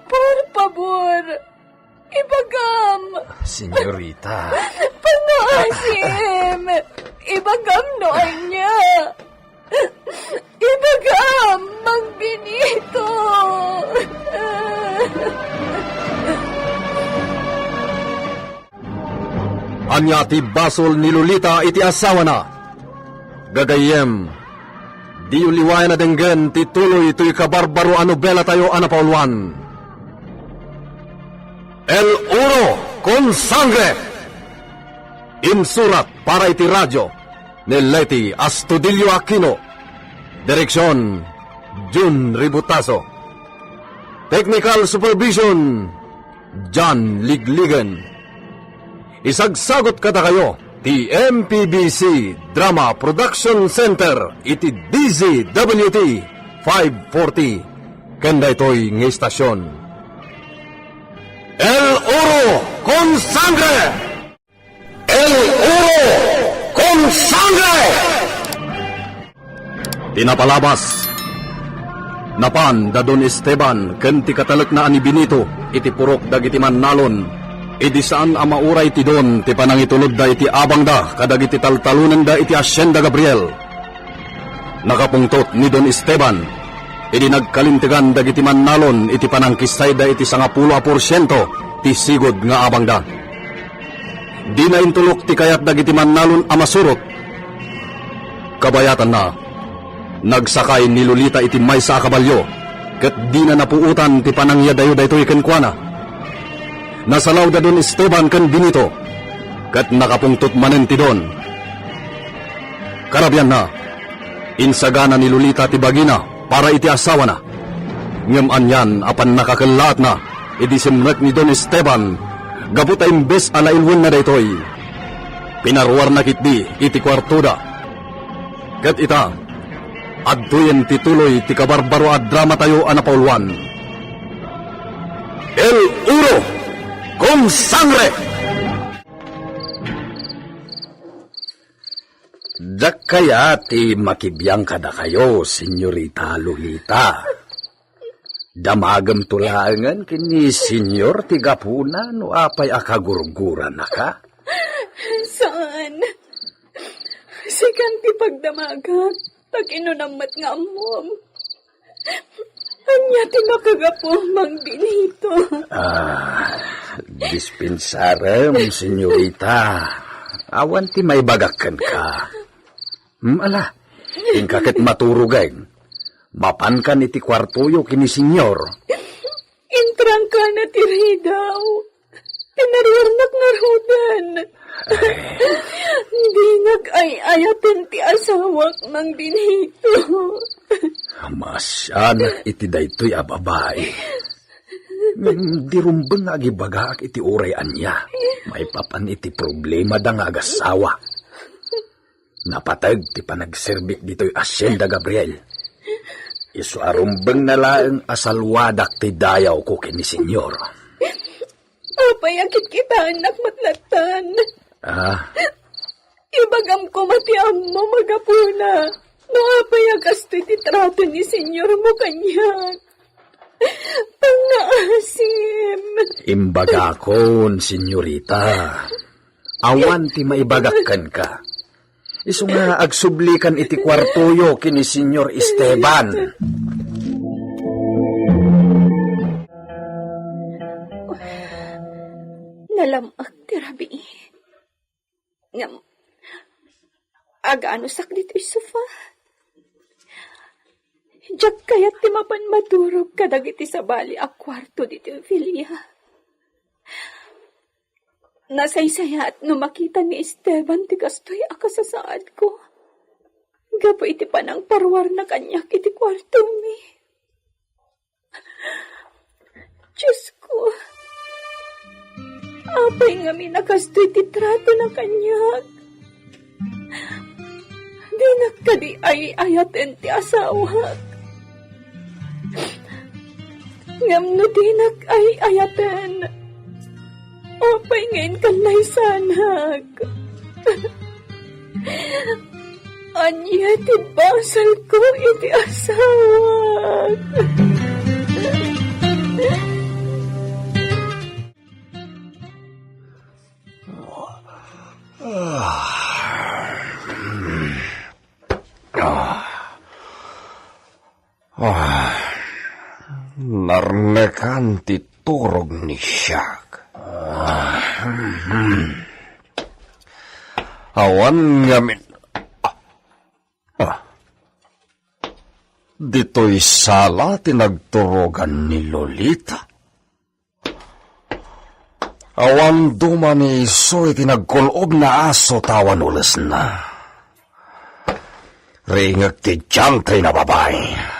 Por favor, ibagam. Senyorita. Pangasim. Ibagam no anya. Ibagam, Mang Benito. Anya ti basol ni Lolita iti asawa na. Gagayem, di uliwayan na denggen ti tuloy ito'y kabarbaro a nobela tayo anapauluan. El Oro con Sangre. Insurat para iti radyo ni Leti Astudillo Aquino. Direksyon, Jun Ributaso. Technical Supervision, John Ligligan. Isagsagot kada kayo, ti MPBC Drama Production Center, iti DZWT 540. Kanda ito'y ng istasyon. El Oro con Sangre! El Oro con Sangre! Tinapalabas. Napan da Don Esteban ken ti katalek na ani Benito iti purok dagiti mannalon. Idi saan a mauray ti don ti panangitulod da iti abang da kadagiti taltalunan da iti Hacienda Gabriel. Nakapungtot ni Don Esteban idi nagkalintigan dagiti mannalon iti panangkistay da iti 10% ti sigod nga abang da. Di na intulok ti kayat dagiti mannalon a masurot. Kabayatan na nagsakay ni Lolita iti maysa a kabalyo, ket di na napuutan ti panangyadayo daytoy ken kuana. Nasalaw da Don Esteban ken Benito, ket nakapungtot manen ti don. Karabyan na, insagana ni Lolita ti bagina para iti asawa na. Ngem anyan apan nakakelaat na, iti simrek ni Don Esteban, gaputa imbes alailwen na daytoy. Pinarwar na kitdi iti kwartuda. Ket ita, adtuyen ti tuloy ti kabarbaro a drama tayo anapauluan. El Uro con Sangre! Dak kaya ti makibiyang kada kayo, Senyorita Lolita. Damagam tulangan kini Senyor ti gapuna no apay akagurguran na ka. Saan? Sikan ti pagdamagat, taginunamat nga amom. Anya ti makagapo mang binito. Dispensarem, Senyorita. Awan ti may bagakan ka. Ala, ingkakit maturugay. Mapankan iti kwartuyo kini Senyor. Intrang ka na tiri daw. Tinarwarnak nga rodan. Hindi nag-ay-ayatin ti asawak ng binito. Masyanak iti daytoy a babae. Di rumbang nga agibagaak iti urayan niya. May papan iti problema da nga agasawa. Napatag ti panagserbik dito'y Asyenda Gabriel. Isu arumbang nalaang asalwadak ti dayaw ko kini Senyor. Apayakit kita anak matlatan. Ibagam ko matiam mo magapuna. No apayagas ti trato ni Senyor mo kanyak. Pangaasim. Imbaga kon, Senyorita. Awan ti maibagakan ka. Isu nga agsublikan iti kwartuyo kini Senyor Esteban. Nalamag ti rabi. Ngam, agaano sak dito'y sofa. Diyak kaya't ti mapan madurog kadag iti sabali a kwarto dito'y Filia. Nasaysaya at no makita ni Esteban ti kastoy akasasaad ko. Gapo iti panang parwar na kanyak iti kwarto mi. Diyos ko, apay nga mi nakastoy ti trato na kanyak. Di nagkadi ay ayaten ti asawak. Ngam no di nag ay ayaten. Apay ngayon kanay sanag. Anya ti basal ko iti asawag. Narnekan ti turog ni Siak. Awan ngamin. Dito'y sala tinagturogan ni Lolita. Awan duman ni Iso'y tinagkulob na aso tawan ulas na. Ringag ti jantay na babae.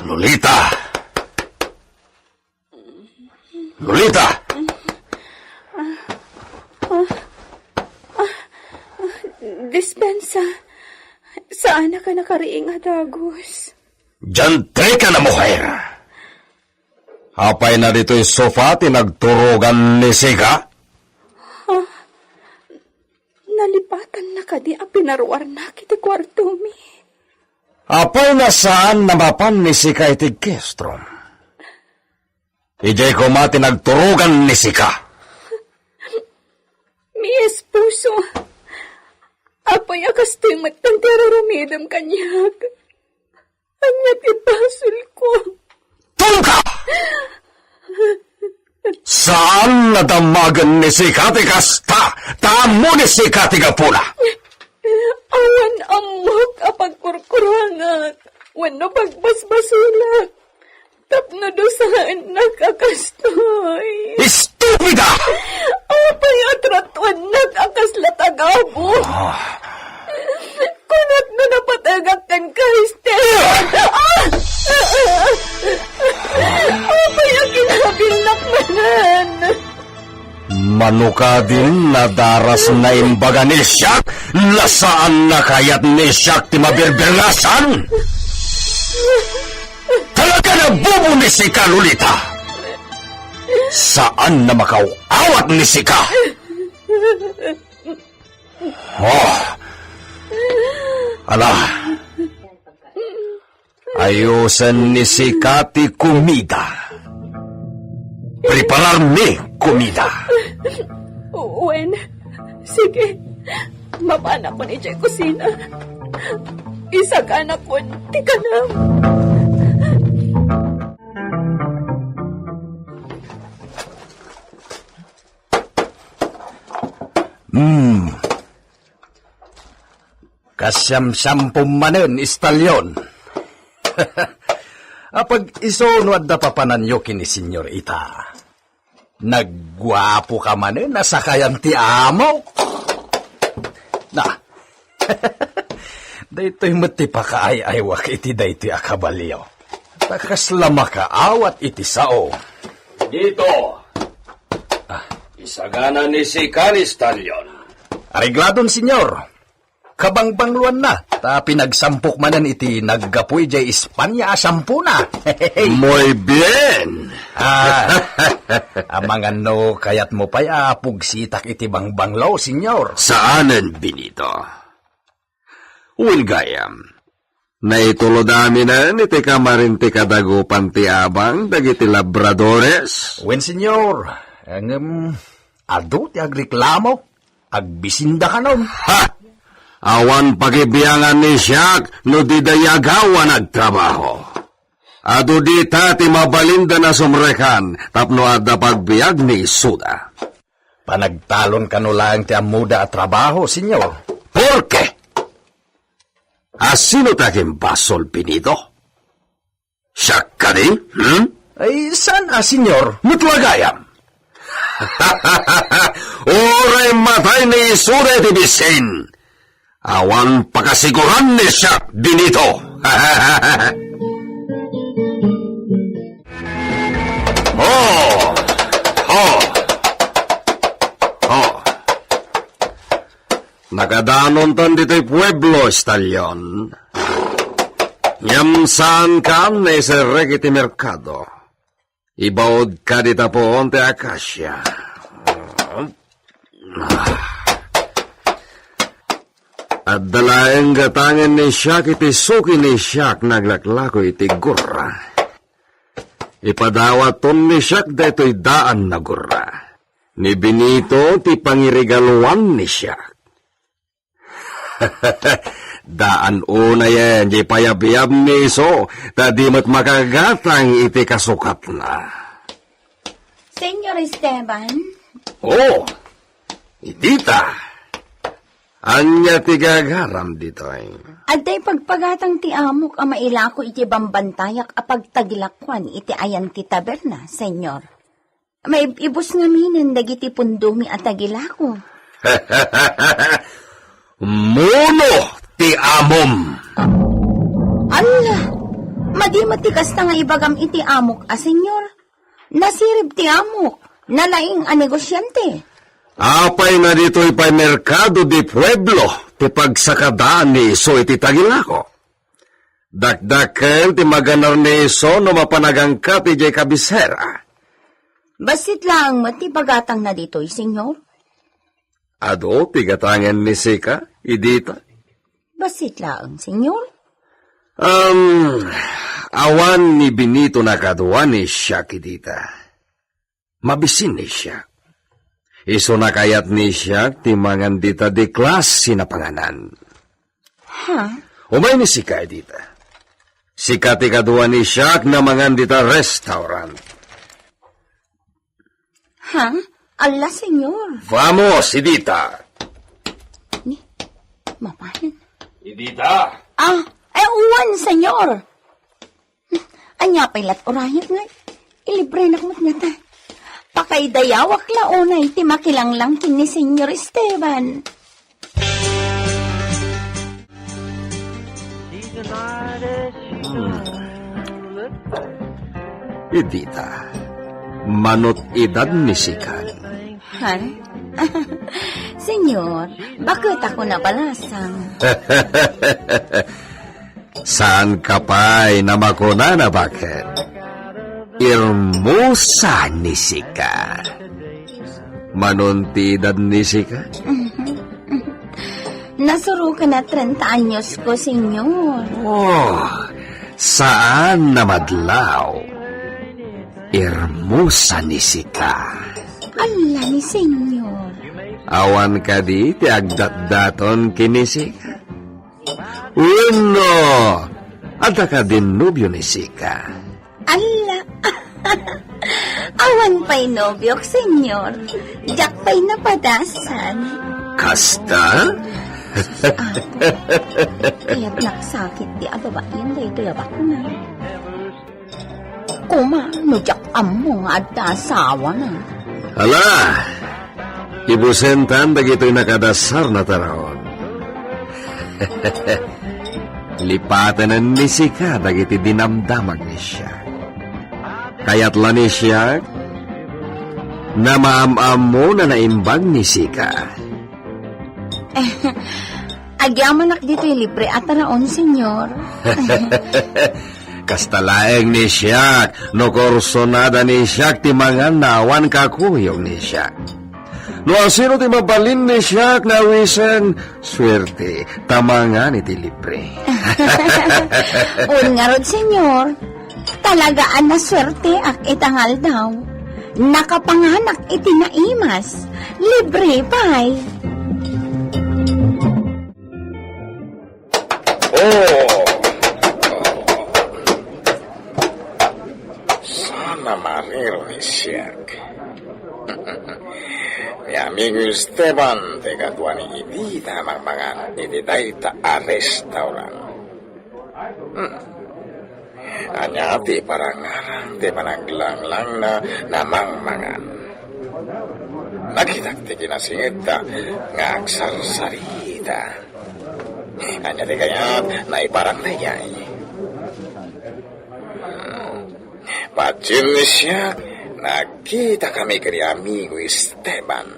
Lolita! Lolita! Dispensa, saan na ka nakariing adagos? Jantay ka na, mujer! Apay na dito'y sofa tinagturogan ni Siga? Nalipatan na ka di a pinarwar na kiti kwarto mi. Apay na saan namapan ni Sika iti kestrom? Ijay ko mati nagturugan ni Sika. Mi esposo, apay akas to'y matantera rumidam kanyag. Anya ti basol ko. Tungka! Saan nadamagan ni Sika ti kasta? Tamo ni Sika ti gapula. Awan amok apagkurkurangat. Wano pagbasbasulak. Tapno dosaan nagkakastoy. Estupida! Apay atratuan nagakas latagabo. Kunat na napatagak kan ka, Esteban. Apay ang ginabilak manan. Manuka din nadaras na imbaga ni Siak. Lasaan na kayat ni Siak ti mabirberlasan? Talaga na! Pinabubo ni Sika, Lolita! Saan na makauawat ni Sika? Oh! Ala! Ayusan ni Sika ti kumida. Preparar mi kumida. Wen, sige. Mapana ko ni Jay kusina. Isa ka na ko, di ka na. Kasyam-syampum manen, istalyon. Apag isunod na papananyo kini senyorita. Nagwapo ka manen, nasakayan ti amo. Na, daytoy mati pa kaay-aywak iti daytoy akabalyo. Takaslama ka awat iti sao. Dito. Isagana ni si Canistalyon. Arigladon, senyor. Kabangbangluan na. Ta pinagsampok manan iti naggapoy jay Espanya asampu na. Muy bien. Amang ano kayat mo pa'y pugsitak iti bangbanglaw, senyor. Saanen, Benito? Wilgayam, naitulod amin iti kamarin ti kadagupan ti abang dagiti labradores. Wen, senyor. Ado ti agreklamo. Agbisinda ka nun. Ha! Awan pagibiyangan ni Siak no di dayagawa nagtrabaho. Ado di ti mabalinda na sumrekan tapno adda pagbiag ni Suda. Panagtalon ka no lang ti amuda at trabaho, senyor. Porke? Asino taking basol, Benito? Siak ka din? Ay, saan senyor? Mutwagayam. Oray matay ni Suda ti bisin. Awan pakasiguran ni Siak, Benito. Oh! Oh! Oh! Nakadanon tan dito'y pueblo, Estalyon. Yamsaan ka na iserek iti merkado. Ibaod ka dita po onte akasya. At dalaeng gatangan ni Siak iti suki ni Siak naglaklako iti gurra. Ipadawat ni Siak deto'y daan na gurra. Ni Benito ti pangirigaluan ni Siak. Daan una yan, di payabiyab ni iso, tadi mat makagatang iti kasukat na. Senyor Esteban, Oh, itita. Anya ti gagaram dito eh. aday pagpagatang ti amok ang mailako iti bambantayak a pagtagilakwan iti ayan ti taberna, senyor. May ibus nga minen dagiti pundumi at tagilako. Muno ti amom. Ala, madimatikas na nga ibagam iti amok a senyor. Nasirib ti amok, nalaing a negosyante. Apay na dito'y pa'y merkado di pueblo, ti pagsakadaan ni iso iti tagilako. Dakdakel ti maganar ni iso no mapanagangka ti jay kabisera. Basit lang mati pagatang na dito'y, senyor. Ado, ti gatangan ni Sika, idita. Basit lang, senyor. Awan ni Benito na kaduan ni Siak idita. Mabisin ni Siak. Iso na kayat ni Siak ti mangan dita di klas sinapanganan. Ha? Umay ni Sika idita. Sika ti kaduan ni Siak na mangan dita restaurant. Ha? Ala, senyor. Vamos, idita. Mapahin. Idita. Uwan, senyor. Anya pailat orayat nga. Ilibre na kumat nga ta. Pakaidayawak launay ti makilanglang kini Senyor Esteban. Idita. Manot edad ni Sikan. Han? Senyor, bakit ako nabalasang? Saan ka pa'y namakuna na bakit? Hermosa ni Sika. Manuntidad ni Sika? Nasuro ka na 30 anyos ko, senyor. Oh, saan namadlaw? Hermosa ni Sika. Ala ni senyor. Awan ka di, ti agdat-daton kini Sika. Uno, ada ka din nubyo ni Sika. Ala. Awan pa'y nobyok, senyor. Diyak pa'y napadasan. Kasta? Kaya't naksakit di ababayan da ito yabak na. Kumano diyak amo nga at asawa na. Hala, ibusentan dagito'y nakadasar na taraon. Lipatan ni Sika dagiti dinamdamag ni siya. Kaya't la ni siya, na maam-am mo na naimbag ni Sika. Agyamanak dito yung libre at taraon, senyor. Kastalaeng ni Siak, no korsonada ni Siak, ti mga nawan kakuyong ni Siak. No asino ti mabalin ni Siak na wisen, swerte, tamangan iti libre. Un nga rod, senyor. Talagaan na swerte ak itangal daw. Nakapanganak iti naimas. Libre pa'y. Sana mariro ni Siak. Mi amigo Esteban, te katuan idita mangan idita a restaurant. Anyati parangarang te panaglang-lang na namangmangan. Nakitakti kinasingita nga agsarsarita. Anyati kayat na iparang na yay. Pagin ni siya, nakita kami kani amigo Esteban.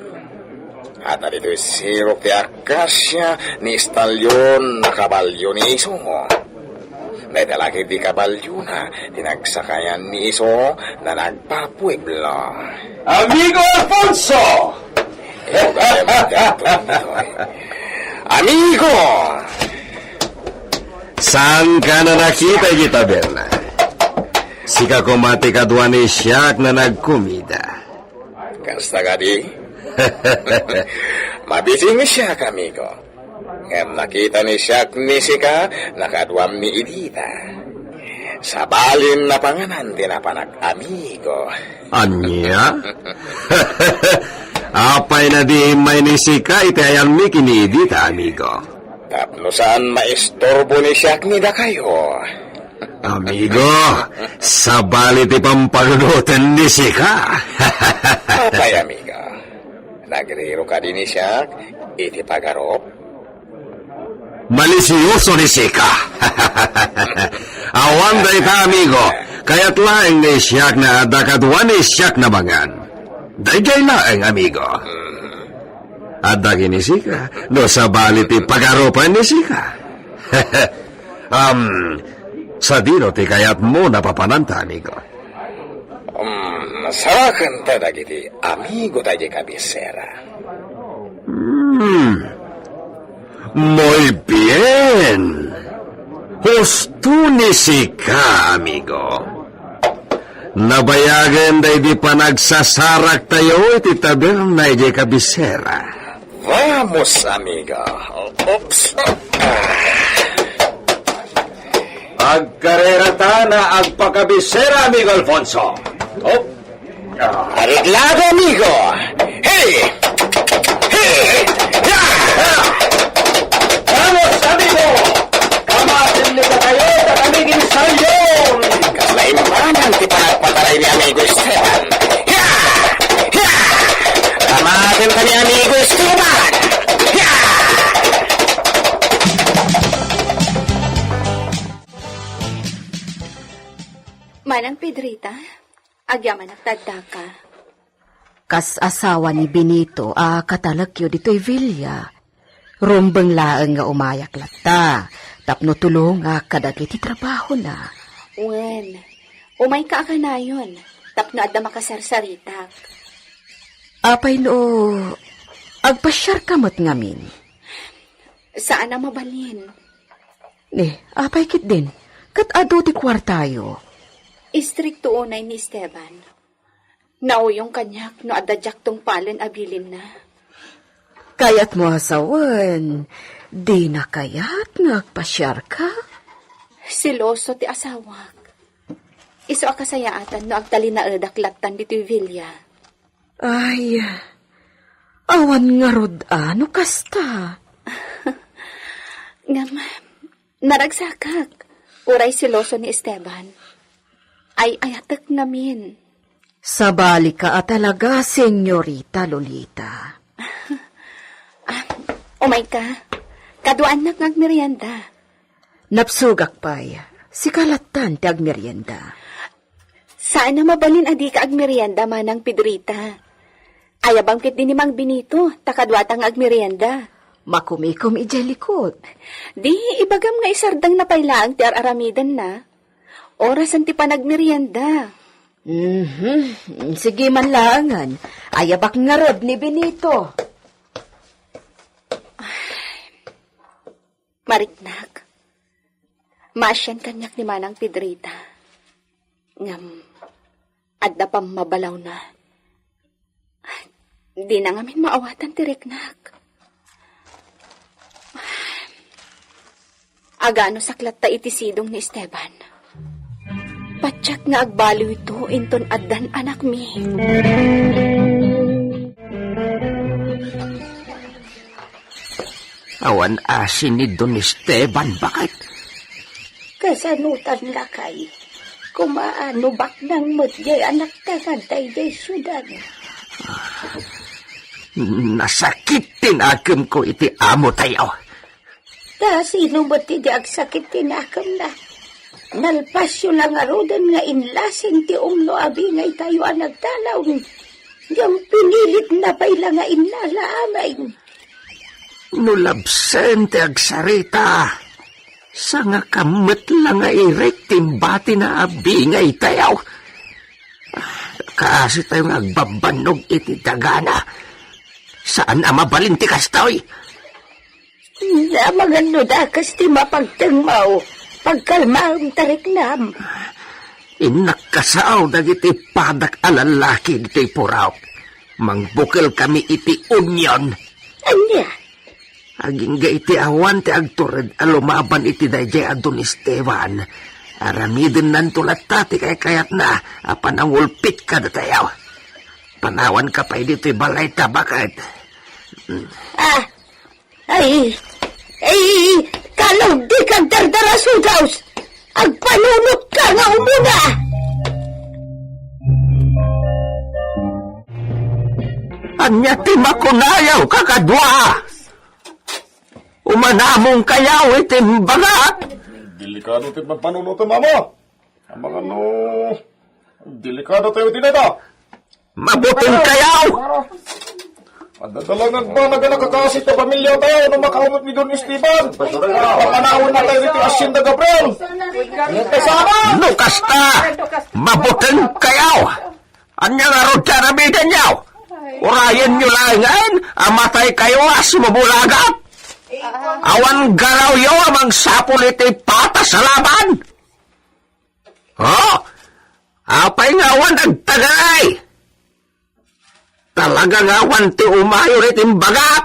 At narito sirok ti akasya ni Stalyon na kabalyo ni Iso. May dalaki di kabalyo na tinagsakayan ni Iso na nagpapueblo. Amigo Alfonso! Amigo! Saan ka na nakita kita, Berna? Sika kumati kadwa ni Siak na nagkumida. Kasta ka di? Mabising siya, amigo. Ngam nakita ni Siak ni Sika, nakadwam ni Idita. Sa balin na panganan din na panag-amigo. Anya? Apay na di may ni Sika, itayan mi kinidita, amigo. Tapno saan maistorbo ni Siak ni da kayo? Amigo, sa balit ipampalunutan ni Sika. Apay, amigo. Nagriro ka din ni Siak, iti pagarop. Malisyoso ni Sika. Awan da ita, amigo. Kaya't laeng ni Siak na dakadwa ni Siak na bangan. Dagay laeng, amigo. At dagi ni Sika, no sa balit ipagaropan ni Sika. Sa dino ti kayat mo napapananta, amigo. Sarakan ta dagiti amigo tayo kabisera. Muy bien. Husto ni Sika, amigo. Nabayagan day di pa nagsasarak tayo iti tabel na iti kabisera. Vamos, amigo. Oops. Agkarera ta na agpakabisera, amigo Alfonso. Arreglado, amigo. Hey! Hey! Vamos, amigo! Kamasin ni ka kayo na kami ginsalyon! Kaslaimanan ti panagpataray ni amigo Esteban. Tamatin ka ni amigo Esteban. Manang Pedrita, agyaman nagtadda ka. Kas asawa ni Benito, katalagyo dito'y Villa. Rumbang laeng nga umayak lata. Tapno tulong kadagiti trabaho na. Wen, Umay ka na yun. Tapno adda makasarsaritak. Apay no, agpasyar kamot ngamin. Saan na mabalin? Apay kit din. Kat ado ti kwartayo. Istrikto unay ni Esteban. Nauyong kanyak no adadyak tong palen abilin na. Kaya't mo asawan, di na kaya't nagpasyar ka? Siloso ti asawak. Iso akasayaatan no agtali na edaklatan dito'y Villa. Ay, awan nga rod ano kasta? Ngam, naragsakak. Uray siloso ni Esteban. Ay ayatek namin. Sabali ka talaga, Senyorita Lolita. Umay ka. Kaduan na ngagmerienda. Napsugak pa'y, si kalatan ti agmerienda. Saan na mabalin adi ka agmerienda manang Pedrita? Ayabang kit din ni Mang Benito, takadwatang agmerienda. Makumikom ijelikot. Di, ibagam nga isardang na pailaang ti araramidan na. Orasan ti panagmerienda. Sige man langan. Ayabak nga rod ni Benito. Mariknak. Masyan kanyak ni Manang Pedrita. Ngam, adda pang mabalaw na. Di na ngamin maawatan ti Riknak. Agano saklat ta itisidong ni Esteban. Patsak nga agbaliw ito inton addan anak mi. Awan asin ni Don Esteban, bakit? Kasanutan lakay. Kumaano bak nang mutjay anak tagantay jay syudad. Nasakitin agam ko iti amo tayo. Ta sino mo ti di agsakit tinakam na. Nalpasyo lang arudan nga inlasin ti umno abingay tayo ang nagtalaw. Yung pinilit na paila nga inala amay. Nulabsen ti agsarita. Sa nga kamot lang nga irek timbati na abingay tayo. Kasi tayo nga agbabanog iti dagana. Saan ang mabalinti kastoy? Na mga nudakas ti mapagtangmaw. Pagkalmaang tariknam. Inakasaw dagiti padak alalaki dito'y puraw. Mangbukil kami iti union. Anya? Aging ga iti awan ti agtured alumaban iti dayjay adon Esteban. Aramidin nan tulata ti kayat na apan ang ulpit ka datayaw. Panawan ka pa dito'y balay tabakad. Ay, kalaw di kang dardarasugaws. Agpanunot ka nga umuna. Anya ti makunayaw kakadwa. Umanamong kayaw iti baga. Delikado tayo magpanunuto, mama. Ang mga delikado tayo tinita. Mabuting kayaw. Adadalangan ba na nakakasit na pamilya tayo nung makaunot ni Don Esteban? Papanahon na tayo dito Hacienda Gabriel. Lukas ka. Mabuting kayaw. Anya nga ron karamidan yaw. Urayan nyo lang ngayon. Amatay kayo as mabulagat. Awan galaw yaw amang sapul iti patas sa laban. Apay nga awan nagtagay. Talagang awan ti umayo itim bagat.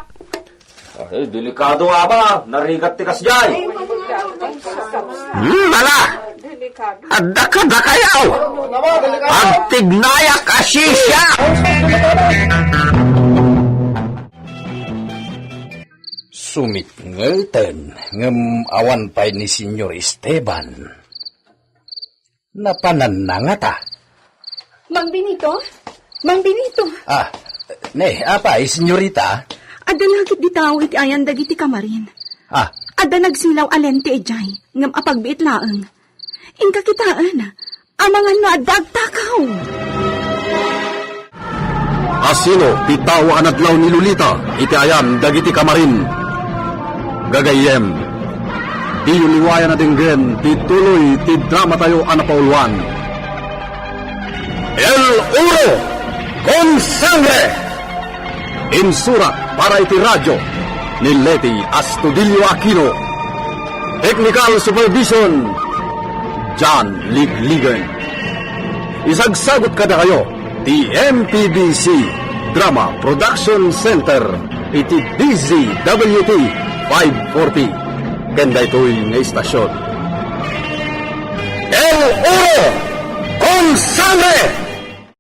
Delikado nga ba? Narigat ti kasjay. Mala. Adda ka da kayaw. Agtignayak asisya. Sumitngelten ngem awan pay ni Senyor Esteban. Napananangata. Mang Benito? Mang Benito? Apay, senyorita? Ada lagit di tao iti ayan dagiti kamarin. Ada nagsilaw alente ejay, ngam apagbiit laeng. Ingka kitaan, amangan no adag takaw. Asino titawa anadlaw ni Lolita, iti ayan dagiti kamarin. Gagayem, di liwayan na dinggen, ti tuloy, ti drama tayo anapauluan. El Uro con Sangre. Insurat para iti radyo ni Leti Astudillo Aquino. Technical Supervision John Ligligan. Isagsagot kada kayo di MPBC Drama Production Center iti DZWT 540 kenda ito'y nga istasyon. El Oro con Sangre!